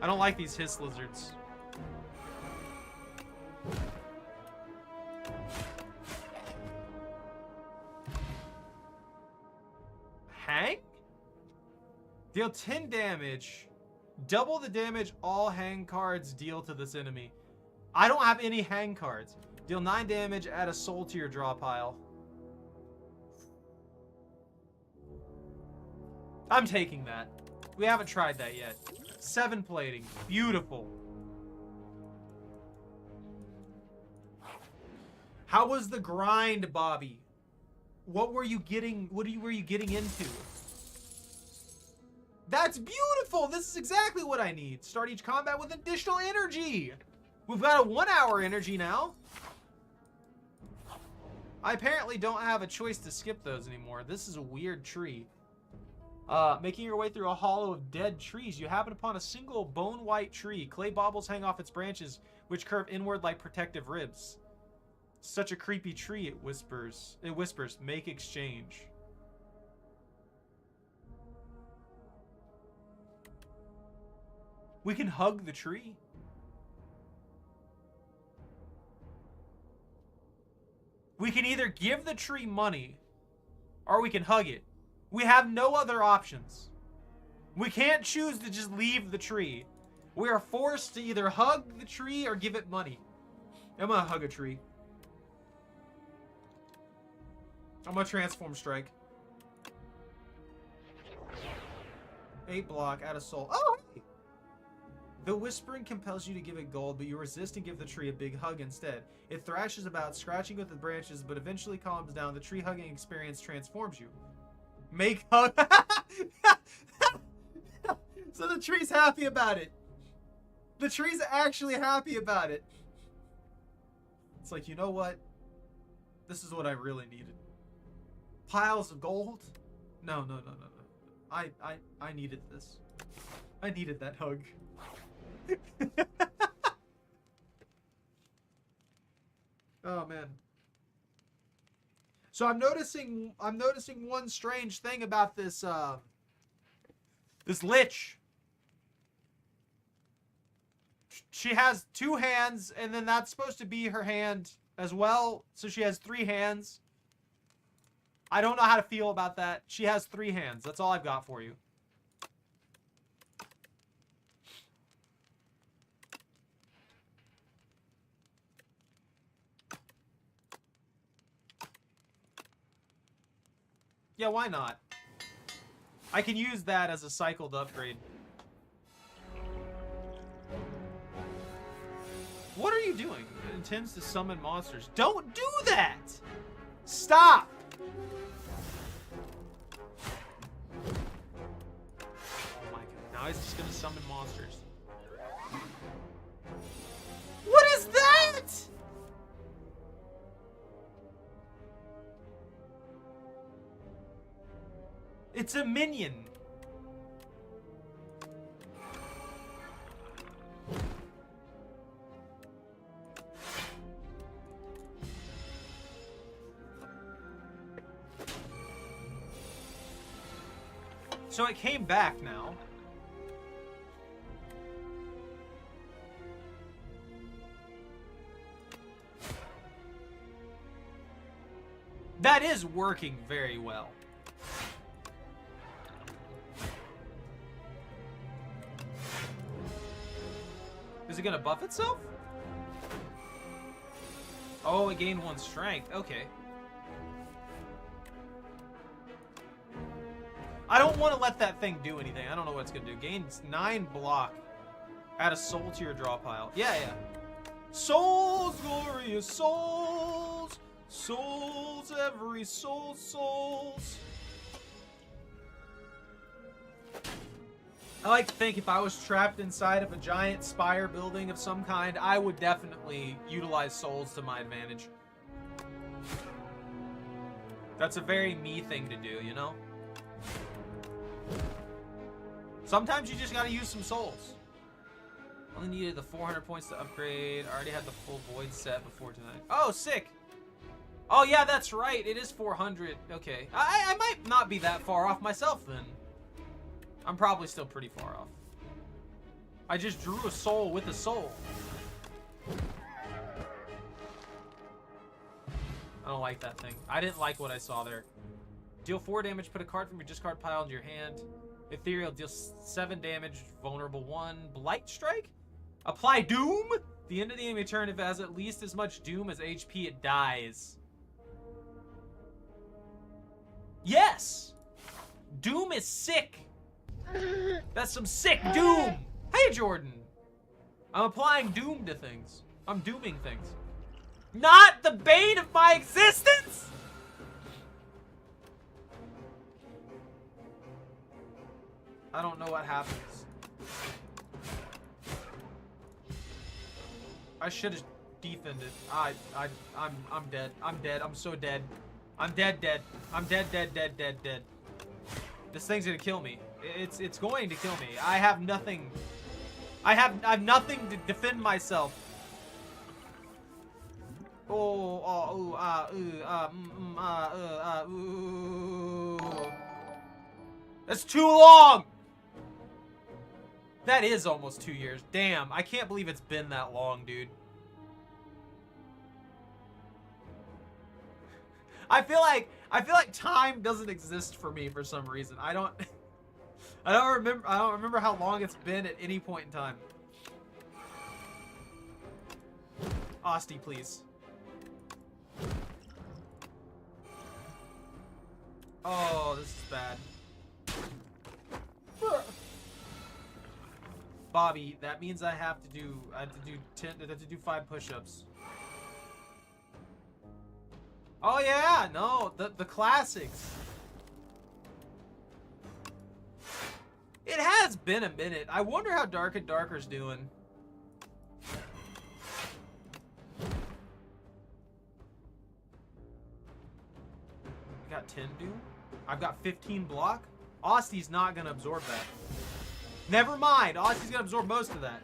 I don't like these hiss lizards. Hang? Deal 10 damage. Double the damage all hang cards deal to this enemy. I don't have any hang cards. Deal 9 damage, add a soul to your draw pile. I'm taking that. We haven't tried that yet. 7 plating. Beautiful. How was the grind, Bobby? What were you getting? Were you getting into? That's beautiful. This is exactly what I need. Start each combat with additional energy. We've got a 1-hour energy now. I apparently don't have a choice to skip those anymore. This is a weird tree. Making your way through a hollow of dead trees, you happen upon a single bone-white tree. Clay baubles hang off its branches, which curve inward like protective ribs. Such a creepy tree, it whispers. It whispers, make exchange. We can hug the tree. We can either give the tree money, or we can hug it. We have no other options. We can't choose to just leave the tree. We are forced to either hug the tree or give it money. I'm gonna hug a tree. I'm gonna transform strike. 8 block, add a soul. Oh, hey! The whispering compels you to give it gold, but you resist and give the tree a big hug instead. It thrashes about, scratching with the branches, but eventually calms down. The tree hugging experience transforms you. Make hug. So the tree's happy about it. The tree's actually happy about it. It's like, you know what? This is what I really needed. Piles of gold? No. I needed this. I needed that hug. Oh man. So I'm noticing one strange thing about this this lich. She has 2 hands, and then that's supposed to be her hand as well. So she has 3 hands. I don't know how to feel about that. She has 3 hands. That's all I've got for you. Yeah, why not? I can use that as a cycled upgrade. What are you doing? It intends to summon monsters. Don't do that! Stop! Oh my god. Now he's just gonna summon monsters. What is that? It's a minion. So it came back now. That is working very well. Is it gonna buff itself? Oh, it gained 1 strength. Okay. I don't want to let that thing do anything. I don't know what it's gonna do. Gains 9 block. Add a soul to your draw pile. Yeah. Souls, glorious souls. Souls, every soul, souls. I like to think if I was trapped inside of a giant spire building of some kind, I would definitely utilize souls to my advantage. That's a very me thing to do, you know? Sometimes you just gotta use some souls. Only needed the 400 points to upgrade. I already had the full void set before tonight. Oh, sick! Oh yeah, that's right. It is 400. Okay. I might not be that far off myself then. I'm probably still pretty far off. I just drew a soul with a soul. I don't like that thing. I didn't like what I saw there. Deal 4 damage, put a card from your discard pile into your hand. Ethereal deals 7 damage, vulnerable 1. Blight Strike? Apply Doom? The end of the enemy turn, if it has at least as much Doom as HP, it dies. Yes! Doom is sick! That's some sick Doom! Hey, Jordan! I'm applying Doom to things. I'm dooming things. Not the bane of my existence! I don't know what happens. I should have defend it. I'm dead. I'm dead. I'm so dead. I'm dead. I'm dead. This thing's gonna kill me. It's going to kill me. I have nothing. I have nothing to defend myself. That's too long. That is almost 2 years. Damn, I can't believe it's been that long, dude. I feel like time doesn't exist for me for some reason. I don't remember how long it's been at any point in time. Asti, please. Oh, this is bad. Bobby, that means I have to do 5 push-ups. Oh yeah, no, the classics. It has been a minute. I wonder how Dark and Darker's doing. I got 10 doom. I've got 15 block. Austi's not gonna absorb that. Never mind. Austi's gonna absorb most of that.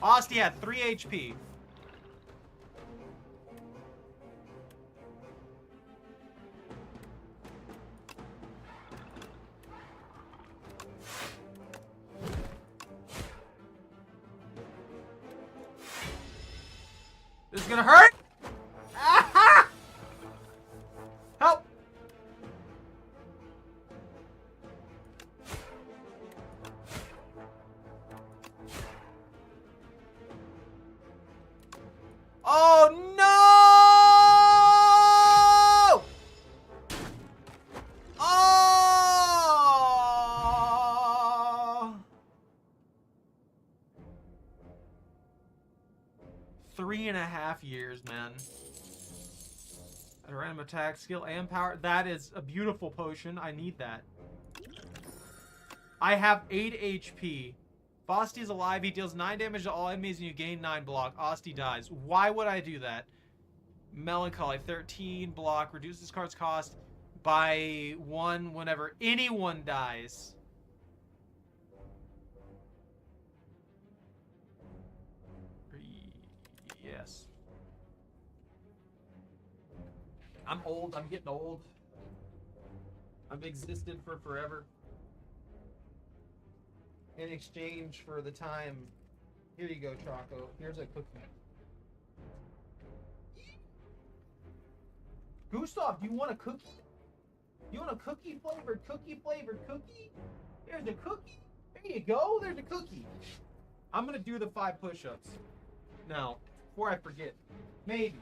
Austi had 3 HP. This is gonna hurt. Ah-ha! Help! Oh no! Oh! 3.5 years, man. A random attack, skill, and power. That is a beautiful potion. I need that. I have 8 HP. If Asti is alive, he deals 9 damage to all enemies and you gain 9 block. Asti dies. Why would I do that? Melancholy, 13 block. Reduces this card's cost by 1 whenever anyone dies. Yes. I'm old. I'm getting old. I've existed for forever. In exchange for the time. Here you go, Choco. Here's a cookie. Gustav, do you want a cookie? You want a cookie flavored cookie? There's a cookie. There you go. There's a cookie. I'm gonna do the 5 push-ups. Now, before I forget. Maybe.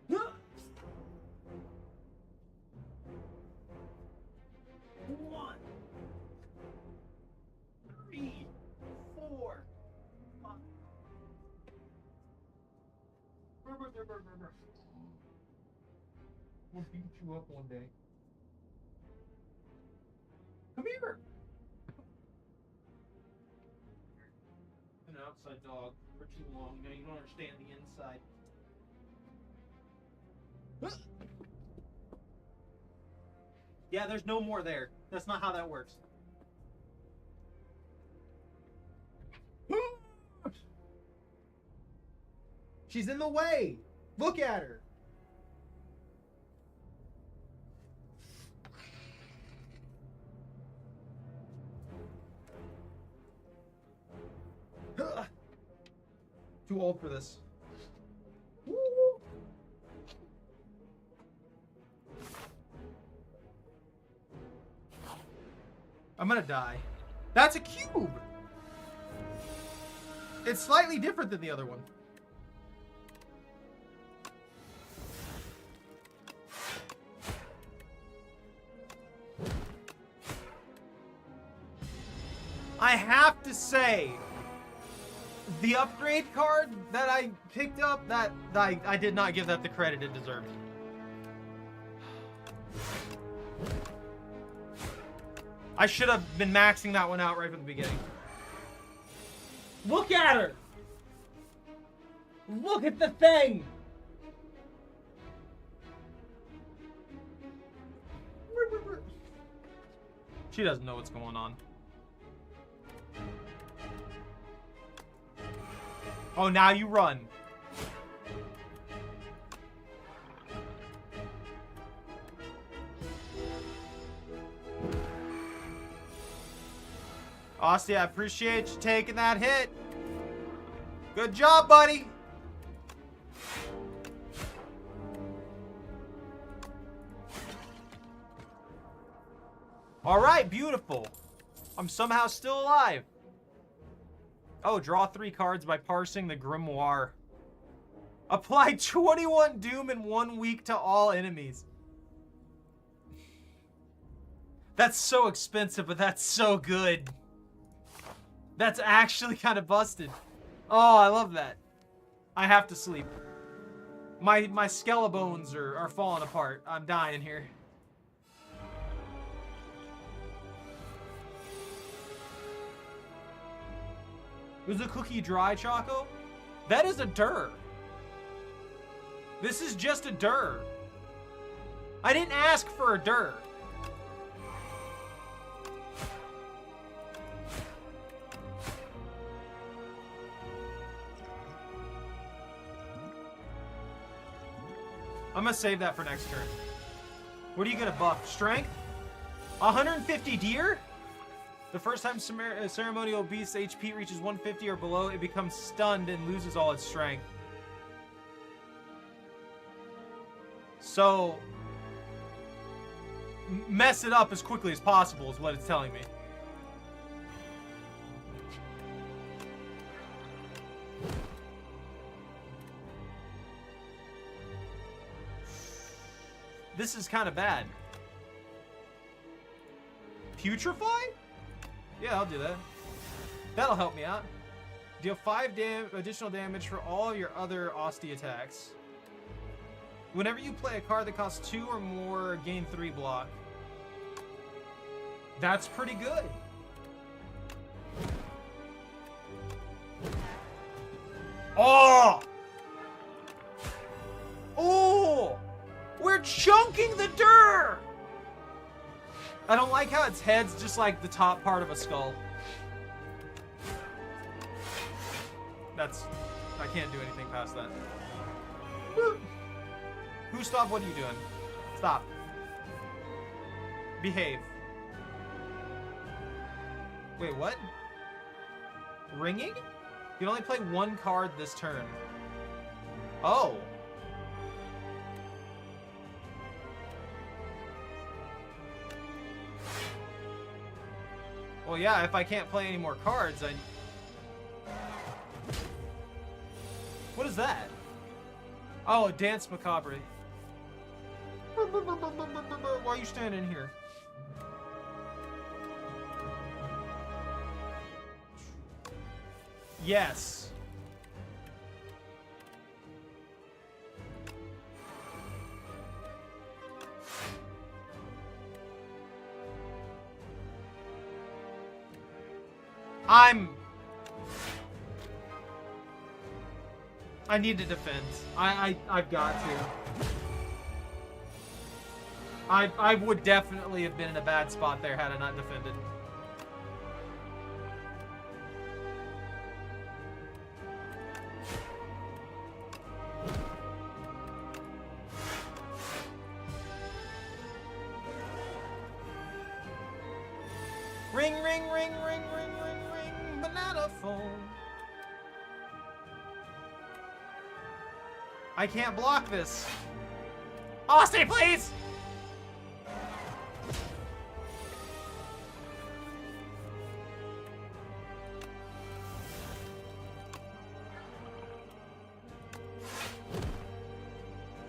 1, 3, 4, 5. We'll beat you up one day. Come here. An outside dog for too long. Now you don't understand the inside. Yeah, there's no more there. That's not how that works. She's in the way. Look at her. Too old for this. Woo! I'm gonna die. That's a cube! It's slightly different than the other one. I have to say, the upgrade card that I picked up, that I did not give that the credit it deserved. I should have been maxing that one out right from the beginning. Look at her! Look at the thing! She doesn't know what's going on. Oh, now you run. Austin, I appreciate you taking that hit. Good job, buddy. All right, beautiful. I'm somehow still alive. Oh, draw 3 cards by parsing the Grimoire. Apply 21 Doom in 1 week to all enemies. That's so expensive, but that's so good. That's actually kind of busted. Oh, I love that. I have to sleep. My skeleton are falling apart. I'm dying here. Was the cookie dry, Choco? That is a dir. This is just a dir. I didn't ask for a dir. I'm gonna save that for next turn. What are you gonna buff? Strength? 150 deer? The first time ceremonial beast's HP reaches 150 or below, it becomes stunned and loses all its strength. So, mess it up as quickly as possible is what it's telling me. This is kind of bad. Putrefy? Yeah, I'll do that. That'll help me out. Deal 5 additional damage for all your other Osti attacks. Whenever you play a card that costs 2 or more, gain 3 block. That's pretty good. Oh! Oh! We're chunking the dir! I don't like how its head's just like the top part of a skull. I can't do anything past that. Who stop? What are you doing? Stop. Behave. Wait, what? Ringing? You can only play 1 card this turn. Oh. Well, yeah, if I can't play any more cards, What is that? Oh, Dance Macabre. Why are you standing here? Yes. I need to defend. I've got to. I would definitely have been in a bad spot there had I not defended. Ring, ring, ring, ring, ring, ring, ring, banana phone. I can't block this. Austin, please!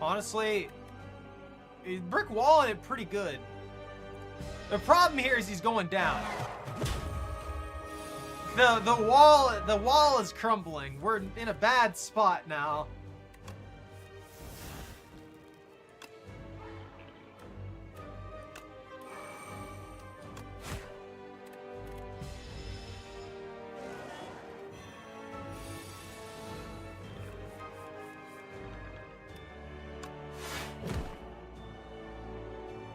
Honestly, brick walling it pretty good. The problem here is he's going down. The wall is crumbling. We're in a bad spot now.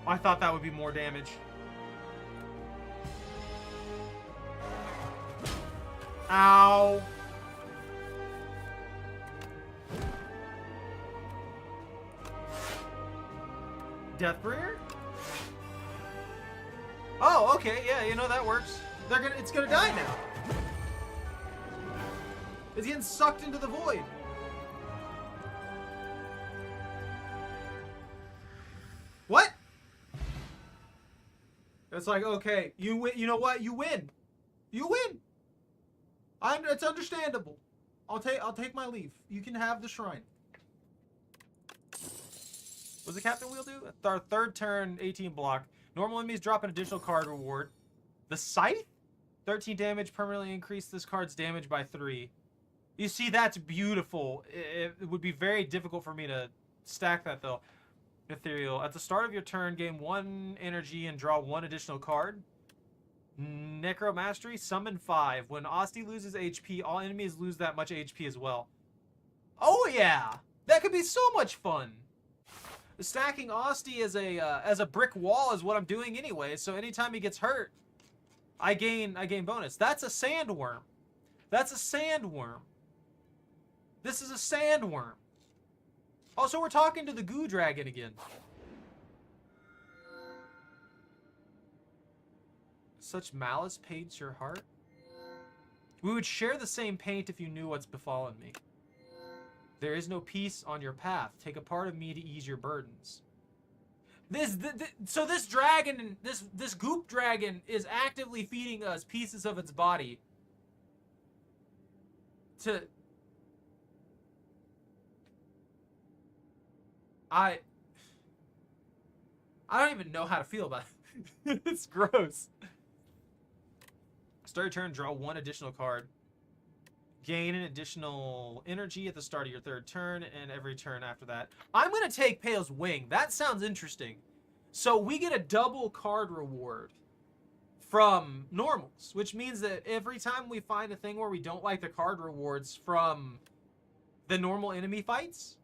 I thought that would be more damage. Ow. Deathbringer? Oh, okay, yeah, you know, that works. It's gonna die now. It's getting sucked into the void. What? It's like, okay, you win. You know what? You win. You win. It's understandable. I'll take my leave. You can have the shrine. What's the captain wheel do? Our third turn, 18 block. Normal enemies drop an additional card reward. The Scythe? 13 damage, permanently increase this card's damage by 3. You see, that's beautiful. It would be very difficult for me to stack that, though. Ethereal. At the start of your turn, gain 1 energy and draw 1 additional card. Necromastery, summon 5. When Asti loses HP, all enemies lose that much HP as well. Oh, yeah! That could be so much fun! Stacking Asti as a brick wall is what I'm doing anyway, so anytime he gets hurt, I gain bonus. That's a sandworm. That's a sandworm. This is a sandworm. Also, we're talking to the goo dragon again. Such malice paints your heart. We would share the same paint if you knew what's befallen me. There is no peace on your path. Take a part of me to ease your burdens. So this dragon, this goop dragon, is actively feeding us pieces of its body. I don't even know how to feel about it. It's gross. Start your turn, draw 1 additional card. Gain an additional energy at the start of your third turn and every turn after that. I'm going to take Pale's Wing. That sounds interesting. So we get a double card reward from normals, which means that every time we find a thing where we don't like the card rewards from the normal enemy fights,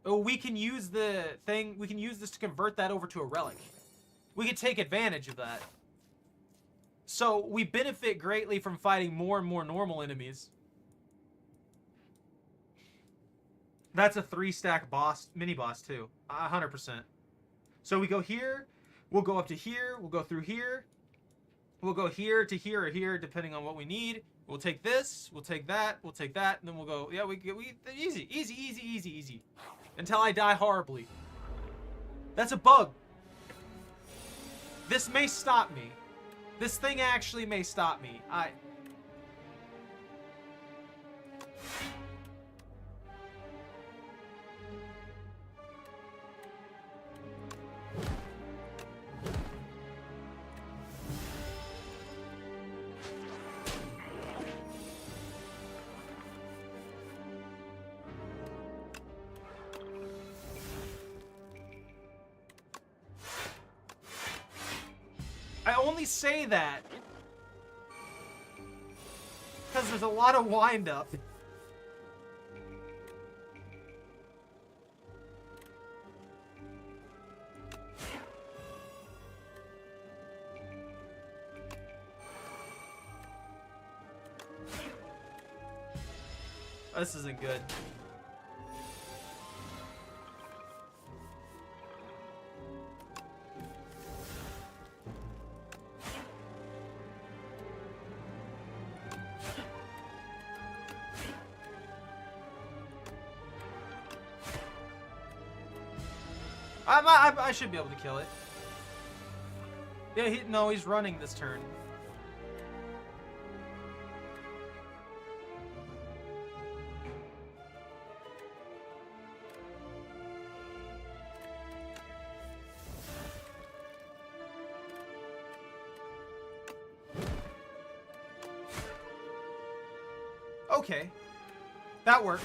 we can use this to convert that over to a relic. We can take advantage of that. So we benefit greatly from fighting more and more normal enemies. That's a 3-stack boss, mini-boss too. 100%. So we go here, we'll go up to here, we'll go through here, we'll go here to here or here, depending on what we need. We'll take this, we'll take that, and then we'll go, yeah, easy. Until I die horribly. That's a bug. This may stop me. This thing actually may stop me. I only say that because there's a lot of wind up. This isn't good. I should be able to kill it. Yeah, no, he's running this turn. Okay. That worked.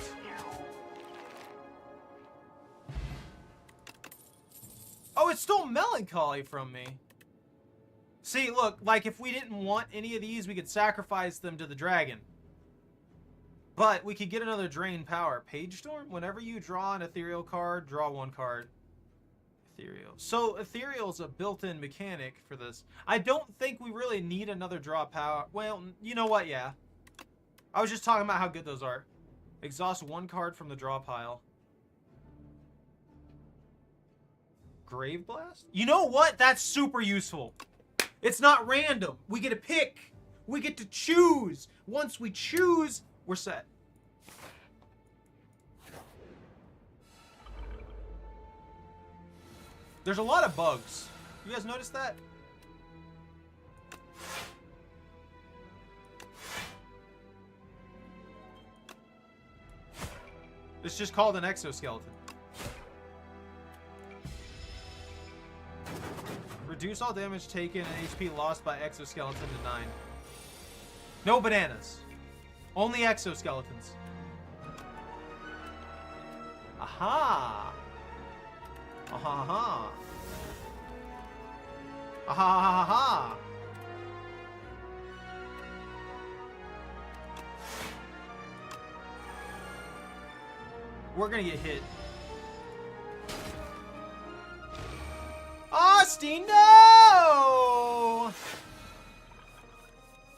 Oh, it stole Melancholy from me. See, look, like if we didn't want any of these, we could sacrifice them to the dragon. But we could get another drain power. Page Storm? Whenever you draw an ethereal card, draw 1 card. Ethereal. So Ethereal's a built-in mechanic for this. I don't think we really need another draw power. Well, you know what? Yeah. I was just talking about how good those are. Exhaust one card from the draw pile. Grave Blast? You know what? That's super useful. It's not random. We get to pick. We get to choose. Once we choose, we're set. There's a lot of bugs. You guys notice that? It's just called an exoskeleton. Reduce all damage taken and HP lost by exoskeleton to 9. No bananas. Only exoskeletons. Aha! Aha ha! Aha ha ha! We're gonna get hit. Austin, no!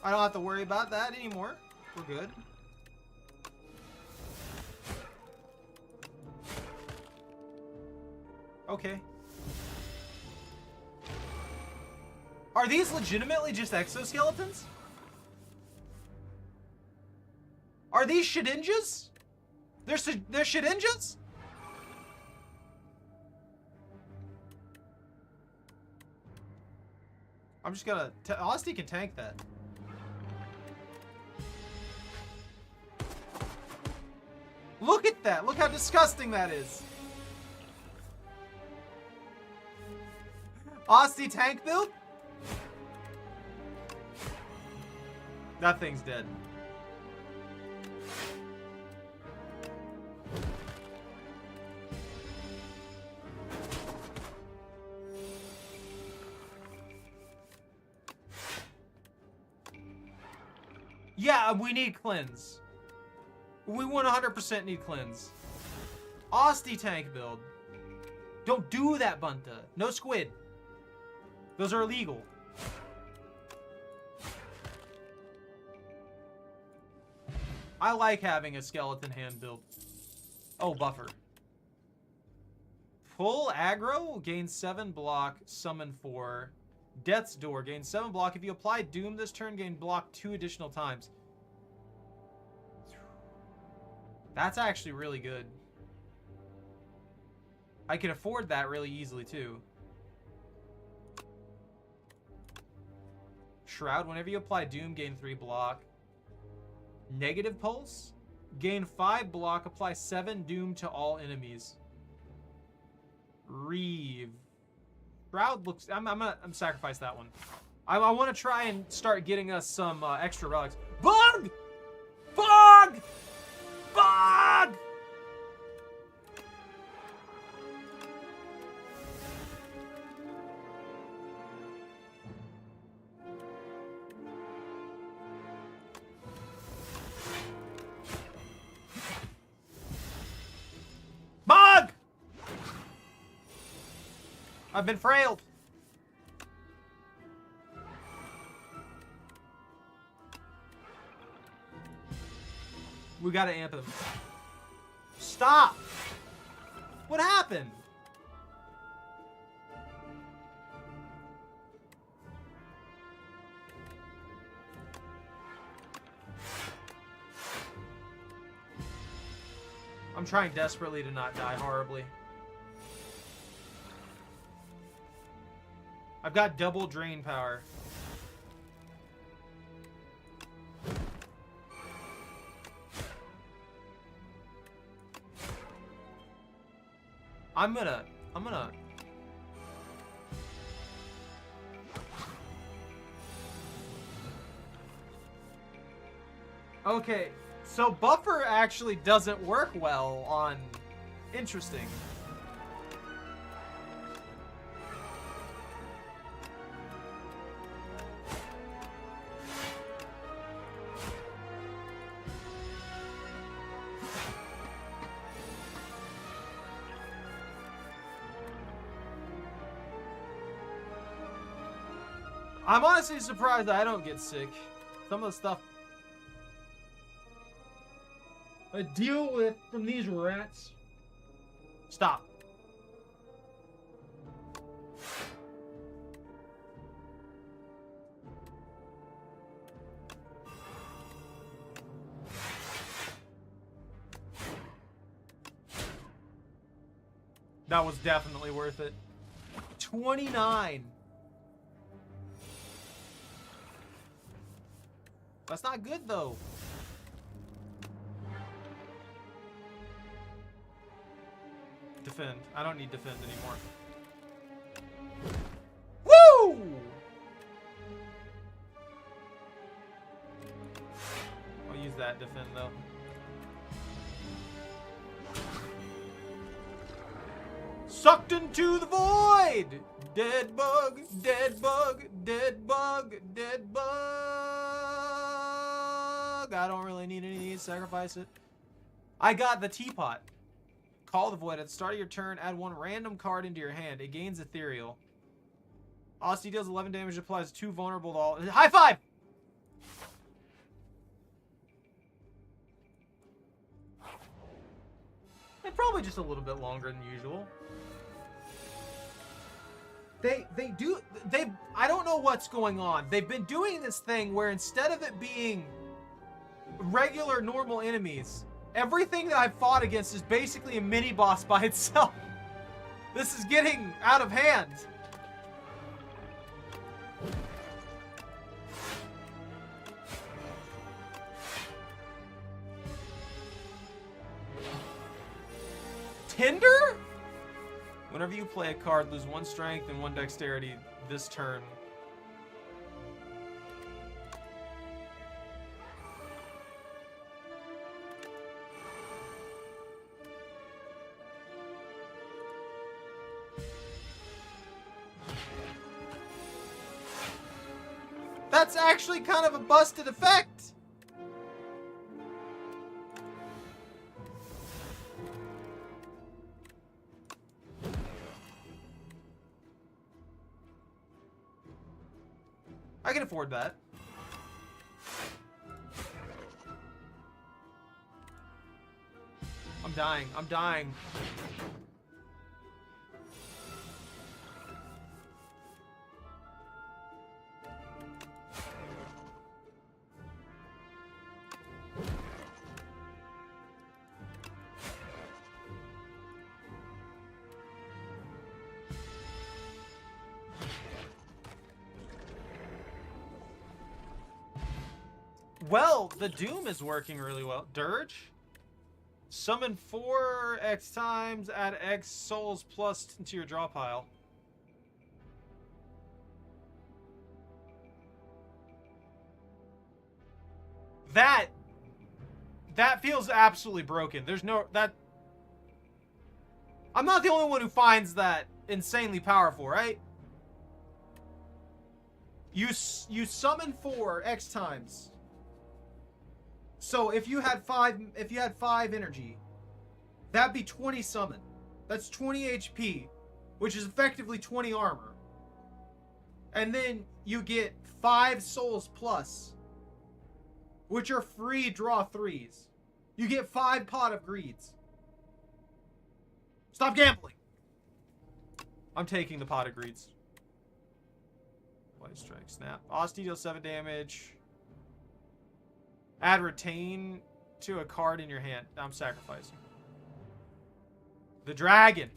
I don't have to worry about that anymore. We're good. Okay. Are these legitimately just exoskeletons? Are these shedinjas? They're shedinjas? I'm just gonna... Asti can tank that. Look at that! Look how disgusting that is! Asti tank build? That thing's dead. Yeah, we need cleanse. We 100% need cleanse. Asti tank build. Don't do that, Bunta. No squid. Those are illegal. I like having a skeleton hand build. Oh, buffer. Full aggro, gain 7 block, summon 4. Death's Door, gain 7 block. If you apply Doom this turn, gain block 2 additional times. That's actually really good. I can afford that really easily, too. Shroud, whenever you apply Doom, gain 3 block. Negative Pulse, gain 5 block, apply 7 Doom to all enemies. Reeve. Shroud looks... I'm sacrifice that one. I want to try and start getting us some extra relics. Bug! Bug! Bug! Bug! I've been frailed. We gotta amp him. Stop! What happened? I'm trying desperately to not die horribly. I've got double drain power. I'm gonna... Okay, so buffer actually doesn't work well on... Interesting. I'm honestly surprised that I don't get sick. Some of the stuff I deal with from these rats. Stop. That was definitely worth it. 29. That's not good, though. Defend. I don't need defend anymore. Woo! I'll use that defend, though. Sucked into the void! Dead bug, dead bug, dead bug, dead bug. I don't really need any of these. Sacrifice it. I got the teapot. Call the void. At the start of your turn, add one random card into your hand. It gains ethereal. Austin deals 11 damage, applies 2 vulnerable to all. High five! And probably just a little bit longer than usual. They I don't know what's going on. They've been doing this thing where instead of it being regular normal enemies, everything that I've fought against is basically a mini boss by itself. This is getting out of hand. Tinder? Whenever you play a card, lose 1 strength and 1 dexterity this turn. That's actually kind of a busted effect. I can afford that. I'm dying. I'm dying. Well, the Doom is working really well. Dirge? Summon 4 X times, add X souls plus into your draw pile. That feels absolutely broken. There's no... I'm not the only one who finds that insanely powerful, right? You summon 4 X times. So if you had 5 energy, that'd be 20 summon. That's 20 HP, which is effectively 20 armor. And then you get 5 souls plus, which are free draw 3s. You get 5 pot of greeds. Stop gambling. I'm taking the pot of greeds. White strike, snap. Austin deals 7 damage. Add retain to a card in your hand. I'm sacrificing. The dragon.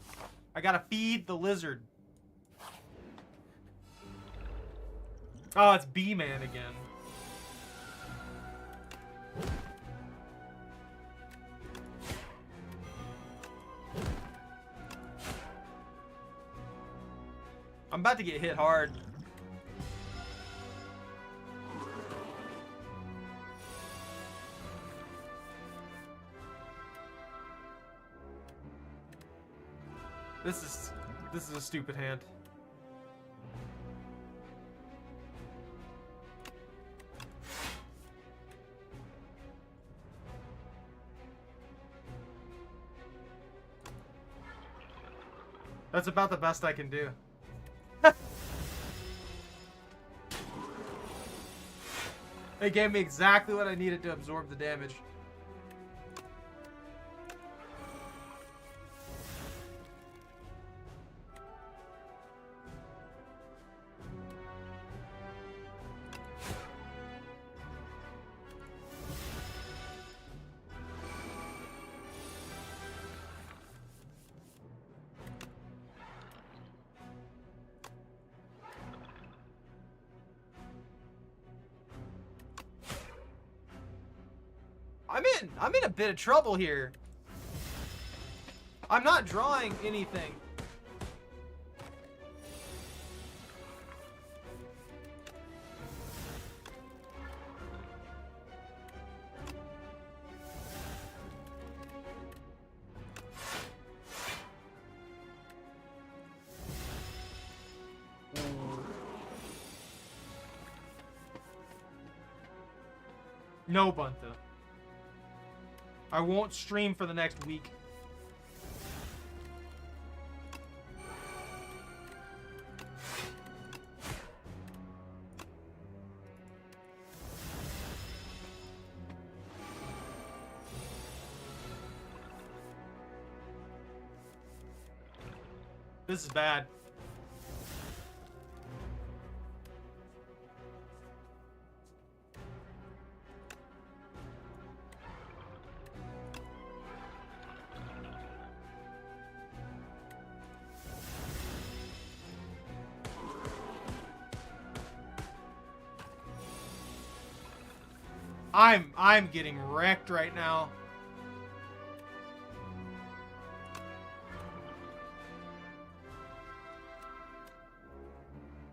I gotta feed the lizard. Oh, it's B-Man again. I'm about to get hit hard. This is a stupid hand. That's about the best I can do. It gave me exactly what I needed to absorb the damage. I'm in a bit of trouble here. I'm not drawing anything. No, Bantha. I won't stream for the next week. This is bad. I'm getting wrecked right now.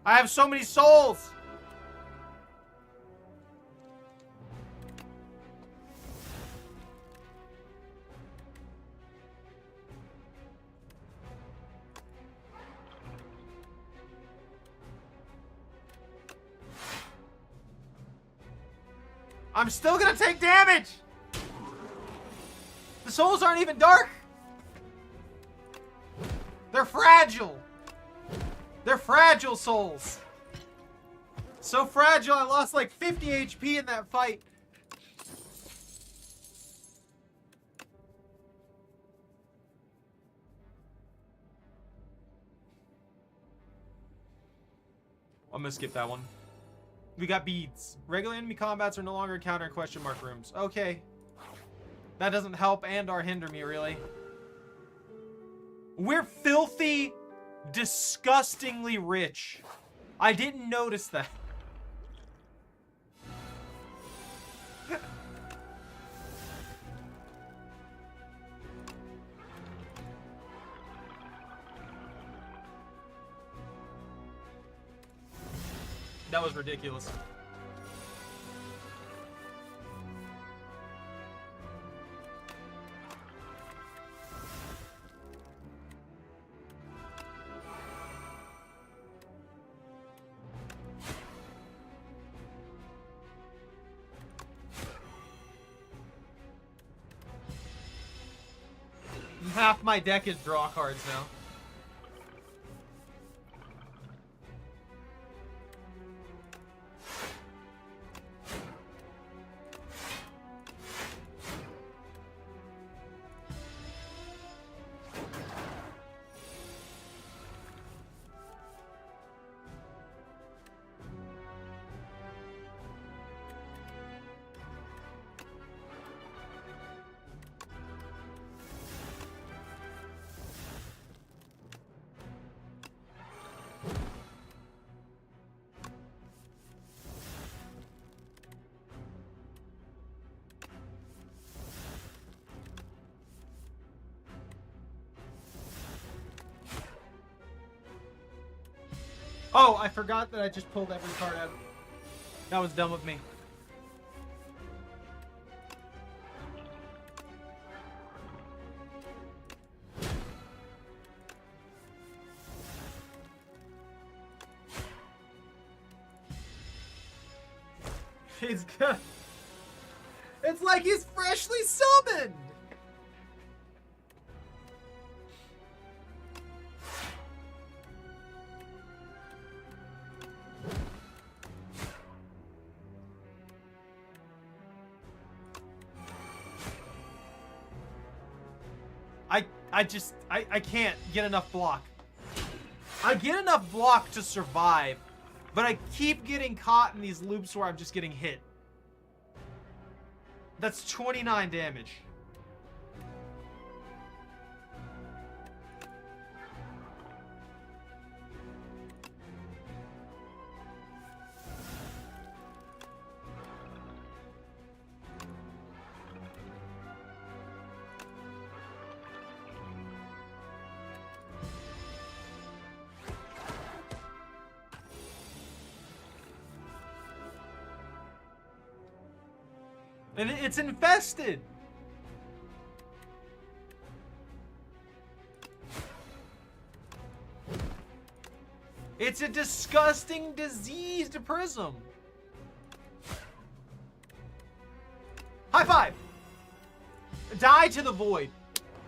I have so many souls. I'm still gonna take damage! The souls aren't even dark! They're fragile! They're fragile souls! So fragile, I lost like 50 HP in that fight. I'm gonna skip that one. We got beads. Regular enemy combats are no longer encountered in question mark rooms. Okay. That doesn't help and or hinder me, really. We're filthy, disgustingly rich. I didn't notice that. That was ridiculous. Half my deck is draw cards now. Oh, I forgot that I just pulled every card out. That was dumb of me. He's good. It's like he's freshly summoned. I can't get enough block. I get enough block to survive, but I keep getting caught in these loops where I'm just getting hit. That's 29 damage. And it's infested. It's a disgusting, diseased prism. High five. Die to the void.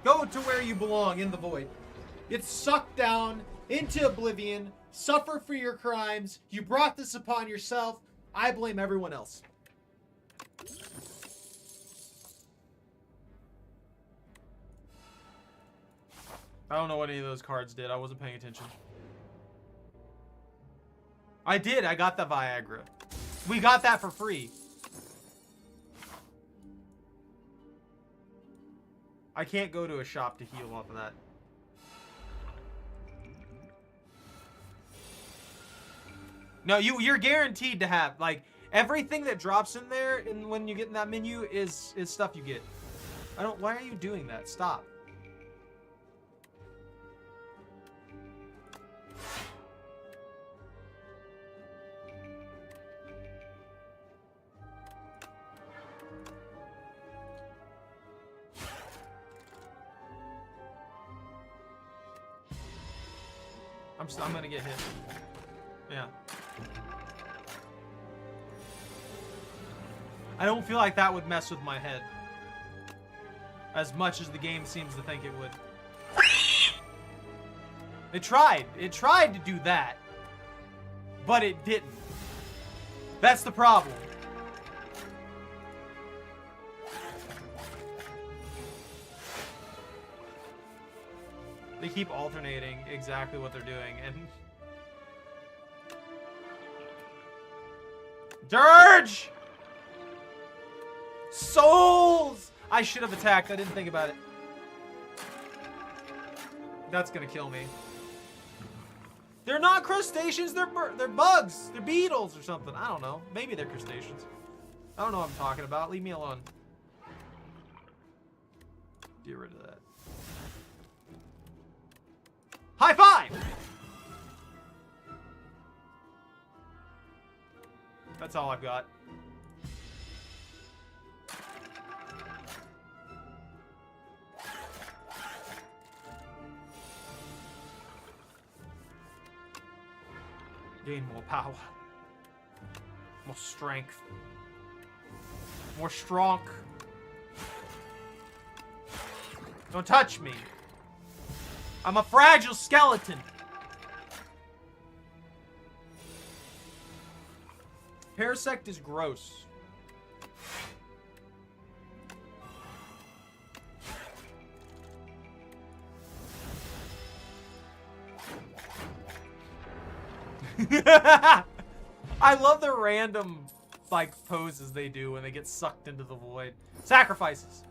Go to where you belong, in the void. Get sucked down into oblivion. Suffer for your crimes. You brought this upon yourself. I blame everyone else. I don't know what any of those cards did. I wasn't paying attention. I did. I got the Viagra. We got that for free. I can't go to a shop to heal off of that. No, you're guaranteed to have, like, everything that drops in there and when you get in that menu is stuff you get. Why are you doing that? Stop. I'm gonna get hit. Yeah. I don't feel like that would mess with my head as much as the game seems to think it would. It tried. It tried to do that, but it didn't. That's the problem. They keep alternating exactly what they're doing, and Dirge! Souls! I should have attacked. I didn't think about it. That's gonna kill me. They're not crustaceans. They're bugs. They're beetles or something. I don't know. Maybe they're crustaceans. I don't know what I'm talking about. Leave me alone. Get rid of that. High five! That's all I've got. Gain more power. More strength. More strong. Don't touch me. I'm a fragile skeleton. Parasect is gross. I love the random, like, poses they do when they get sucked into the void. Sacrifices.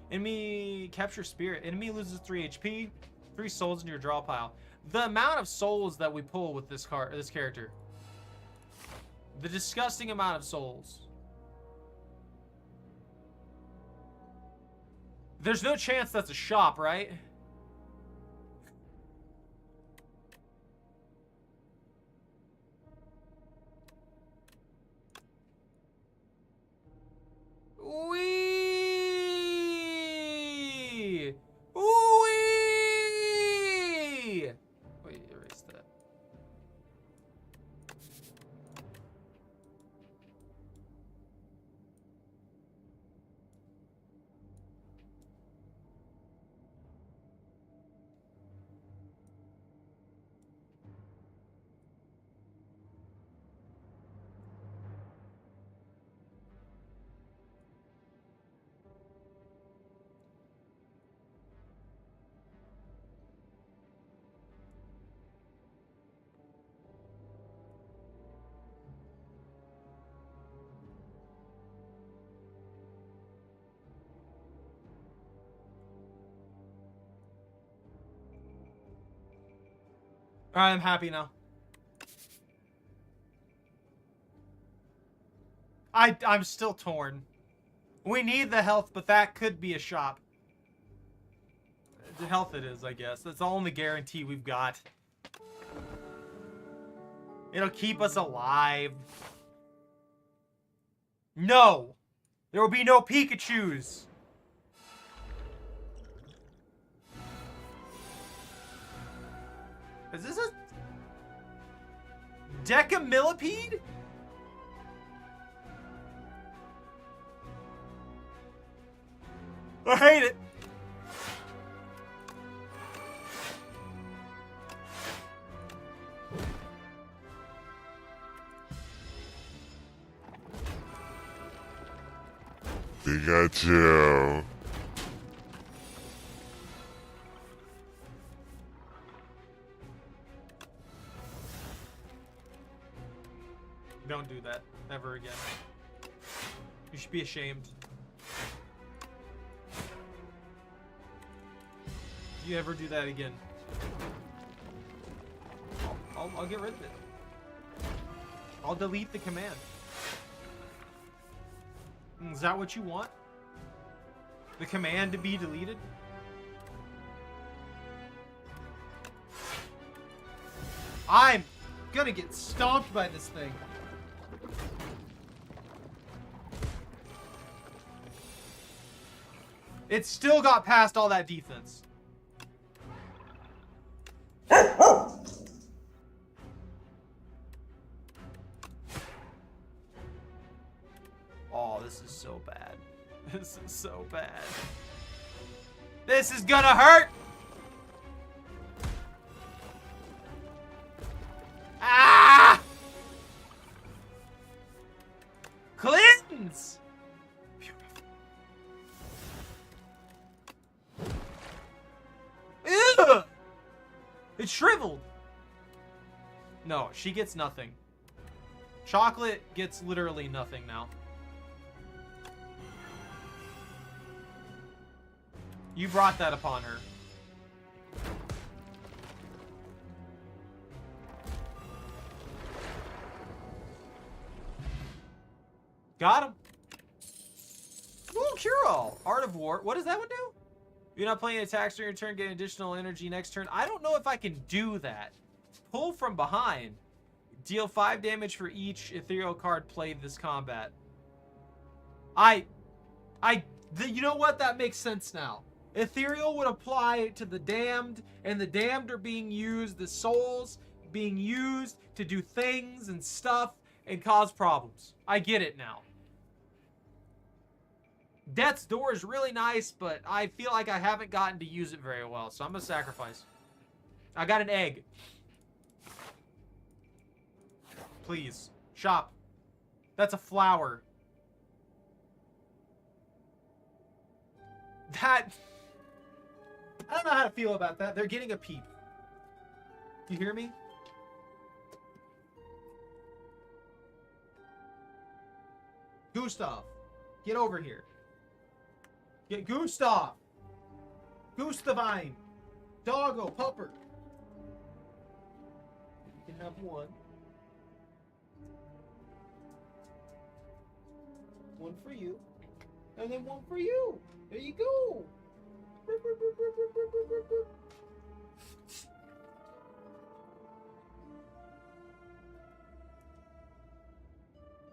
Enemy capture spirit. Enemy loses 3 HP, 3 souls in your draw pile. The amount of souls that we pull with this character. The disgusting amount of souls. There's no chance that's a shop, right? Wee! Wee! Wait, erase that. Alright, I'm happy now. I'm still torn. We need the health, but that could be a shop. The health it is, I guess. That's the only guarantee we've got. It'll keep us alive. No! There will be no Pikachus! Is this a... Decamillipede? I hate it! Pikachu. Don't do that. Never again. You should be ashamed. If you ever do that again, I'll get rid of it. I'll delete the command. Is that what you want? The command to be deleted? I'm gonna get stomped by this thing. It still got past all that defense. Oh, this is so bad. This is so bad. This is gonna hurt! Ah! Cleanse! Ew! It's shriveled. No, she gets nothing. Chocolate gets literally nothing now. You brought that upon her. Got him. Ooh, cure-all. Art of War. What does that one do? You're not playing attacks during your turn, getting additional energy next turn. I don't know if I can do that. Pull from behind. Deal 5 damage for each ethereal card played this combat. You know what? That makes sense now. Ethereal would apply to the damned, and the damned are being used, the souls being used to do things and stuff and cause problems. I get it now. Death's Door is really nice, but I feel like I haven't gotten to use it very well, so I'm gonna sacrifice. I got an egg. Please. Shop. That's a flower. That... I don't know how to feel about that. They're getting a peep. You hear me? Gustav, get over here. Get Gustav. Gustavine. Doggo, pupper. You can have one. One for you. And then one for you. There you go.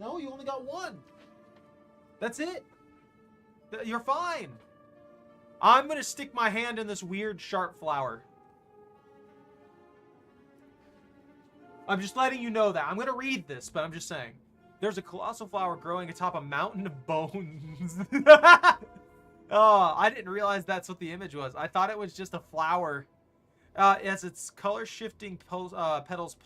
No, you only got one. That's it. You're fine. I'm gonna stick my hand in this weird sharp flower. I'm just letting you know that. I'm gonna read this, but I'm just saying. There's a colossal flower growing atop a mountain of bones. Oh, I didn't realize that's what the image was. I thought it was just a flower. As its color-shifting petals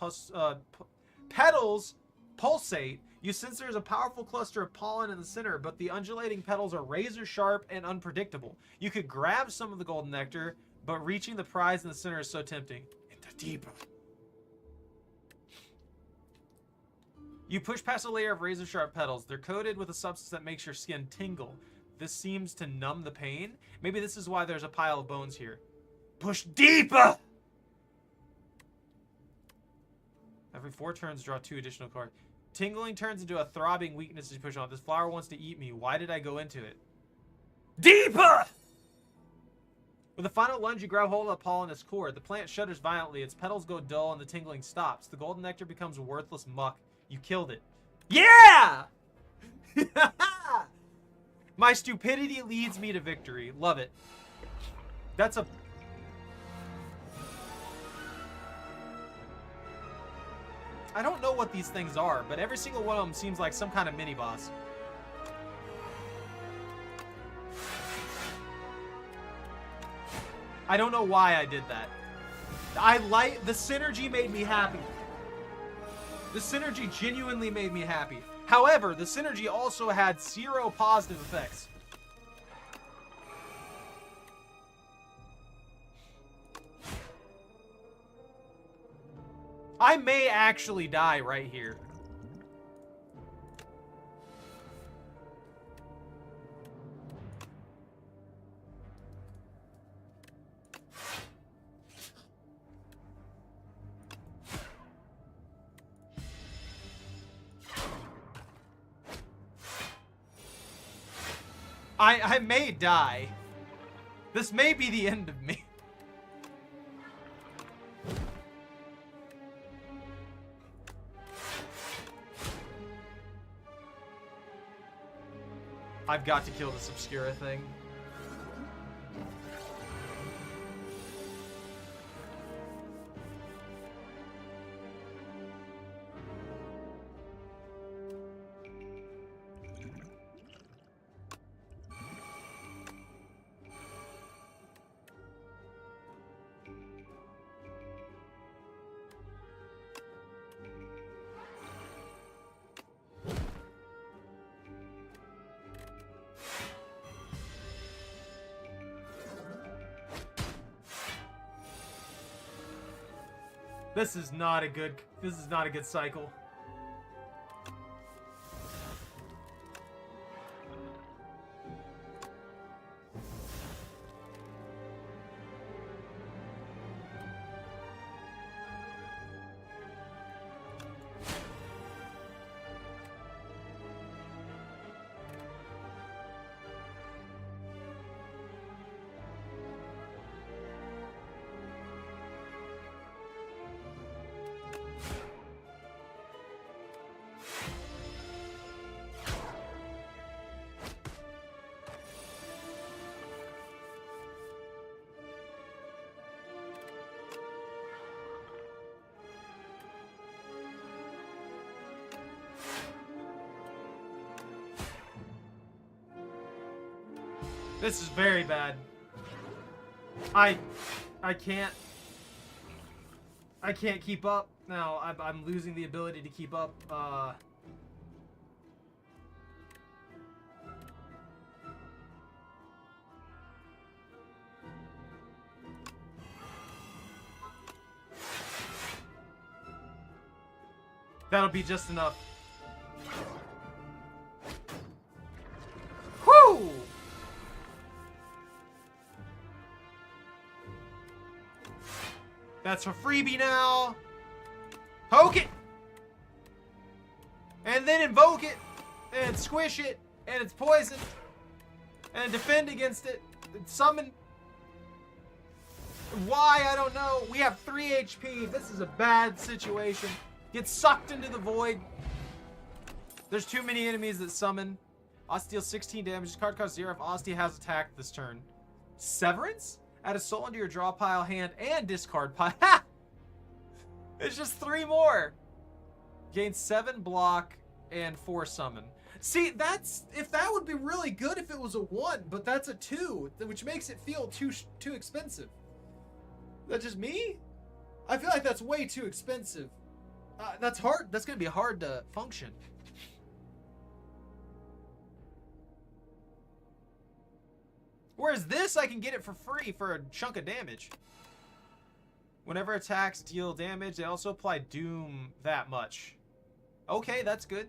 pulsate, you sense there's a powerful cluster of pollen in the center, but the undulating petals are razor-sharp and unpredictable. You could grab some of the golden nectar, but reaching the prize in the center is so tempting. Into deeper. You push past a layer of razor-sharp petals. They're coated with a substance that makes your skin tingle. This seems to numb the pain. Maybe this is why there's a pile of bones here. Push deeper! Every 4 turns, draw 2 additional cards. Tingling turns into a throbbing weakness as you push on. This flower wants to eat me. Why did I go into it? Deeper! With a final lunge, you grab hold of the pollinous core. The plant shudders violently. Its petals go dull and the tingling stops. The golden nectar becomes worthless muck. You killed it. Yeah! My stupidity leads me to victory. Love it. That's a... I don't know what these things are, but every single one of them seems like some kind of mini-boss. I don't know why I did that. The synergy made me happy. The synergy genuinely made me happy. However, the synergy also had 0 positive effects. I may actually die right here. I may die. This may be the end of me. I've got to kill this Obscura thing. This is not a good cycle. This is very bad. I can't keep up now. I'm losing the ability to keep up. That'll be just enough. Whoo! That's a freebie now. Poke it! And then invoke it. And squish it. And it's poisoned. And defend against it. And summon. Why? I don't know. We have 3 HP. This is a bad situation. Get sucked into the void. There's too many enemies that summon. Oz deals 16 damage. This card costs 0 if Ozzy has attacked this turn. Severance? Add a soul into your draw pile, hand, and discard pile. Ha! It's just 3 more. Gain 7 block and 4 summon. See, if that would be really good if it was a 1, but that's a 2, which makes it feel too expensive. Is that just me? I feel like that's way too expensive. That's hard. That's gonna be hard to function. Whereas this, I can get it for free for a chunk of damage. Whenever attacks deal damage, they also apply doom that much. Okay, that's good.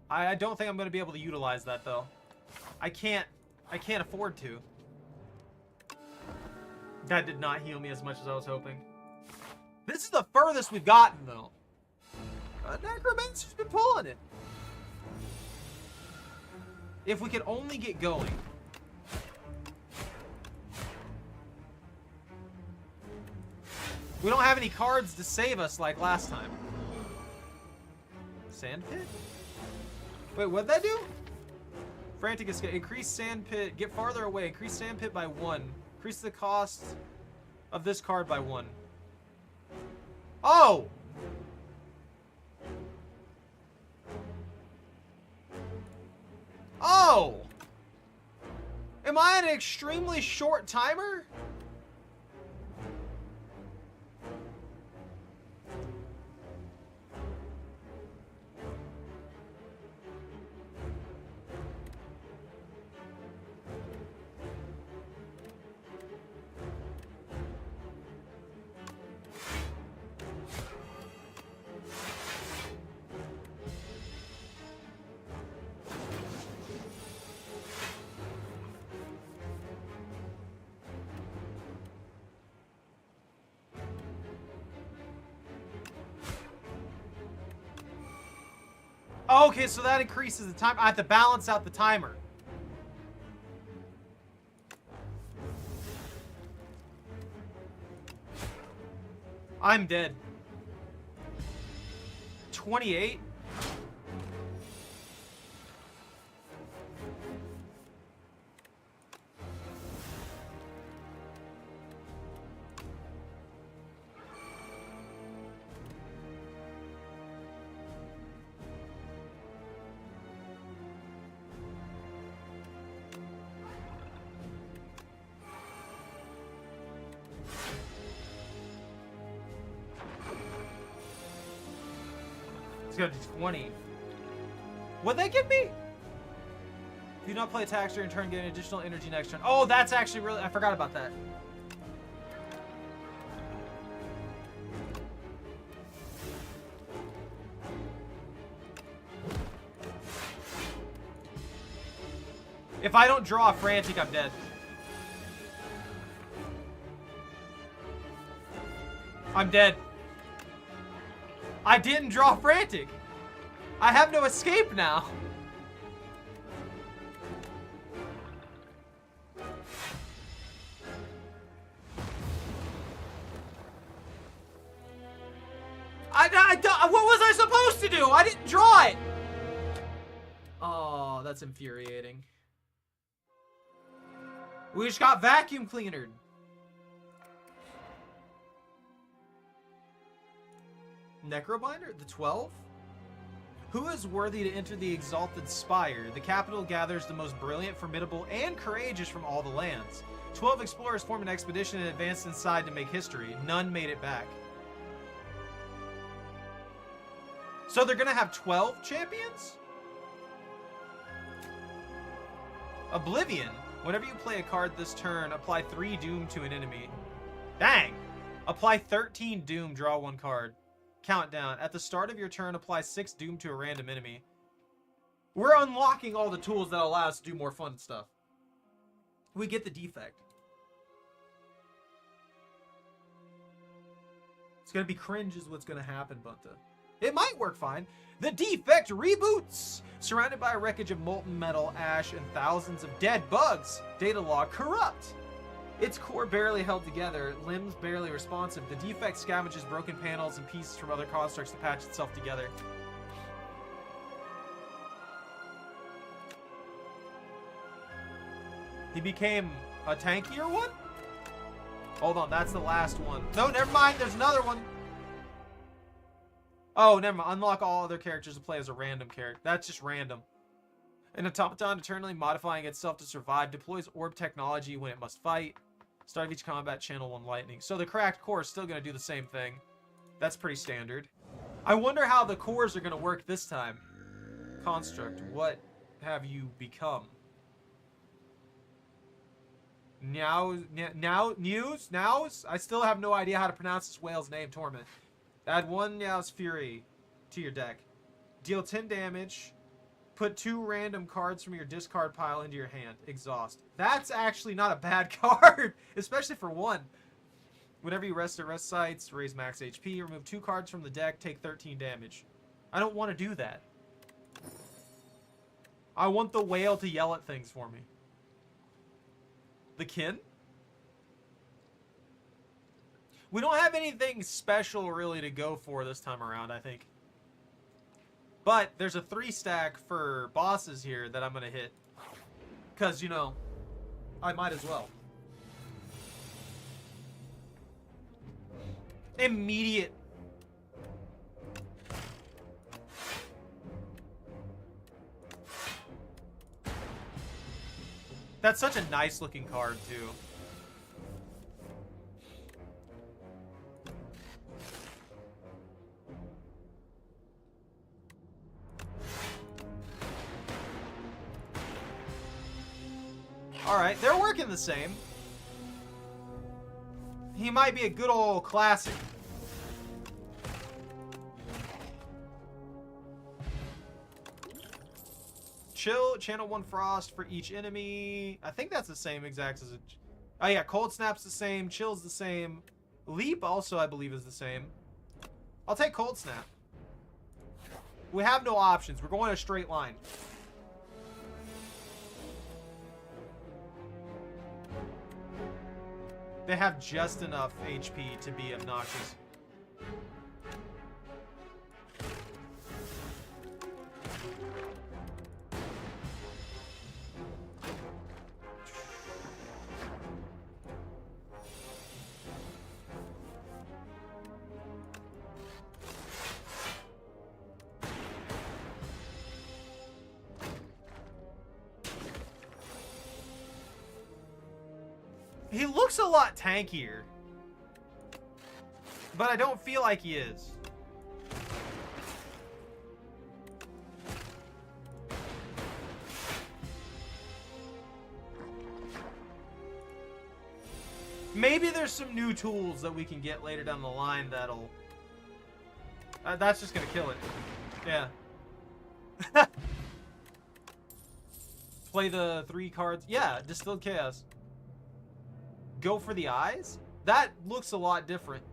I don't think I'm going to be able to utilize that, though. I can't afford to. That did not heal me as much as I was hoping. This is the furthest we've gotten, though. Necromancer's been pulling it. If we could only get going. We don't have any cards to save us like last time. Sand pit? Wait, what'd that do? Frantic escape. Increase sand pit. Get farther away. Increase sand pit by 1. Increase the cost of this card by 1. Oh! Oh! Am I an extremely short timer? Okay, so that increases the time. I have to balance out the timer. I'm dead. 28? It's gonna do 20. What'd they give me? Do not play attacks during turn, get additional energy next turn. Oh, that's actually really... I forgot about that. If I don't draw a Frantic, I'm dead. I'm dead. I didn't draw Frantic. I have no escape now. What was I supposed to do? I didn't draw it. Oh, that's infuriating. We just got vacuum cleanered. Necrobinder? The 12? Who is worthy to enter the exalted Spire? The capital gathers the most brilliant, formidable, and courageous from all the lands. 12 explorers formed an expedition and advanced inside to make history. None made it back. So they're gonna have 12 champions? Oblivion. Whenever you play a card this turn, apply 3 doom to an enemy. Dang! Apply 13 doom, draw 1 card. Countdown. At the start of your turn, apply 6 doom to a random enemy. We're unlocking all the tools that allow us to do more fun stuff. We get the defect. It's gonna be cringe is what's gonna happen, Bunta. It might work fine. The defect reboots! Surrounded by a wreckage of molten metal, ash, and thousands of dead bugs. Data log corrupt. Its core barely held together, limbs barely responsive. The defect scavenges broken panels and pieces from other constructs to patch itself together. He became a tankier one? Hold on, that's the last one. No, never mind, there's another one. Oh, never mind. Unlock all other characters to play as a random character. That's just random. An automaton eternally modifying itself to survive. Deploys orb technology when it must fight. Start of each combat, channel 1 lightning. So the cracked core is still going to do the same thing. That's pretty standard. I wonder how the cores are going to work this time. Construct, what have you become? Nows? I still have no idea how to pronounce this whale's name, Torment. Add 1 Now's Fury to your deck. Deal 10 damage. Put 2 random cards from your discard pile into your hand. Exhaust. That's actually not a bad card, especially for 1. Whenever you rest at rest sites, raise max HP, remove 2 cards from the deck, take 13 damage. I don't want to do that. I want the whale to yell at things for me. The kin? We don't have anything special really to go for this time around, I think. But there's a 3-stack for bosses here that I'm going to hit. Because, you know, I might as well. Immediate. That's such a nice looking card too. Alright, they're working the same. He might be a good old classic. Chill, channel 1 frost for each enemy. I think that's the same exact as a... Oh yeah, cold snap's the same, chill's the same. Leap also, I believe, is the same. I'll take cold snap. We have no options. We're going a straight line. They have just enough HP to be obnoxious. He looks a lot tankier, but I don't feel like he is. Maybe there's some new tools that we can get later down the line that'll... that's just gonna kill it. Yeah. Play the 3 cards. Yeah, Distilled Chaos. Go for the eyes? That looks a lot different.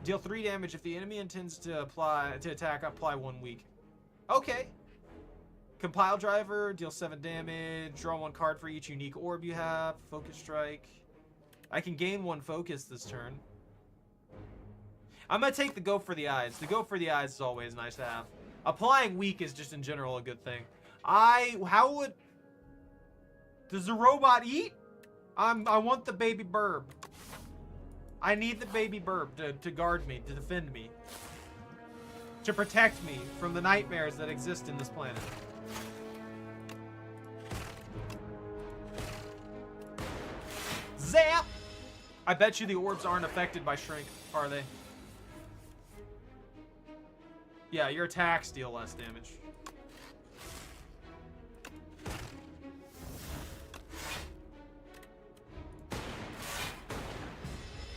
Deal 3 damage if the enemy intends to attack, apply 1 weak. Okay. Compile Driver, deal 7 damage, draw 1 card for each unique orb you have, Focus Strike. I can gain 1 focus this turn. I'm gonna take the Go for the Eyes. The Go for the Eyes is always nice to have. Applying weak is just in general a good thing. How would... Does the robot eat? I want the baby burb. I need the baby burb to guard me, to defend me. To protect me from the nightmares that exist in this planet. Zap! I bet you the orbs aren't affected by shrink, are they? Yeah, your attacks deal less damage.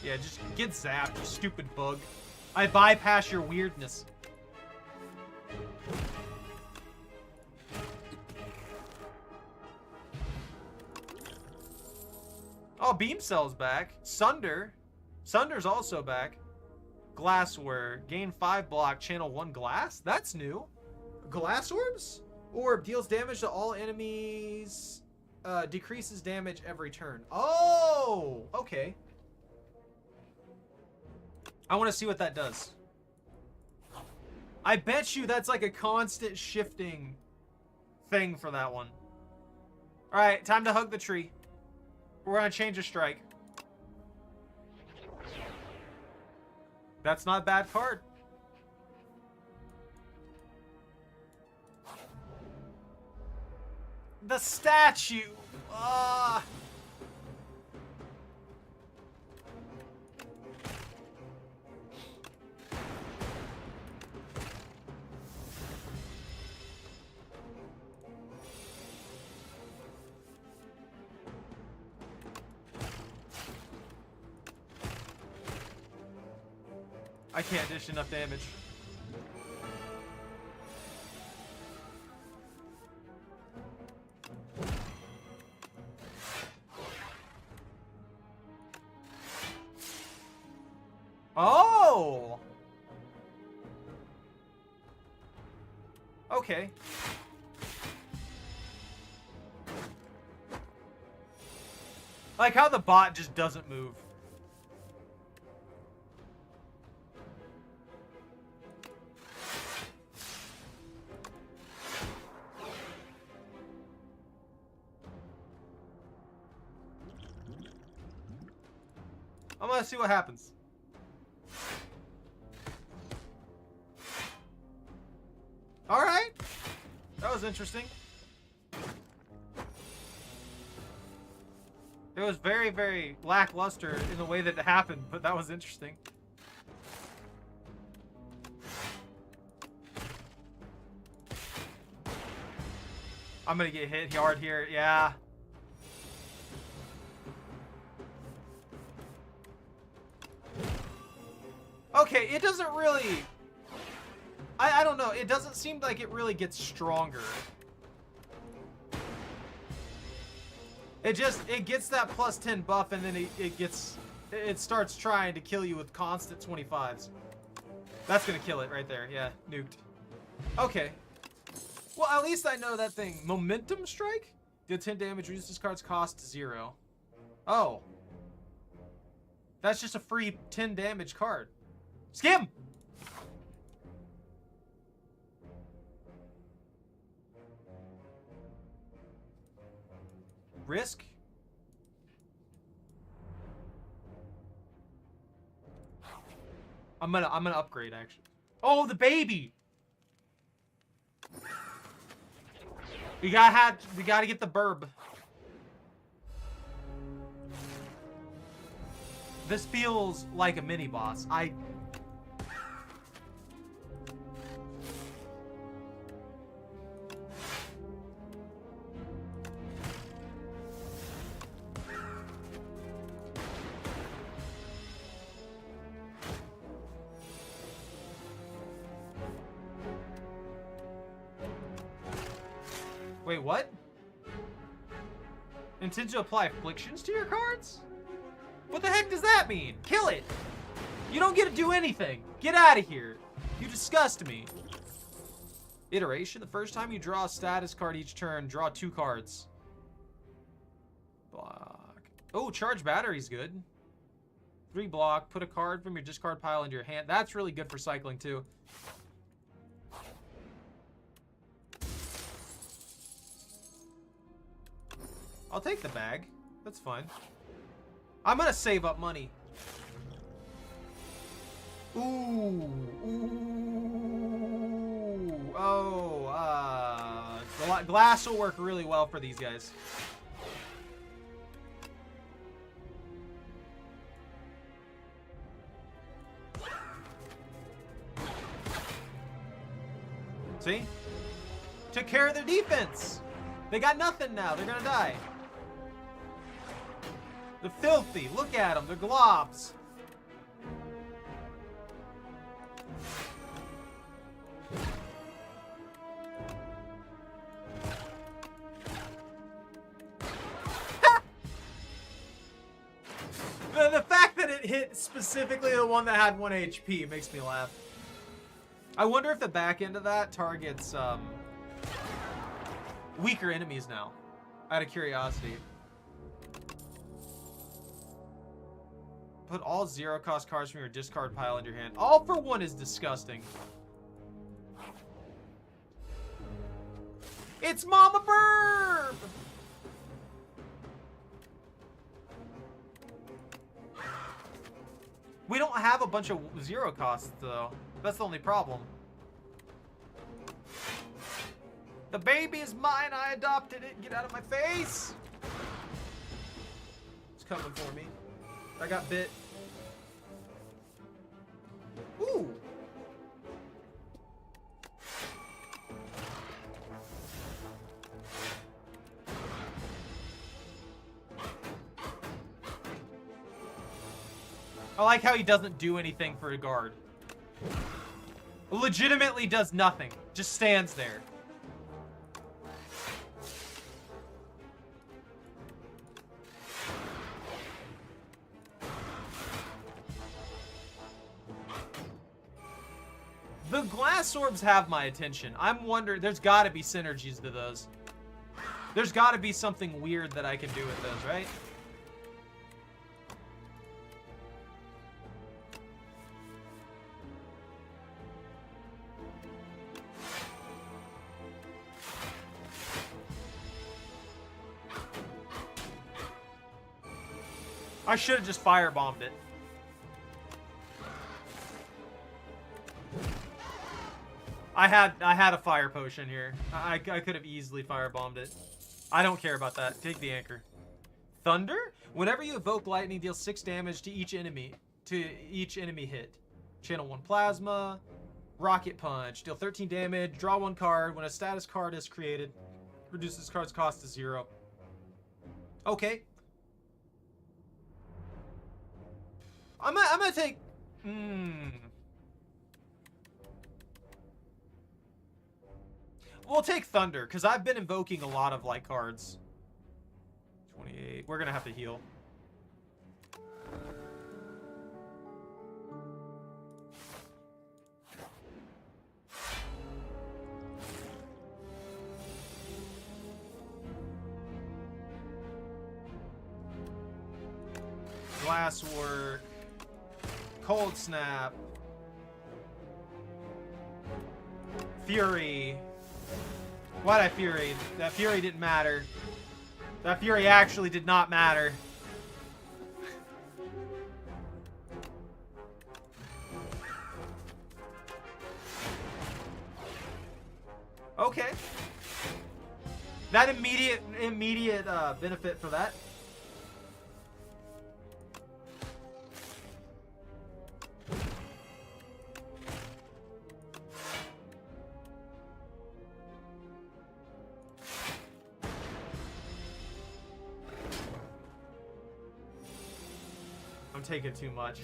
Yeah, just get zapped, you stupid bug. I bypass your weirdness. Oh, Beam Cell's back. Sunder's also back. Glassware. Gain 5 block, channel 1 glass? That's new. Glass orbs? Orb deals damage to all enemies. Decreases damage every turn. Oh, okay. I want to see what that does. I bet you that's like a constant shifting thing for that one. Alright, time to hug the tree. We're going to change a strike. That's not a bad card. The statue. I can't dish enough damage. Oh! Okay. Like how the bot just doesn't move. I'm gonna see what happens. Alright. That was interesting. It was very, very lackluster in the way that it happened, but that was interesting. I'm gonna get hit hard here, yeah. Okay, it doesn't really... I don't know, it doesn't seem like it really gets stronger. It gets that plus 10 buff, and then it starts trying to kill you with constant 25s. That's gonna kill it right there. Yeah, nuked. Okay. Well, at least I know that thing. Momentum strike? Deal 10 damage, reduce this card's cost to 0. Oh. That's just a free 10 damage card. Skim! Risk? I'm gonna upgrade actually. Oh, the baby! We gotta get the burb. This feels like a mini boss. Wait, what? Intend to apply afflictions to your cards? What the heck does that mean? Kill it! You don't get to do anything. Get out of here. You disgust me. Iteration. The first time you draw a status card each turn, draw 2 cards. Block. Oh, charge battery's good. 3 block. Put a card from your discard pile into your hand. That's really good for cycling too. I'll take the bag. That's fine. I'm gonna save up money. Ooh. Ooh. Oh, glass will work really well for these guys. See? Took care of their defense. They got nothing now. They're gonna die. They're filthy. Look at them. They're globs. The fact that it hit specifically the one that had 1 HP makes me laugh. I wonder if the back end of that targets weaker enemies now. Out of curiosity. Put all 0-cost cards from your discard pile in your hand. All for 1 is disgusting. It's Mama Burb! We don't have a bunch of 0 costs though. That's the only problem. The baby is mine. I adopted it. Get out of my face. It's coming for me. I got bit. Ooh. I like how he doesn't do anything for a guard. Legitimately does nothing. Just stands there. The glass orbs have my attention. I'm wondering, there's got to be synergies to those. There's got to be something weird that I can do with those, right? I should have just firebombed it. I had a fire potion here. I could have easily firebombed it. I don't care about that. Take the anchor. Thunder? Whenever you evoke lightning, deal 6 damage to each enemy hit. Channel 1 plasma. Rocket punch. Deal 13 damage. Draw 1 card. When a status card is created, reduce this card's cost to 0. Okay. I'm gonna take. We'll take Thunder, because I've been invoking a lot of light cards. 28. We're gonna have to heal. Glasswork. Cold Snap. Fury. Why'd I Fury? That Fury didn't matter. That Fury actually did not matter. Okay. That immediate benefit for that. I'm taking too much.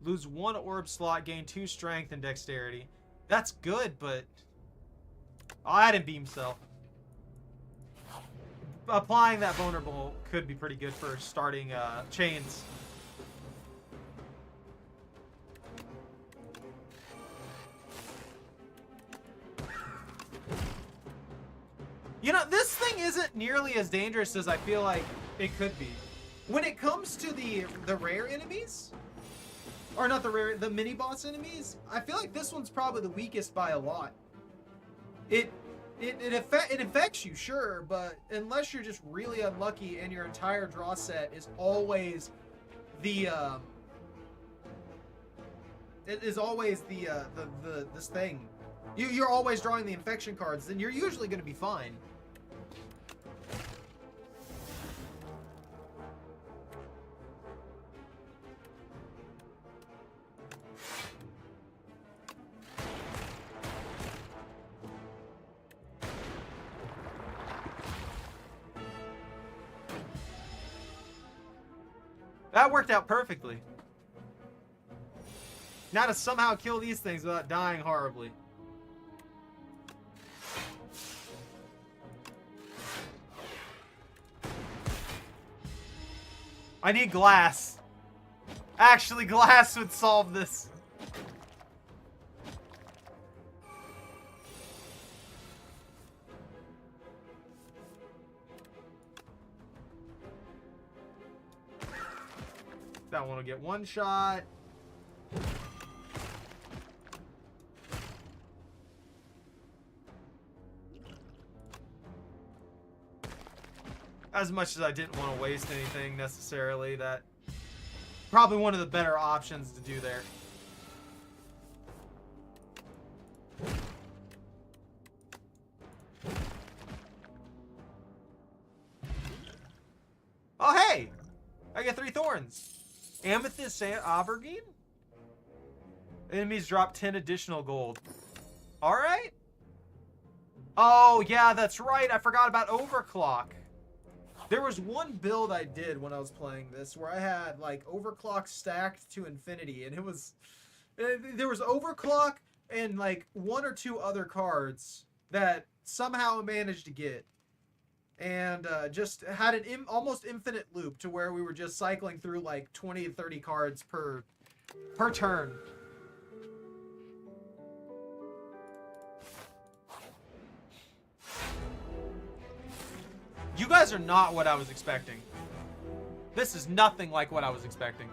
Lose 1 orb slot, gain 2 strength and dexterity. That's good, but I didn't beam cell. Applying that vulnerable could be pretty good for starting chains. You know, this thing isn't nearly as dangerous as I feel like it could be. When it comes to the rare enemies, or not the rare, the mini boss enemies, I feel like this one's probably the weakest by a lot. It affects you, sure, but unless you're just really unlucky and your entire draw set is always the this thing. You're always drawing the infection cards, then you're usually going to be fine. That worked out perfectly. Now to somehow kill these things without dying horribly. I need glass. Actually, glass would solve this. That one will get 1 shot. As much as I didn't want to waste anything necessarily, that probably one of the better options to do there. Oh hey! I get 3 thorns. Amethyst Aubergine? Enemies drop 10 additional gold. Alright. Oh, yeah, that's right. I forgot about Overclock. There was one build I did when I was playing this where I had, like, Overclock stacked to infinity. And it was... There was Overclock and, like, 1 or 2 other cards that somehow I managed to get. and just had an almost infinite loop to where we were just cycling through like 20 to 30 cards per turn. You guys are not what I was expecting. This is nothing like what I was expecting.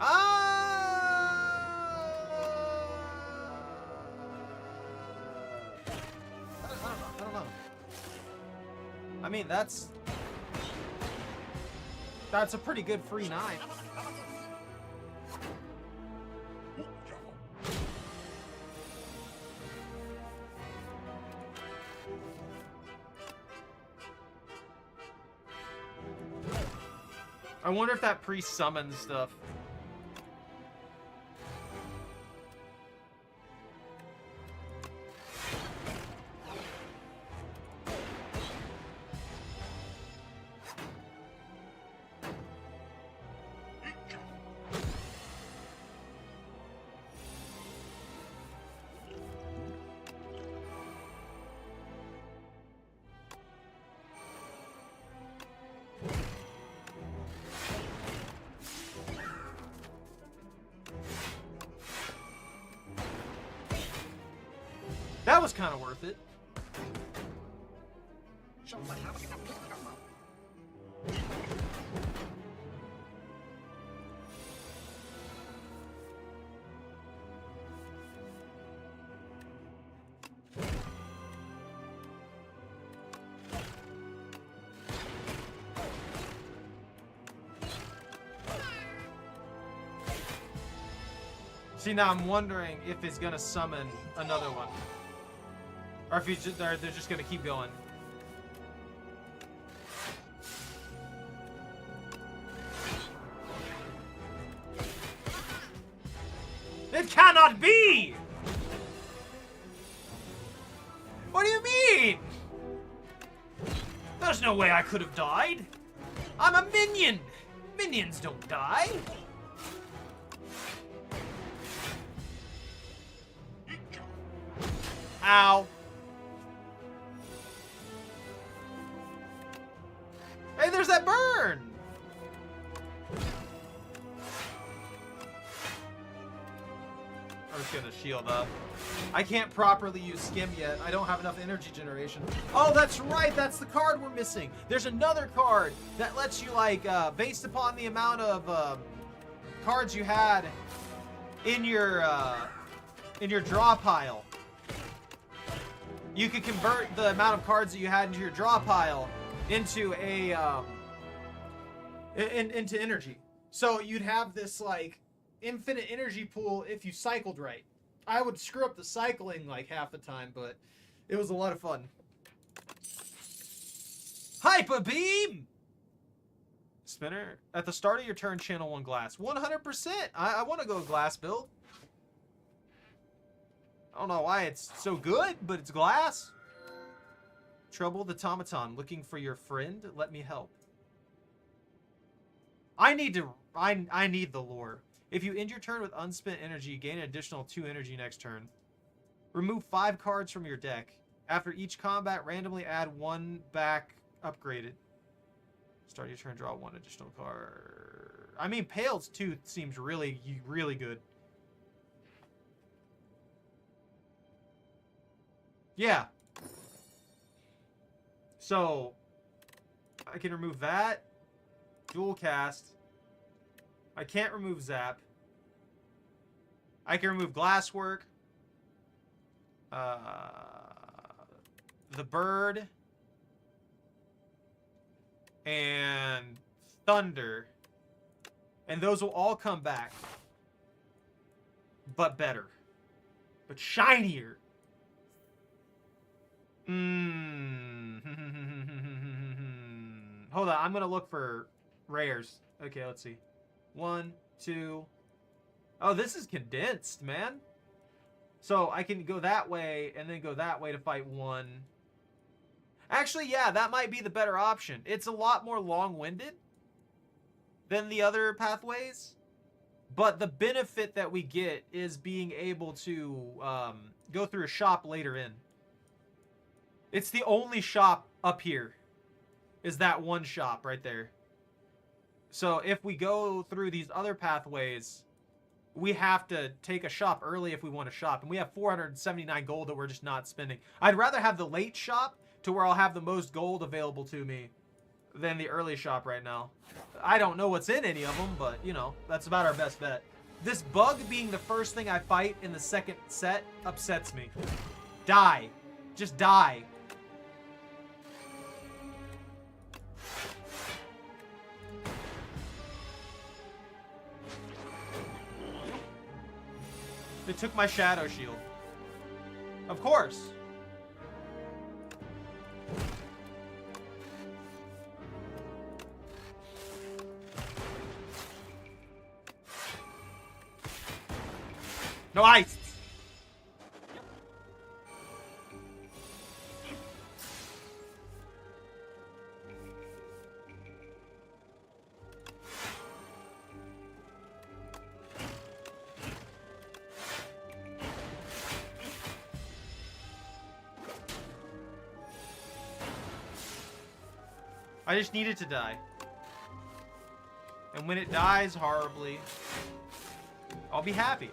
I don't know. I mean, that's a pretty good free 9. I wonder if that pre-summons stuff. That was kind of worth it. See, now I'm wondering if he's gonna summon another one. Or if he's just, they're just gonna keep going. It cannot be! What do you mean? There's no way I could have died. I'm a minion. Minions don't die. Ow. Hey, there's that burn! I'm just gonna shield up. I can't properly use skim yet. I don't have enough energy generation. Oh, that's right! That's the card we're missing! There's another card that lets you, like, based upon the amount of cards you had in your draw pile, you could convert the amount of cards that you had into your draw pile into a into energy. So you'd have this like infinite energy pool if you cycled right. I would screw up the cycling like half the time, but it was a lot of fun. Hyper beam. Spinner at the start of your turn, channel 1 glass. 100%. I want to go glass build. I don't know why it's so good, but it's glass. Trouble the automaton, looking for your friend. Let me help. I need the lore. If you end your turn with unspent energy, gain an additional 2 energy next turn. Remove 5 cards from your deck. After each combat, randomly add 1 back upgraded. Start your turn, draw 1 additional card. I mean, Pale's Tooth seems really, really good. Yeah. So, I can remove that. Dual cast. I can't remove Zap. I can remove Glasswork. The Bird. And Thunder. And those will all come back. But better. But shinier. Hold on, I'm gonna look for rares. Okay, let's see. 1, 2. Oh, this is condensed, man. So I can go that way and then go that way to fight one. Actually, yeah, that might be the better option. It's a lot more long-winded than the other pathways. But the benefit that we get is being able to go through a shop later in. It's the only shop up here. Is that one shop right there. So if we go through these other pathways, we have to take a shop early if we want to shop. And we have 479 gold that we're just not spending. I'd rather have the late shop to where I'll have the most gold available to me than the early shop right now. I don't know what's in any of them, but, you know, that's about our best bet. This bug being the first thing I fight in the second set upsets me. Die. Just die. They took my shadow shield. Of course. No ice. I just need it to die. And when it dies horribly, I'll be happy.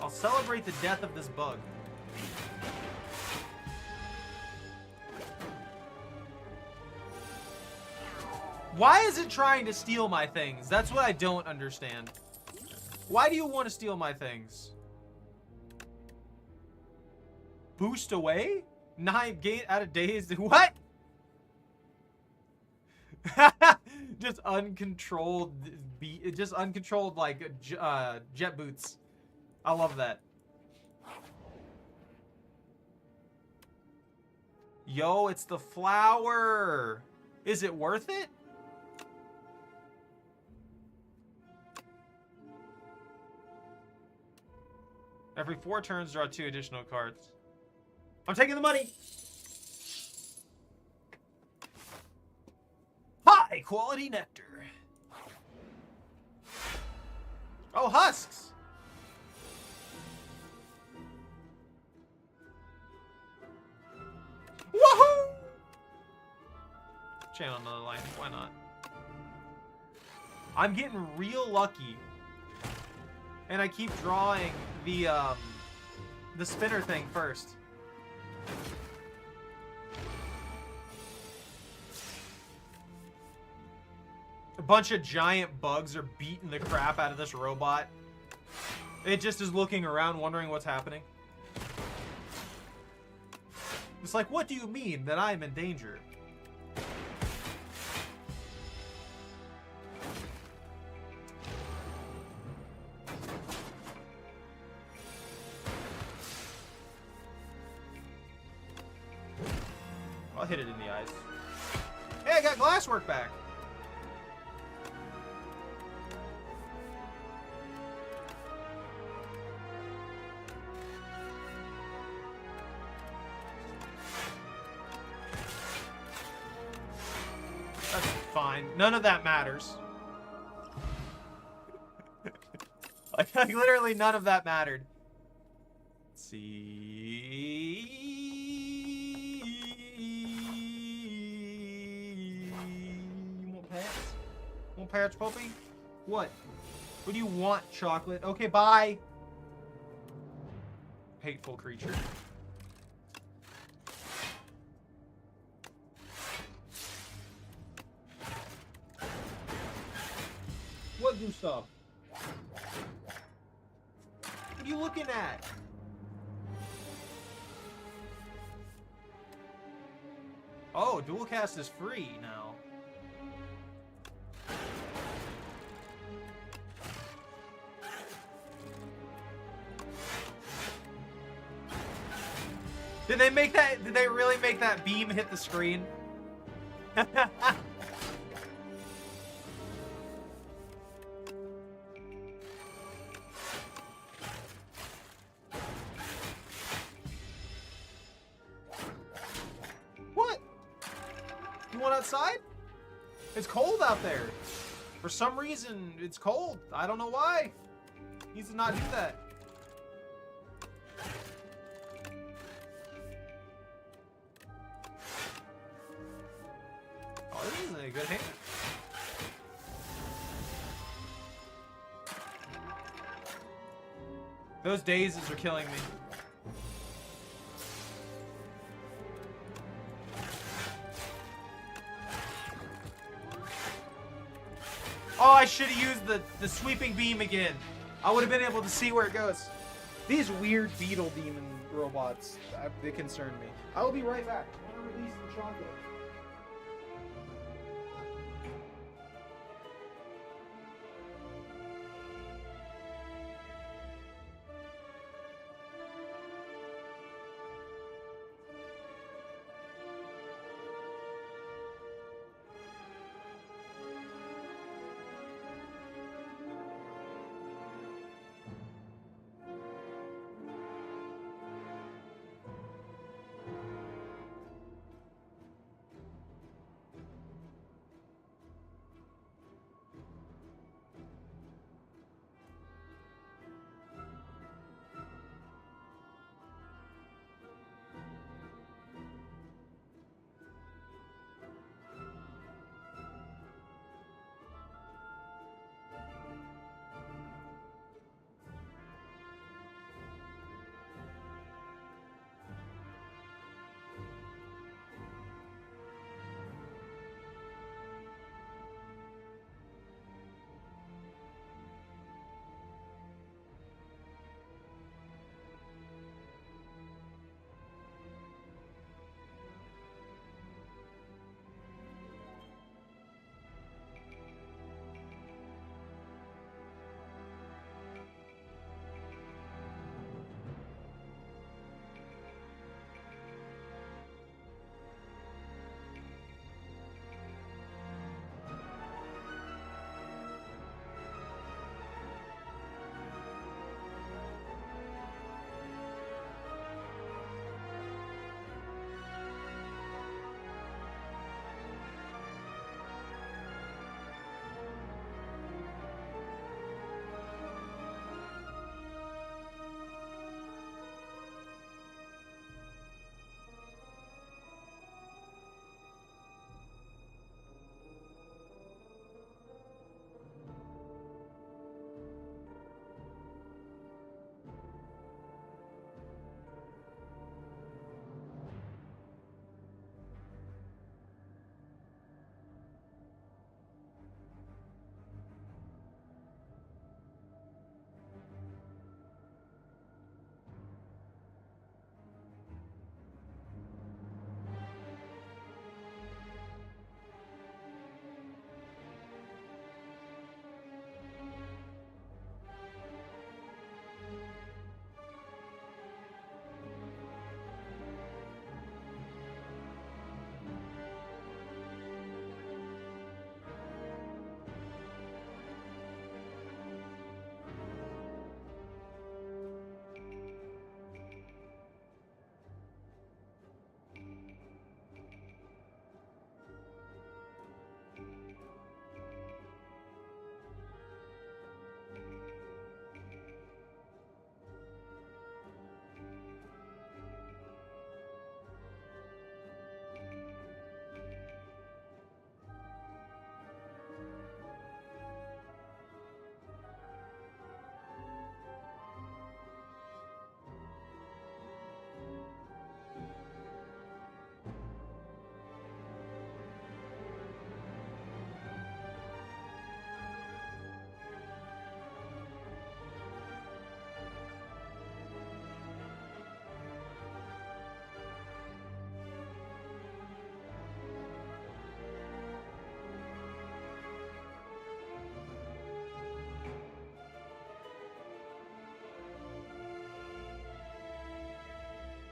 I'll celebrate the death of this bug. Why is it trying to steal my things? That's what I don't understand. Why do you want to steal my things? Boost away? 9 gain out of days. What? Just uncontrolled like jet boots. I love that. Yo, it's the flower. Is it worth it? Every 4 turns, draw 2 additional cards. I'm taking the money. High quality nectar. Oh, husks. Woohoo! Channel another line. Why not? I'm getting real lucky. And I keep drawing the spinner thing first. A bunch of giant bugs are beating the crap out of this robot. It just is looking around wondering what's happening. It's like, what do you mean that I'm in danger? I'll hit it in the eyes. Hey, I got glasswork back. That's fine. None of that matters. like literally none of that mattered. Let's see. You want pets? Want pets, puppy? What? What do you want, chocolate? Okay, bye. Hateful creature. What Gustav? What are you looking at? Oh, dual cast is free now. Did they make that? Did they really make that beam hit the screen? outside? It's cold out there. For some reason, it's cold. I don't know why. He needs to not do that. Oh, this is a good hand. Those dazes are killing me. Oh, I should have used the sweeping beam again. I would have been able to see where it goes. These weird beetle demon robots, they concern me. I will be right back. I'm gonna release the chocolate.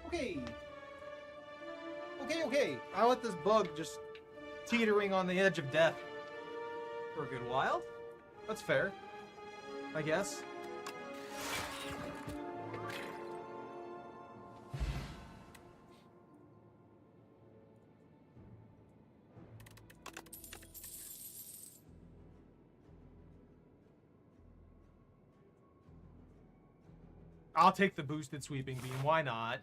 Okay. Okay. I let this bug just teetering on the edge of death for a good while. That's fair, I guess. I'll take the boosted sweeping beam. Why not?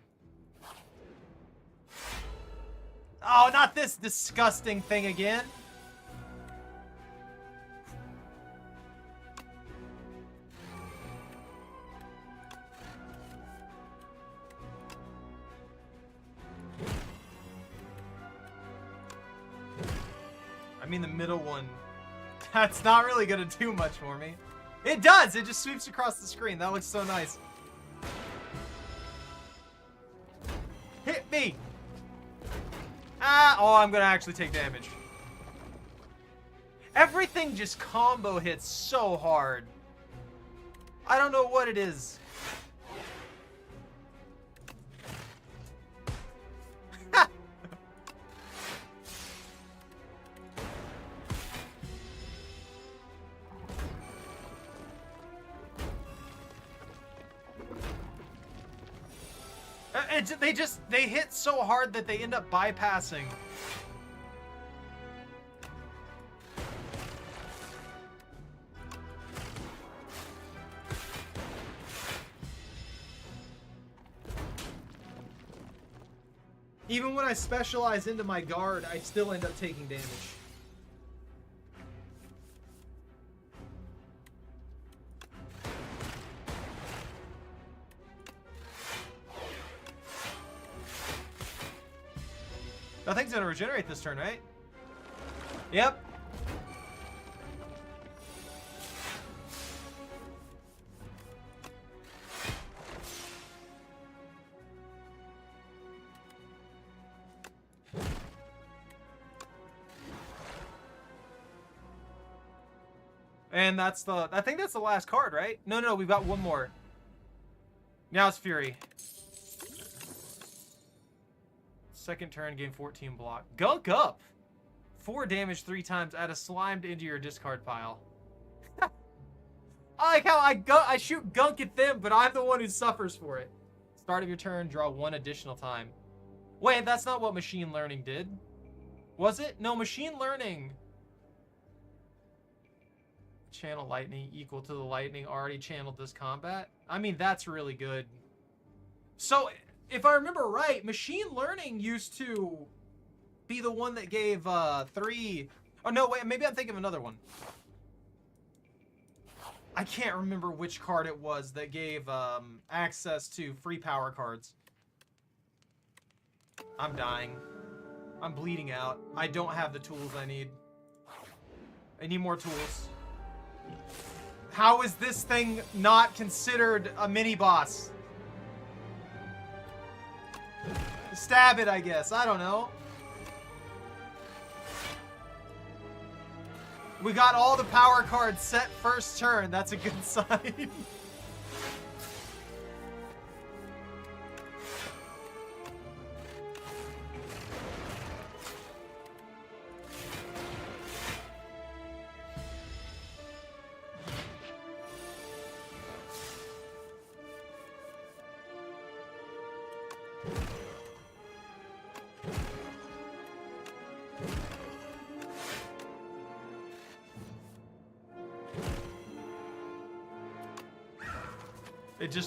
Oh, not this disgusting thing again. I mean, the middle one. That's not really gonna do much for me. It does! It just sweeps across the screen. That looks so nice. Hit me! Ah! Oh, I'm gonna actually take damage. Everything just combo hits so hard. I don't know what it is. They hit so hard that they end up bypassing. Even when I specialize into my guard, I still end up taking damage. Nothing's gonna regenerate this turn, right? Yep. And that's the, I think that's the last card, right? No, we've got one more. Now it's Fury. Second turn, gain 14 block. Gunk up! 4 damage 3 times. Add a slimed into your discard pile. I like how I shoot gunk at them, but I'm the one who suffers for it. Start of your turn, draw 1 additional time. Wait, that's not what machine learning did. Was it? No, machine learning. Channel lightning equal to the lightning already channeled this combat. I mean, that's really good. So, if I remember right, machine learning used to be the one that gave 3... Oh, no, wait, maybe I'm thinking of another one. I can't remember which card it was that gave access to free power cards. I'm dying. I'm bleeding out. I don't have the tools I need. I need more tools. How is this thing not considered a mini-boss? Stab it, I guess. I don't know. We got all the power cards set first turn. That's a good sign.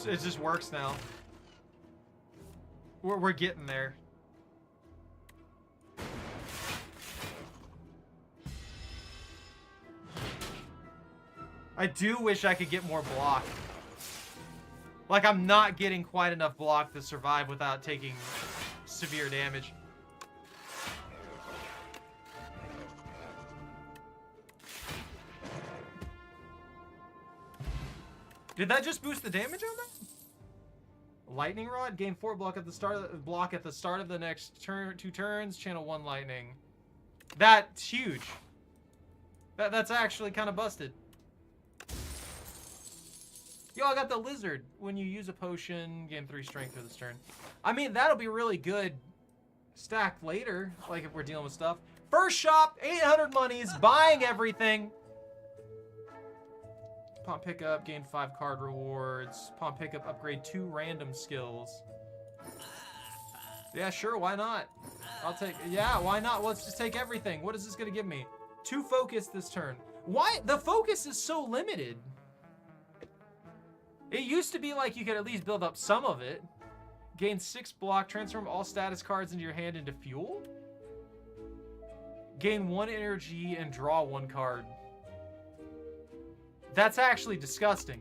It just works now. We're getting there. I do wish I could get more block. Like, I'm not getting quite enough block to survive without taking severe damage. Did that just boost the damage on that? Lightning Rod, gain 4 block at the start of the next turn, 2 turns. Channel 1 lightning. That's huge. That's actually kind of busted. Yo, I got the lizard. When you use a potion, gain 3 strength for this turn. I mean, that'll be really good stacked later, like if we're dealing with stuff. First shop, 800 monies, buying everything. Pawn pickup, gain 5 card rewards. Pawn pickup, upgrade 2 random skills. Yeah, sure, why not? I'll take, yeah, why not? Let's just take everything. What is this gonna give me? 2 focus this turn. Why? The focus is so limited. It used to be like you could at least build up some of it. Gain 6 block, transform all status cards into your hand into fuel. Gain 1 energy and draw 1 card. That's actually disgusting.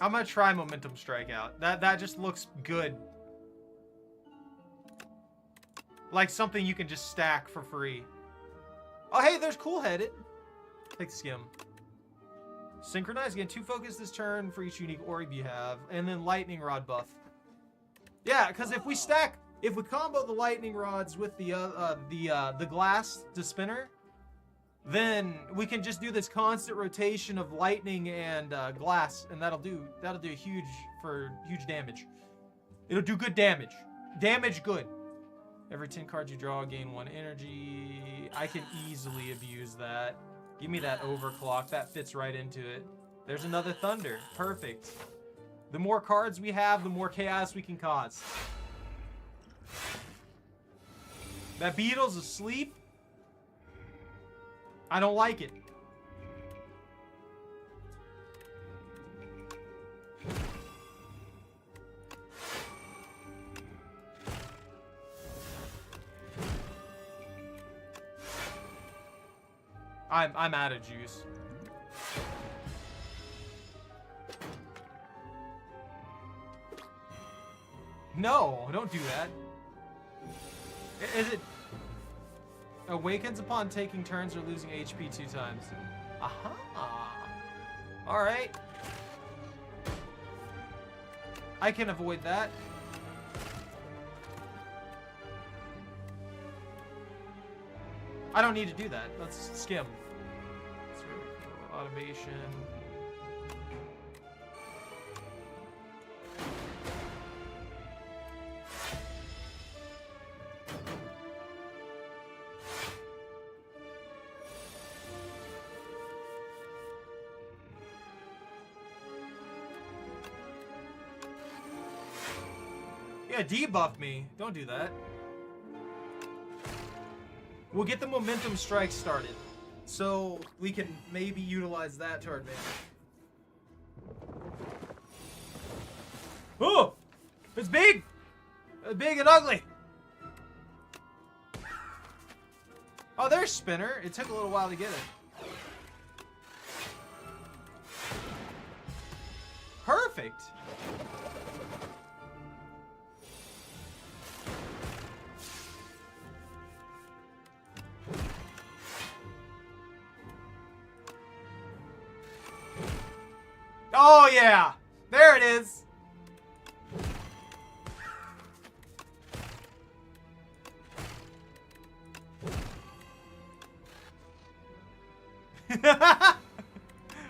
I'm gonna try Momentum Strikeout. That just looks good. Like something you can just stack for free. Oh, hey, there's Cool Headed. Take Skim. Synchronize. Again, 2 focus this turn for each unique orb you have. And then Lightning Rod buff. Yeah, because if we combo the Lightning Rods with the glass to spinner, then we can just do this constant rotation of lightning and glass, and that'll do huge damage. It'll do good damage. Damage good. Every 10 cards you draw, gain 1 energy. I can easily abuse that. Give me that overclock. That fits right into it. There's another Thunder. Perfect. The more cards we have, the more chaos we can cause. That Beetle's asleep. I don't like it. I'm out of juice. No, don't do that. Is it awakens upon taking turns or losing HP 2 times? Aha. All right. I can avoid that. I don't need to do that. Let's skim. Automation. Yeah, debuff me. Don't do that. We'll get the Momentum Strike started, so we can maybe utilize that to our advantage. Oh! It's big! It's big and ugly! Oh, there's Spinner. It took a little while to get it. Perfect! Oh yeah! There it is!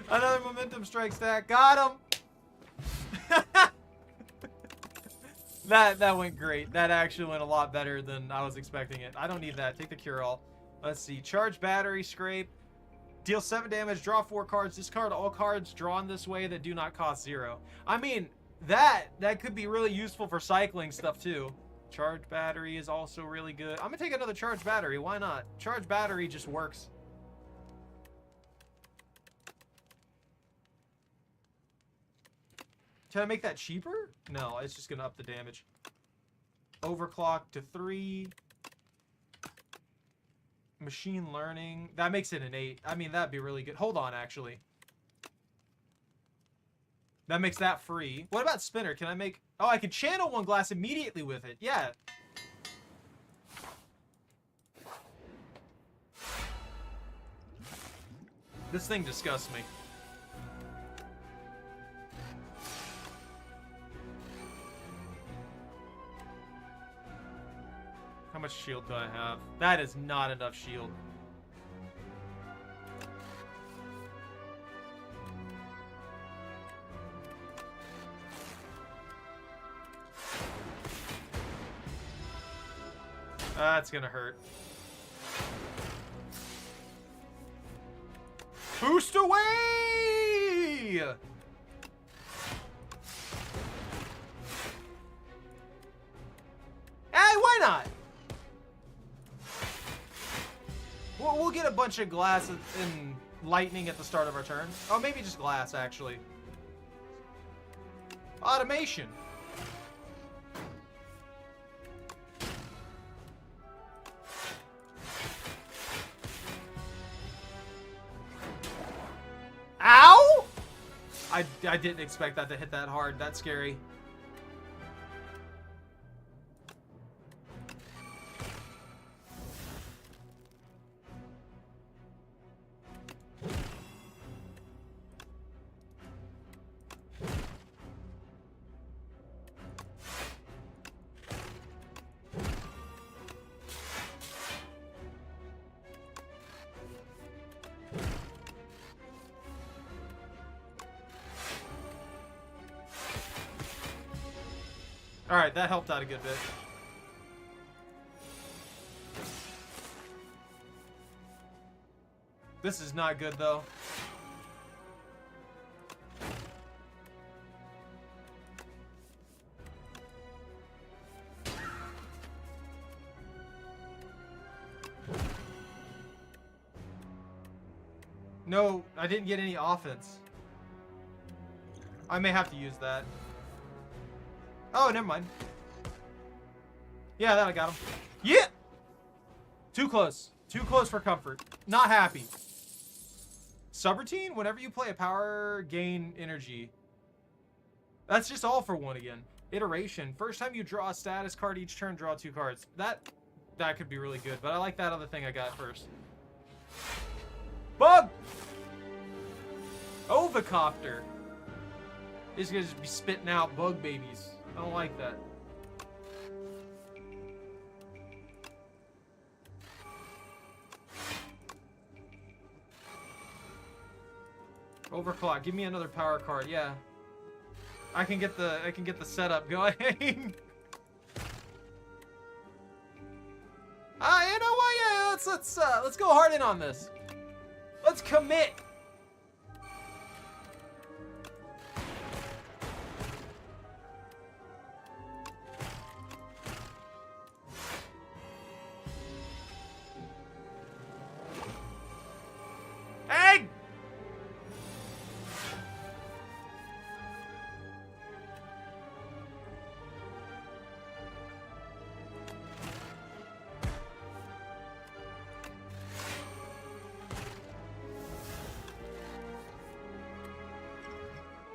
Another Momentum Strike stack. Got him! That went great. That actually went a lot better than I was expecting it. I don't need that. Take the Cure-All. Let's see. Charge Battery, Scrape. Deal 7 damage, draw 4 cards. Discard all cards drawn this way that do not cost 0. I mean, that could be really useful for cycling stuff too. Charge Battery is also really good. I'm gonna take another Charge Battery. Why not? Charge Battery just works. Can I make that cheaper? No, it's just gonna up the damage. Overclock to 3. Machine Learning. That makes it an 8. I mean, that'd be really good. Hold on, actually. That makes that free. What about Spinner? Can I make... Oh, I can channel 1 glass immediately with it. Yeah. This thing disgusts me. How much shield do I have? That is not enough shield. That's gonna hurt. Boost away! Hey, why not? We'll get a bunch of glass and lightning at the start of our turn. Oh, maybe just glass, actually. Automation. Ow! I didn't expect that to hit that hard. That's scary. Alright, that helped out a good bit. This is not good, though. No, I didn't get any offense. I may have to use that. Oh, never mind. Yeah, that I got him. Yeah! Too close. Too close for comfort. Not happy. Subroutine? Whenever you play a power, gain energy. That's just all for one again. Iteration. First time you draw a status card each turn, draw 2 cards. That could be really good, but I like that other thing I got first. Bug! Ovacopter. These guys just be spitting out bug babies. I don't like that. Overclock. Give me another power card. Yeah. I can get the setup going. You know what? Yeah, let's go hard in on this. Let's commit. Egg!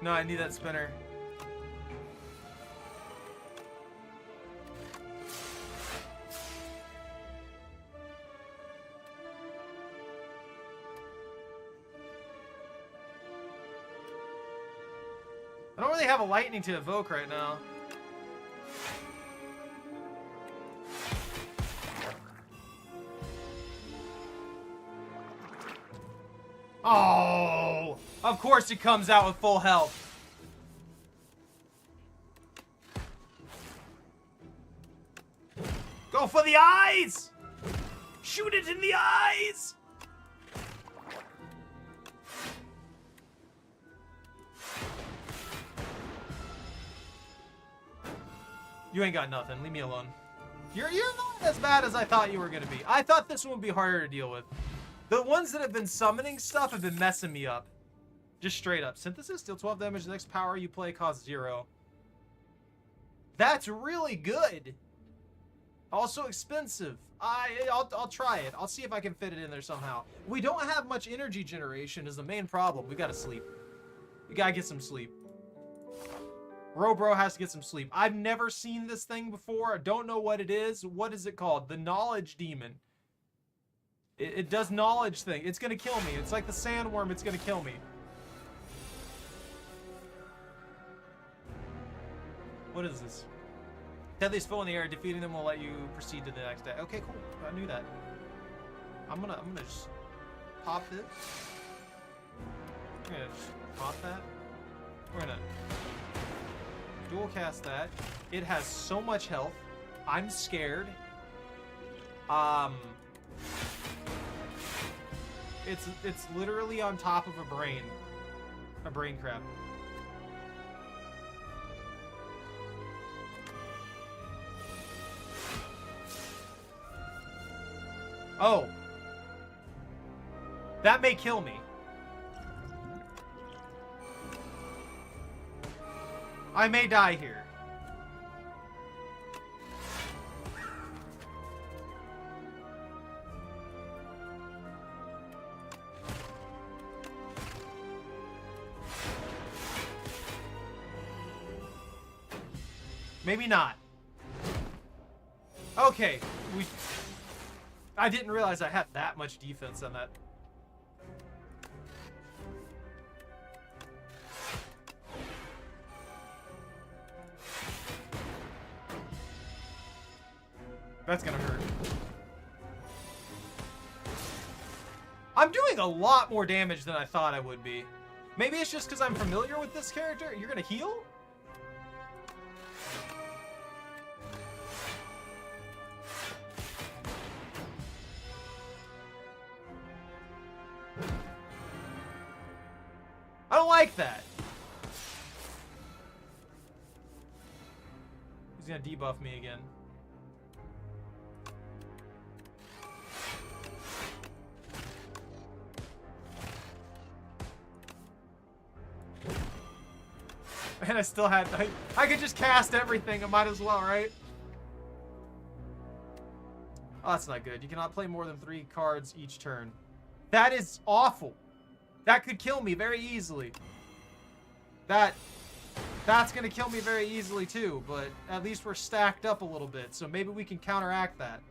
No, I need that spinner. I don't really have a lightning to evoke right now. Oh, of course it comes out with full health. Go for the eyes! Shoot it in the eyes! You ain't got nothing. Leave me alone. You're not as bad as I thought you were gonna be. I thought this one would be harder to deal with. The ones that have been summoning stuff have been messing me up. Just straight up. Synthesis, deal 12 damage. The next power you play costs 0. That's really good. Also expensive. I'll try it. I'll see if I can fit it in there somehow. We don't have much energy generation is the main problem. We gotta sleep. We gotta get some sleep. Robro has to get some sleep. I've never seen this thing before. I don't know what it is. What is it called? The Knowledge Demon. It does knowledge thing. It's gonna kill me. It's like the sandworm. It's gonna kill me. What is this? Deadliest foe in the air. Defeating them will let you proceed to the next day. Okay, cool. I knew that. I'm gonna just pop this. I'm gonna just pop that. We're gonna dual cast that. It has so much health. I'm scared. It's literally on top of a brain crab. Oh. That may kill me. I may die here. Maybe not. Okay, I didn't realize I had that much defense on that. That's gonna hurt. I'm doing a lot more damage than I thought I would be. Maybe it's just because I'm familiar with this character. You're gonna heal? I don't like that. He's gonna debuff me again. And I still had... I could just cast everything. I might as well, right? Oh, that's not good. You cannot play more than 3 cards each turn. That is awful. That could kill me very easily. That's going to kill me very easily too, but at least we're stacked up a little bit, so maybe we can counteract that.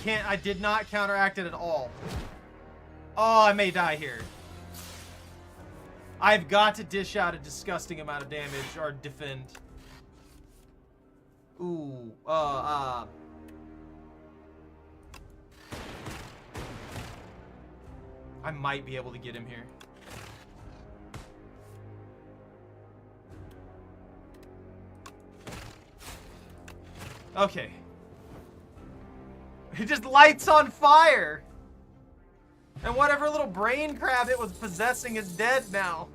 I did not counteract it at all. Oh, I may die here. I've got to dish out a disgusting amount of damage or defend. Ooh, I might be able to get him here. Okay. It just lights on fire. And whatever little brain crab it was possessing is dead now.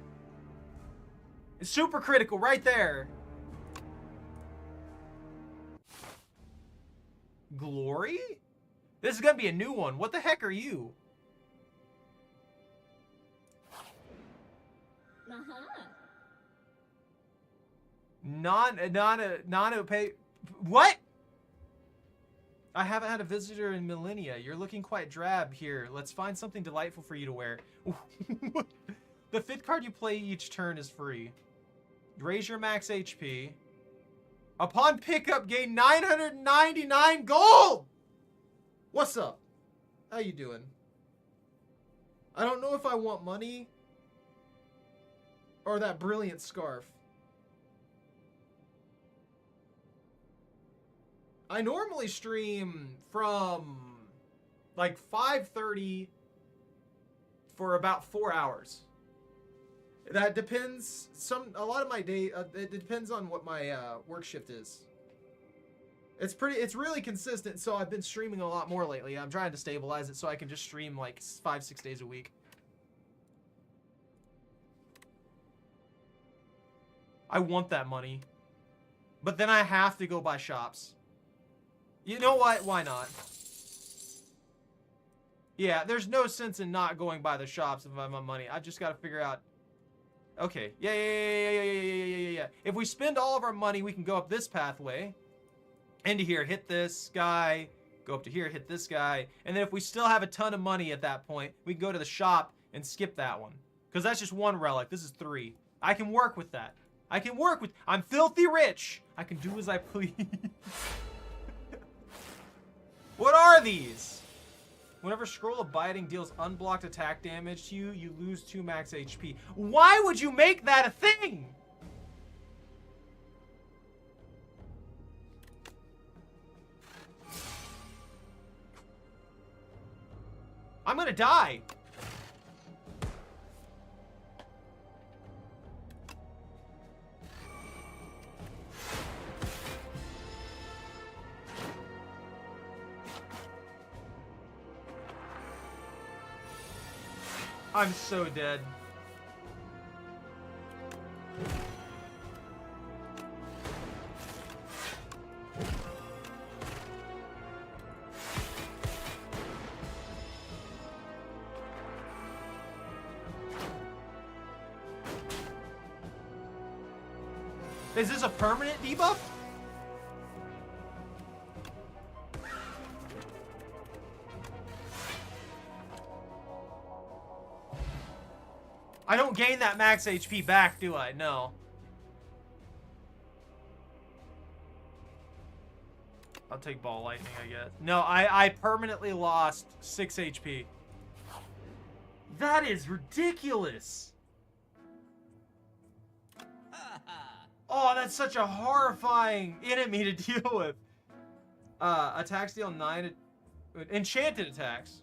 It's super critical right there. Glory? This is gonna be a new one. What the heck are you? Non-opay. What? I haven't had a visitor in millennia. You're looking quite drab here. Let's find something delightful for you to wear. The 5th card you play each turn is free. Raise your max HP. Upon pickup, gain 999 gold! What's up? How you doing? I don't know if I want money or that brilliant scarf. I normally stream from like 5:30 for about 4 hours. That depends. A lot of my day. It depends on what my work shift is. It's really consistent. So I've been streaming a lot more lately. I'm trying to stabilize it so I can just stream like 5-6 days a week. I want that money, but then I have to go buy shops. You know what? Why not? Yeah, there's no sense in not going by the shops if I have my money. I've just got to figure out. Okay. Yeah. If we spend all of our money, we can go up this pathway. Into here, hit this guy. Go up to here, hit this guy. And then if we still have a ton of money at that point, we can go to the shop and skip that one. Because that's just 1 relic. This is 3. I can work with that. I'm filthy rich. I can do as I please. What are these? Whenever Scroll of Biting deals unblocked attack damage to you, you lose 2 max HP. Why would you make that a thing? I'm gonna die. I'm so dead. Is this a permanent debuff? I don't gain that max HP back, do I? No. I'll take ball lightning, I guess. No, I permanently lost 6 HP. That is ridiculous. Oh, that's such a horrifying enemy to deal with. Attacks deal 9 enchanted attacks.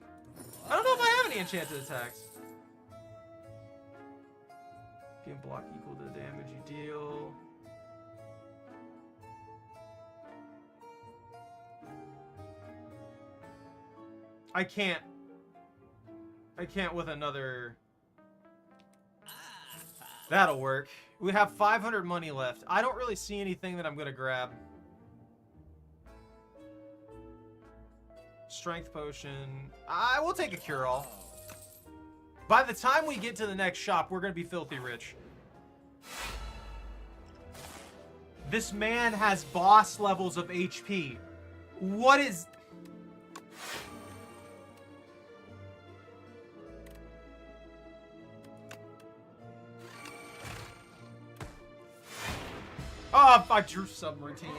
I don't know if I have any enchanted attacks. If you block equal to the damage you deal. I can't with another. That'll work. We have 500 money left. I don't really see anything that I'm gonna grab. Strength potion. I will take a cure-all. By the time we get to the next shop, we're gonna be filthy rich. This man has boss levels of HP. What is... Oh, I drew subroutine.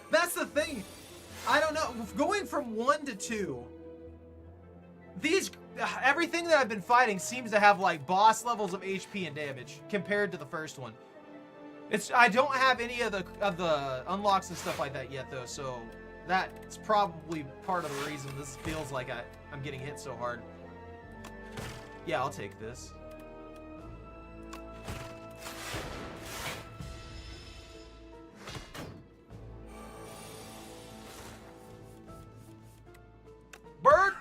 That's the thing. I don't know. Going from 1 to 2. These... everything that I've been fighting seems to have, like, boss levels of HP and damage compared to the first one. I don't have any of the unlocks and stuff like that yet, though, so that's probably part of the reason this feels like I'm getting hit so hard. Yeah, I'll take this. Bird!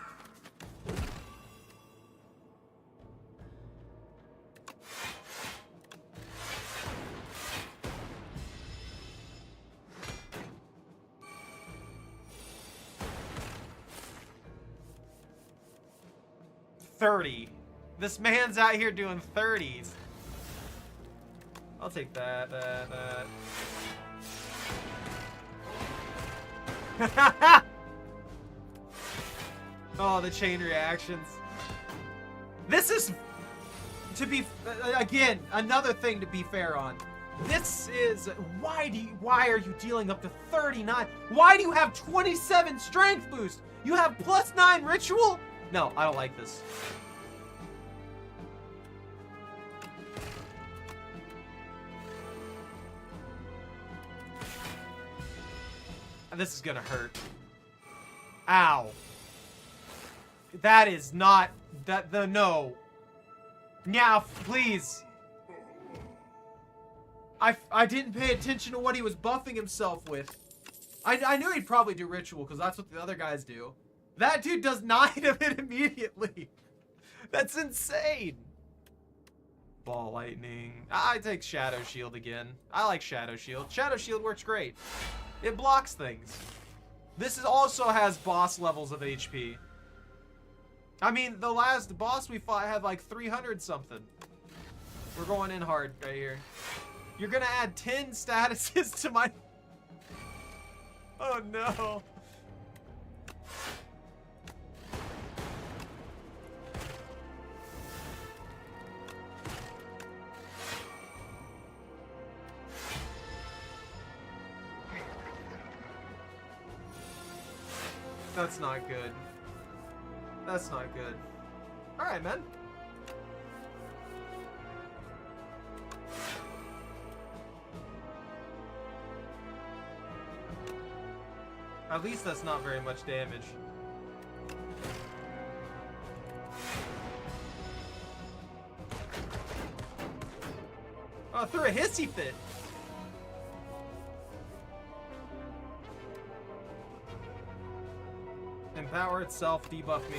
$30. This man's out here doing 30s. I'll take that. Oh, the chain reactions. This is, to be, again, another thing to be fair on. This is, why are you dealing up to 39? Why do you have 27 strength boost? You have +9 ritual? No, I don't like this. This is gonna hurt. Ow. That is not, no. Yeah, please. I didn't pay attention to what he was buffing himself with. I knew he'd probably do ritual, because that's what the other guys do. That dude does 9 of it immediately. That's insane. Ball lightning. I take Shadow Shield again. I like Shadow Shield. Shadow Shield works great. It blocks things. This also has boss levels of HP. I mean, the last boss we fought had like 300 something. We're going in hard right here. You're gonna add 10 statuses to my... Oh no. That's not good. That's not good. Alright, man. At least that's not very much damage. Oh, threw a hissy fit. Empower itself, debuff me.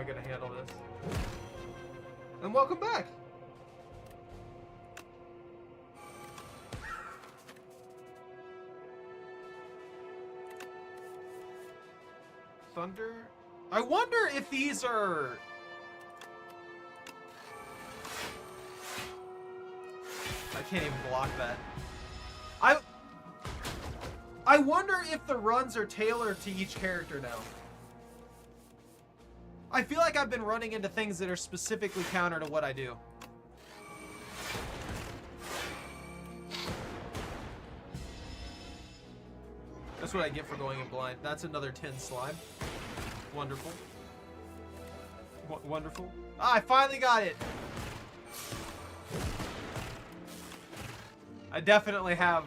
I gonna handle this? And welcome back. Thunder. I wonder if these are... I can't even block that. I wonder if the runs are tailored to each character now. I feel like I've been running into things that are specifically counter to what I do. That's what I get for going in blind. That's another 10 slime. Wonderful. Wonderful. Ah, I finally got it. I definitely have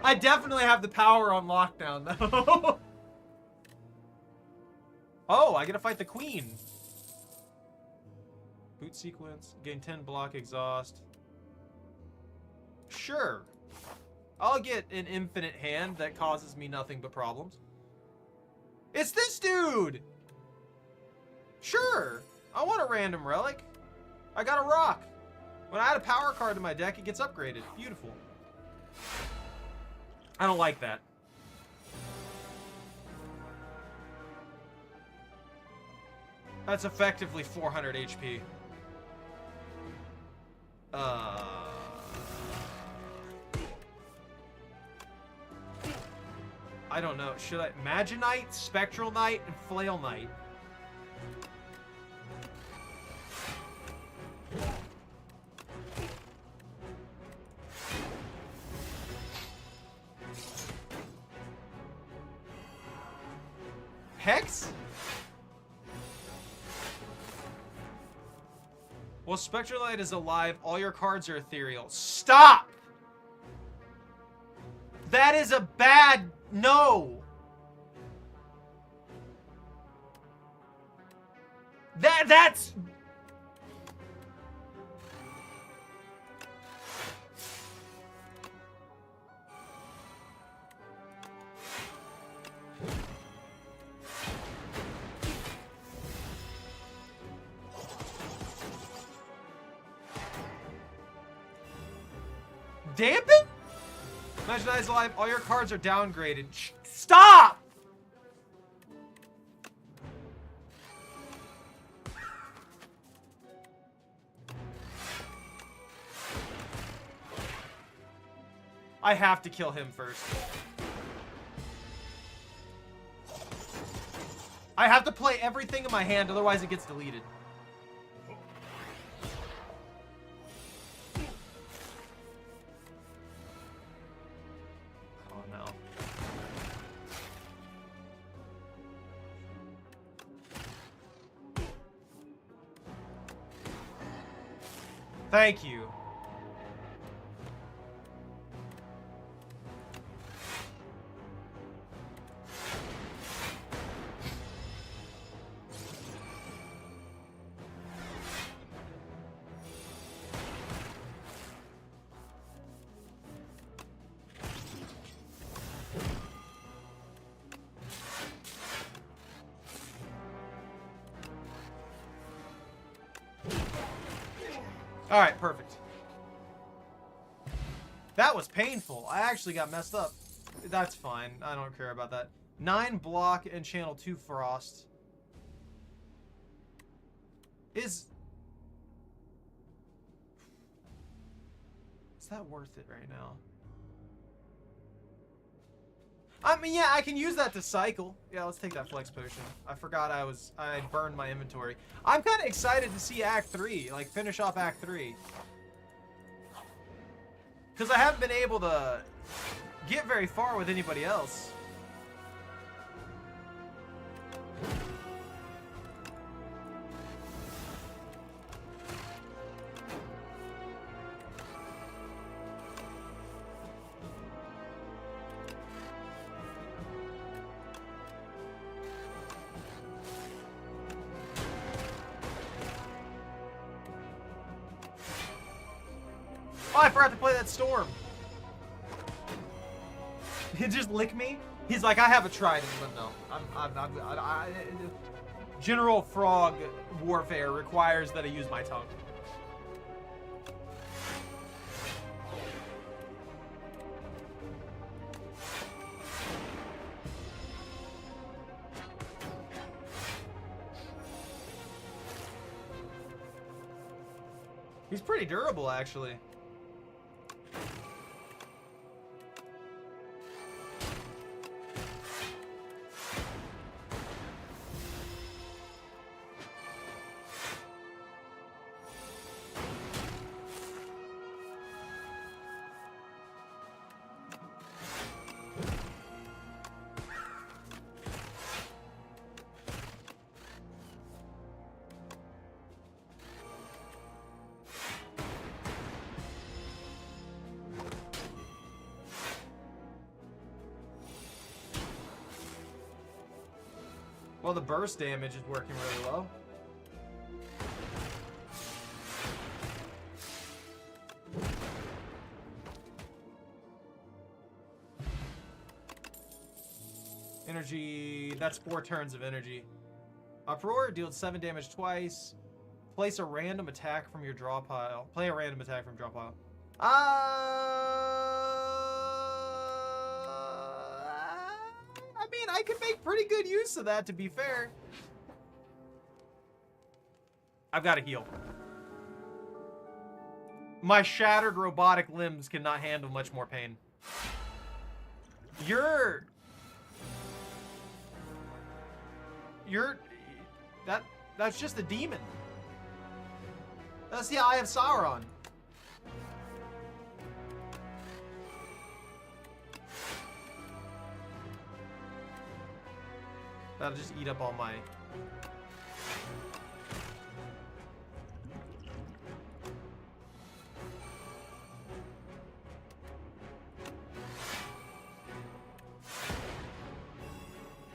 the power on lockdown though. Oh, I get to fight the queen. Boot sequence, gain 10 block exhaust. Sure. I'll get an infinite hand that causes me nothing but problems. It's this dude! Sure. I want a random relic. I got a rock. When I add a power card to my deck, it gets upgraded. Beautiful. I don't like that. That's effectively 400 HP. I don't know. Should I... Maginite, Spectral Knight, and Flail Knight. Hex? Well, Spectral Knight is alive. All your cards are ethereal. Stop! That is a bad... No! That's... Dampen? Imagine Eyes Alive, all your cards are downgraded. Stop! I have to kill him first. I have to play everything in my hand, otherwise it gets deleted. Thank you. All right, perfect. That was painful. I actually got messed up. That's fine. I don't care about that. 9 block and channel 2 frost. Is that worth it right now? I mean, yeah, I can use that to cycle. Yeah, let's take that flex potion. I forgot I burned my inventory. I'm kind of excited to see Act 3, like finish off Act 3. Because I haven't been able to get very far with anybody else. Oh, I forgot to play that storm. He just licked me. He's like, I have a trident, but no. General Frog warfare requires that I use my tongue. He's pretty durable, actually. Well, the burst damage is working really well. Energy, that's 4 turns of energy. Uproar deals 7 damage twice. Place a random attack from your draw pile. Play a random attack from draw pile. I mean, I could make pretty good use of that, to be fair. I've got to heal. My shattered robotic limbs cannot handle much more pain. That's just a demon. That's the Eye of Sauron. That'll just eat up all my...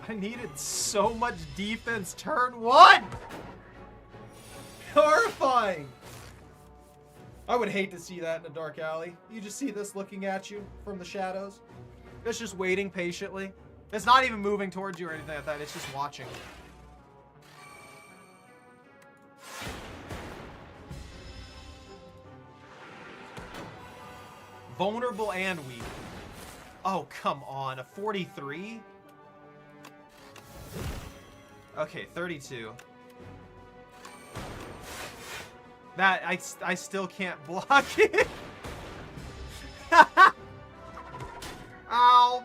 I needed so much defense turn 1! Horrifying! I would hate to see that in a dark alley. You just see this looking at you from the shadows. It's just waiting patiently. It's not even moving towards you or anything like that. It's just watching. Vulnerable and weak. Oh, come on. A 43? Okay, 32. That, I still can't block it. Ow.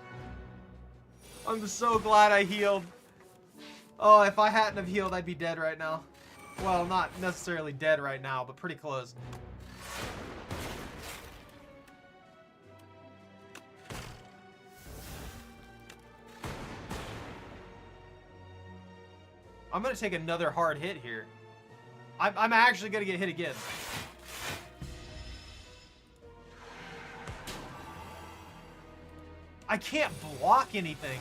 I'm so glad I healed. Oh, if I hadn't have healed, I'd be dead right now. Well, not necessarily dead right now, but pretty close. I'm gonna take another hard hit here. I'm actually gonna get hit again. I can't block anything.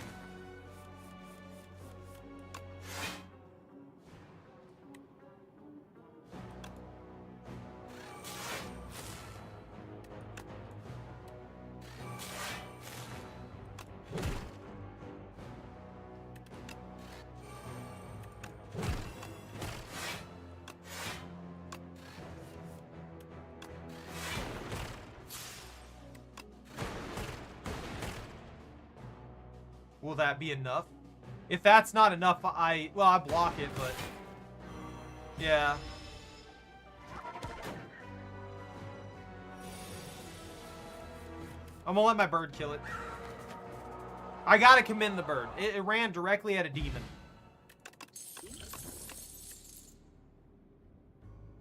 Will that be enough? If that's not enough, well, I block it, but yeah. I'm gonna let my bird kill it. I gotta commend the bird. It ran directly at a demon.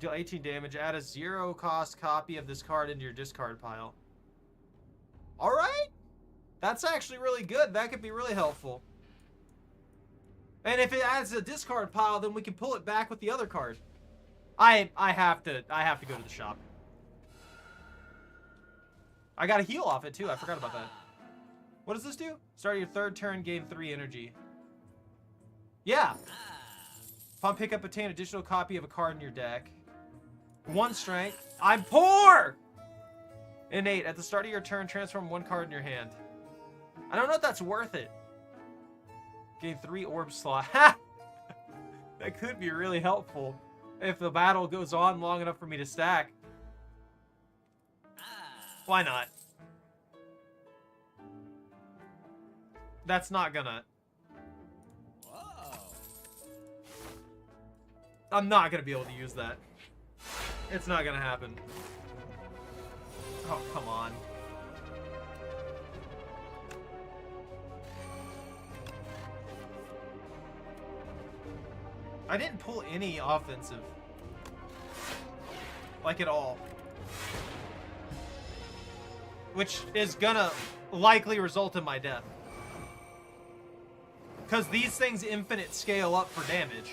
Deal 18 damage. Add a 0-cost copy of this card into your discard pile. All right. That's actually really good. That could be really helpful. And if it adds a discard pile, then we can pull it back with the other card. I have to go to the shop. I got a heal off it too. I forgot about that. What does this do? Start your 3rd turn, gain 3 energy. Yeah. Upon pickup, obtain additional copy of a card in your deck. 1 strength. I'm poor! Innate. At the start of your turn, transform 1 card in your hand. I don't know if that's worth it. Gain 3 orb slot. That could be really helpful if the battle goes on long enough for me to stack. Why not? That's not gonna... I'm not gonna be able to use that. It's not gonna happen. Oh, come on. I didn't pull any offensive. Like, at all. Which is gonna likely result in my death. Because these things infinite scale up for damage.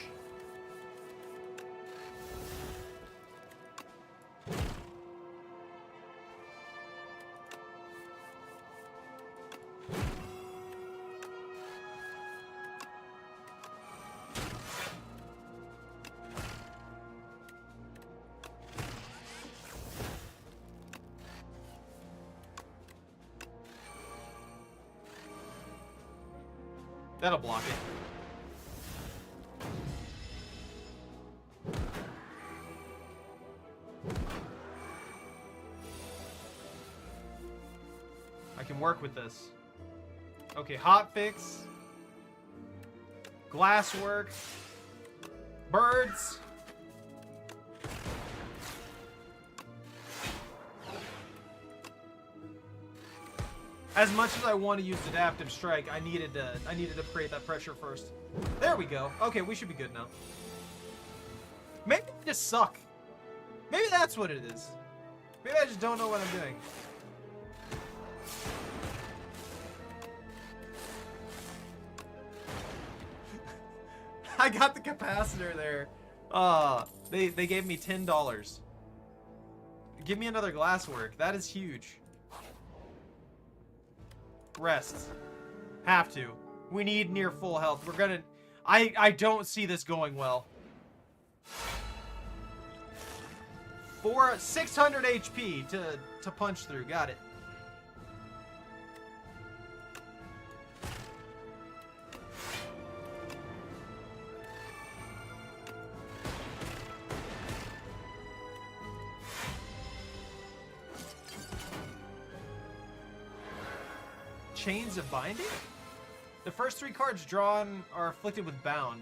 That'll block it. I can work with this. Okay, hotfix. Glasswork. Birds. As much as I want to use Adaptive Strike, I needed to create that pressure first. There we go. Okay, we should be good now. Maybe I just suck. Maybe that's what it is. Maybe I just don't know what I'm doing. I got the capacitor there. They gave me $10. Give me another glasswork. That is huge. Rest. Have to. We need near full health. We're gonna... I don't see this going well. 600 HP to punch through. Got it. Chains of Binding? The first 3 cards drawn are afflicted with bound.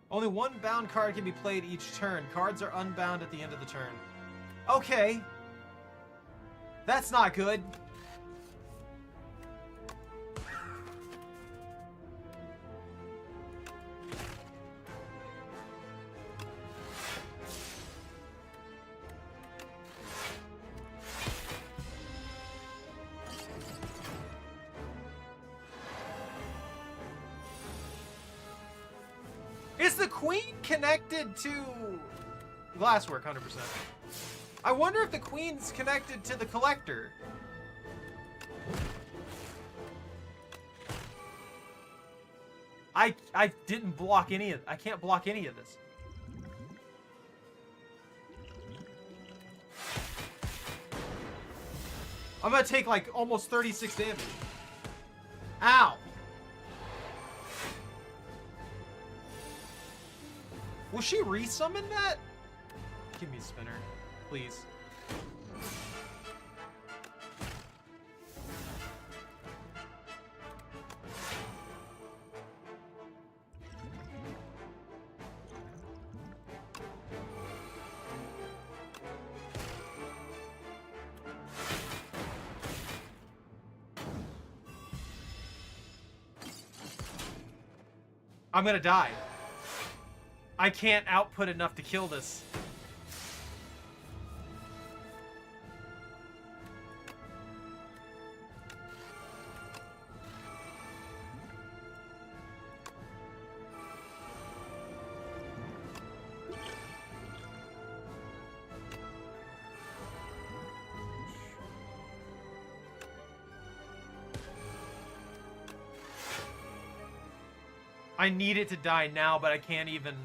Only one bound card can be played each turn. Cards are unbound at the end of the turn. Okay. That's not good. Is the queen connected to glasswork? 100%. I wonder if the queen's connected to the collector. I didn't block any of... I can't block any of this. I'm gonna take like almost 36 damage. Ow! Will she resummon that? Give me a spinner, please. I'm gonna die. I can't output enough to kill this. I need it to die now, but I can't even...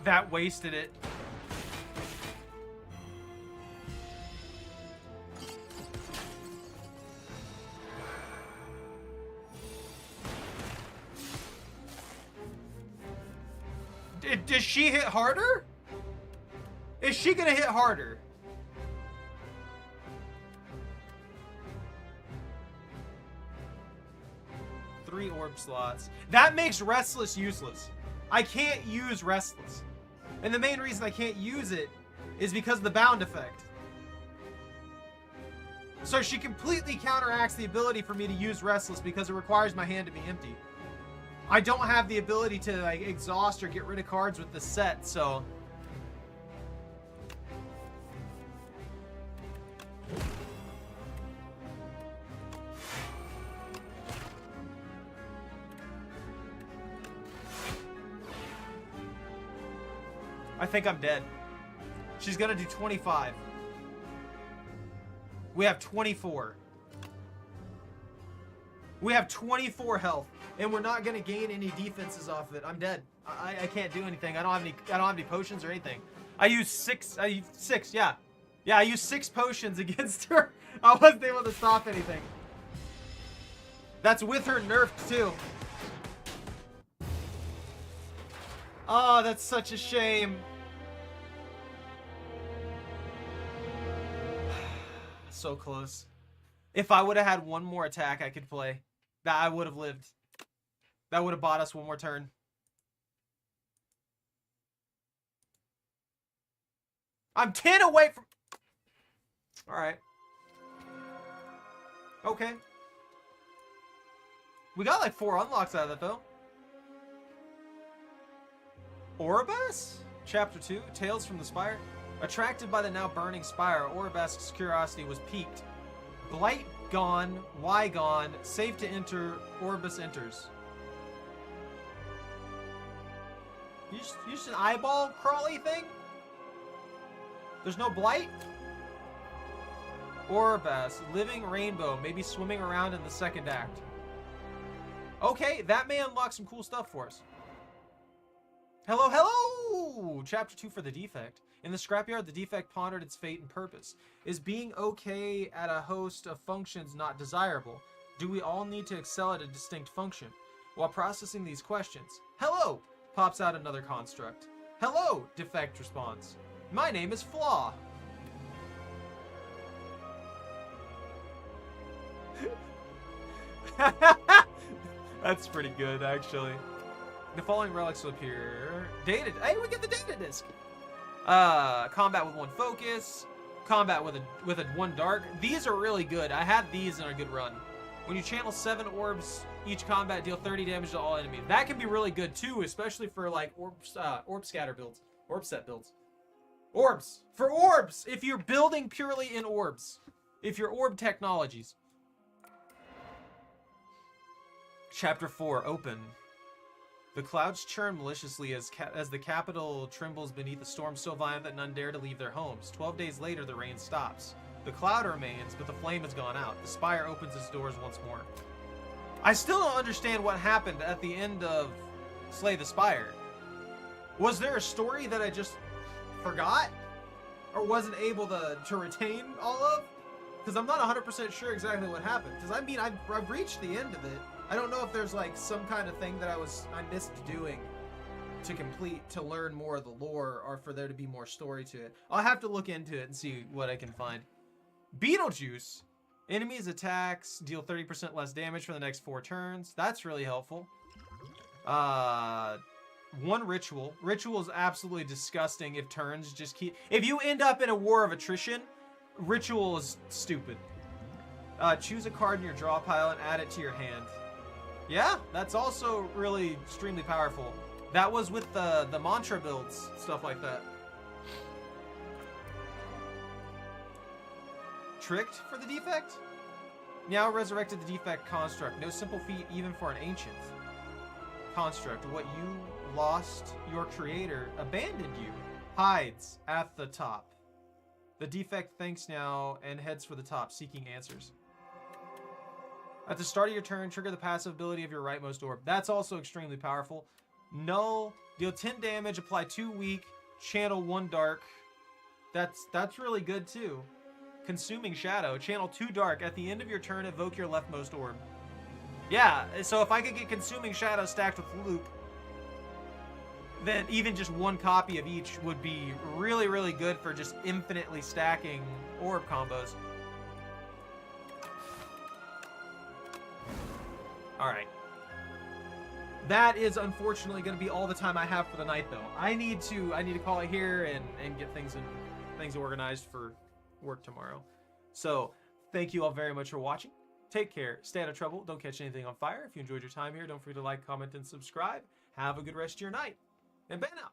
That wasted it. Does she hit harder? Is she gonna hit harder? Three orb slots. That makes Restless useless. I can't use Restless. And the main reason I can't use it is because of the bound effect. So she completely counteracts the ability for me to use Restless because it requires my hand to be empty. I don't have the ability to like exhaust or get rid of cards with this set, so... I think I'm dead. She's gonna do 25. We have 24. We have 24 health, and we're not gonna gain any defenses off of it. I'm dead. I can't do anything. I don't have any potions or anything. I used six. Yeah, I used 6 potions against her. I wasn't able to stop anything. That's with her nerfed too. Oh, that's such a shame. So close. If I would have had one more attack I could play, that I would have lived. That would have bought us one more turn. I'm 10 away from... Alright. Okay. We got like 4 unlocks out of that though. Orbas? Chapter 2, Tales from the Spire. Attracted by the now burning Spire, Orbask's curiosity was piqued. Blight gone, why gone, safe to enter, Orbas enters. You just an eyeball crawly thing? There's no Blight? Orbas, living rainbow, maybe swimming around in the second act. Okay, that may unlock some cool stuff for us. Hello, hello! Chapter 2 for the Defect. In the scrapyard, the Defect pondered its fate and purpose. Is being okay at a host of functions not desirable? Do we all need to excel at a distinct function? While processing these questions, hello! Pops out another construct. Hello! Defect responds. My name is Flaw. That's pretty good, actually. The following relics will appear. Data. Hey, we get the data disc. Combat with 1 focus. Combat with a 1 dark. These are really good. I had these in a good run. When you channel 7 orbs, each combat deal 30 damage to all enemies. That can be really good too, especially for like orb scatter builds, orb set builds. Orbs for orbs. If you're building purely in orbs, if you're orb technologies. Chapter 4, Open. The clouds churn maliciously as the capital trembles beneath a storm so violent that none dare to leave their homes. 12 days later, the rain stops. The cloud remains, but the flame has gone out. The Spire opens its doors once more. I still don't understand what happened at the end of Slay the Spire. Was there a story that I just forgot? Or wasn't able to retain all of? Because I'm not 100% sure exactly what happened. Because I mean, I've reached the end of it. I don't know if there's like some kind of thing that I missed doing to complete to learn more of the lore, or for there to be more story to it. I'll have to look into it and see what I can find. Beetlejuice. Enemies' attacks deal 30% less damage for the next 4 turns. That's really helpful. 1 ritual. Ritual is absolutely disgusting if turns just keep... If you end up in a war of attrition, ritual is stupid. Choose a card in your draw pile and add it to your hand. Yeah, that's also really extremely powerful. That was with the mantra builds, stuff like that. Tricked for the Defect? Now resurrected the Defect construct. No simple feat even for an ancient. Construct. What you lost, your creator abandoned you. Hides at the top. The Defect thinks now and heads for the top, seeking answers. At the start of your turn, trigger the passive ability of your rightmost orb. That's also extremely powerful. Null, deal 10 damage, apply 2 weak, channel 1 dark. That's really good too. Consuming Shadow, channel 2 dark. At the end of your turn, evoke your leftmost orb. Yeah, so if I could get Consuming Shadow stacked with Loop, then even just one copy of each would be really, really good for just infinitely stacking orb combos. Alright. That is unfortunately going to be all the time I have for the night, though. I need to call it here and get things organized for work tomorrow. So, thank you all very much for watching. Take care. Stay out of trouble. Don't catch anything on fire. If you enjoyed your time here, don't forget to like, comment, and subscribe. Have a good rest of your night. And Ben out.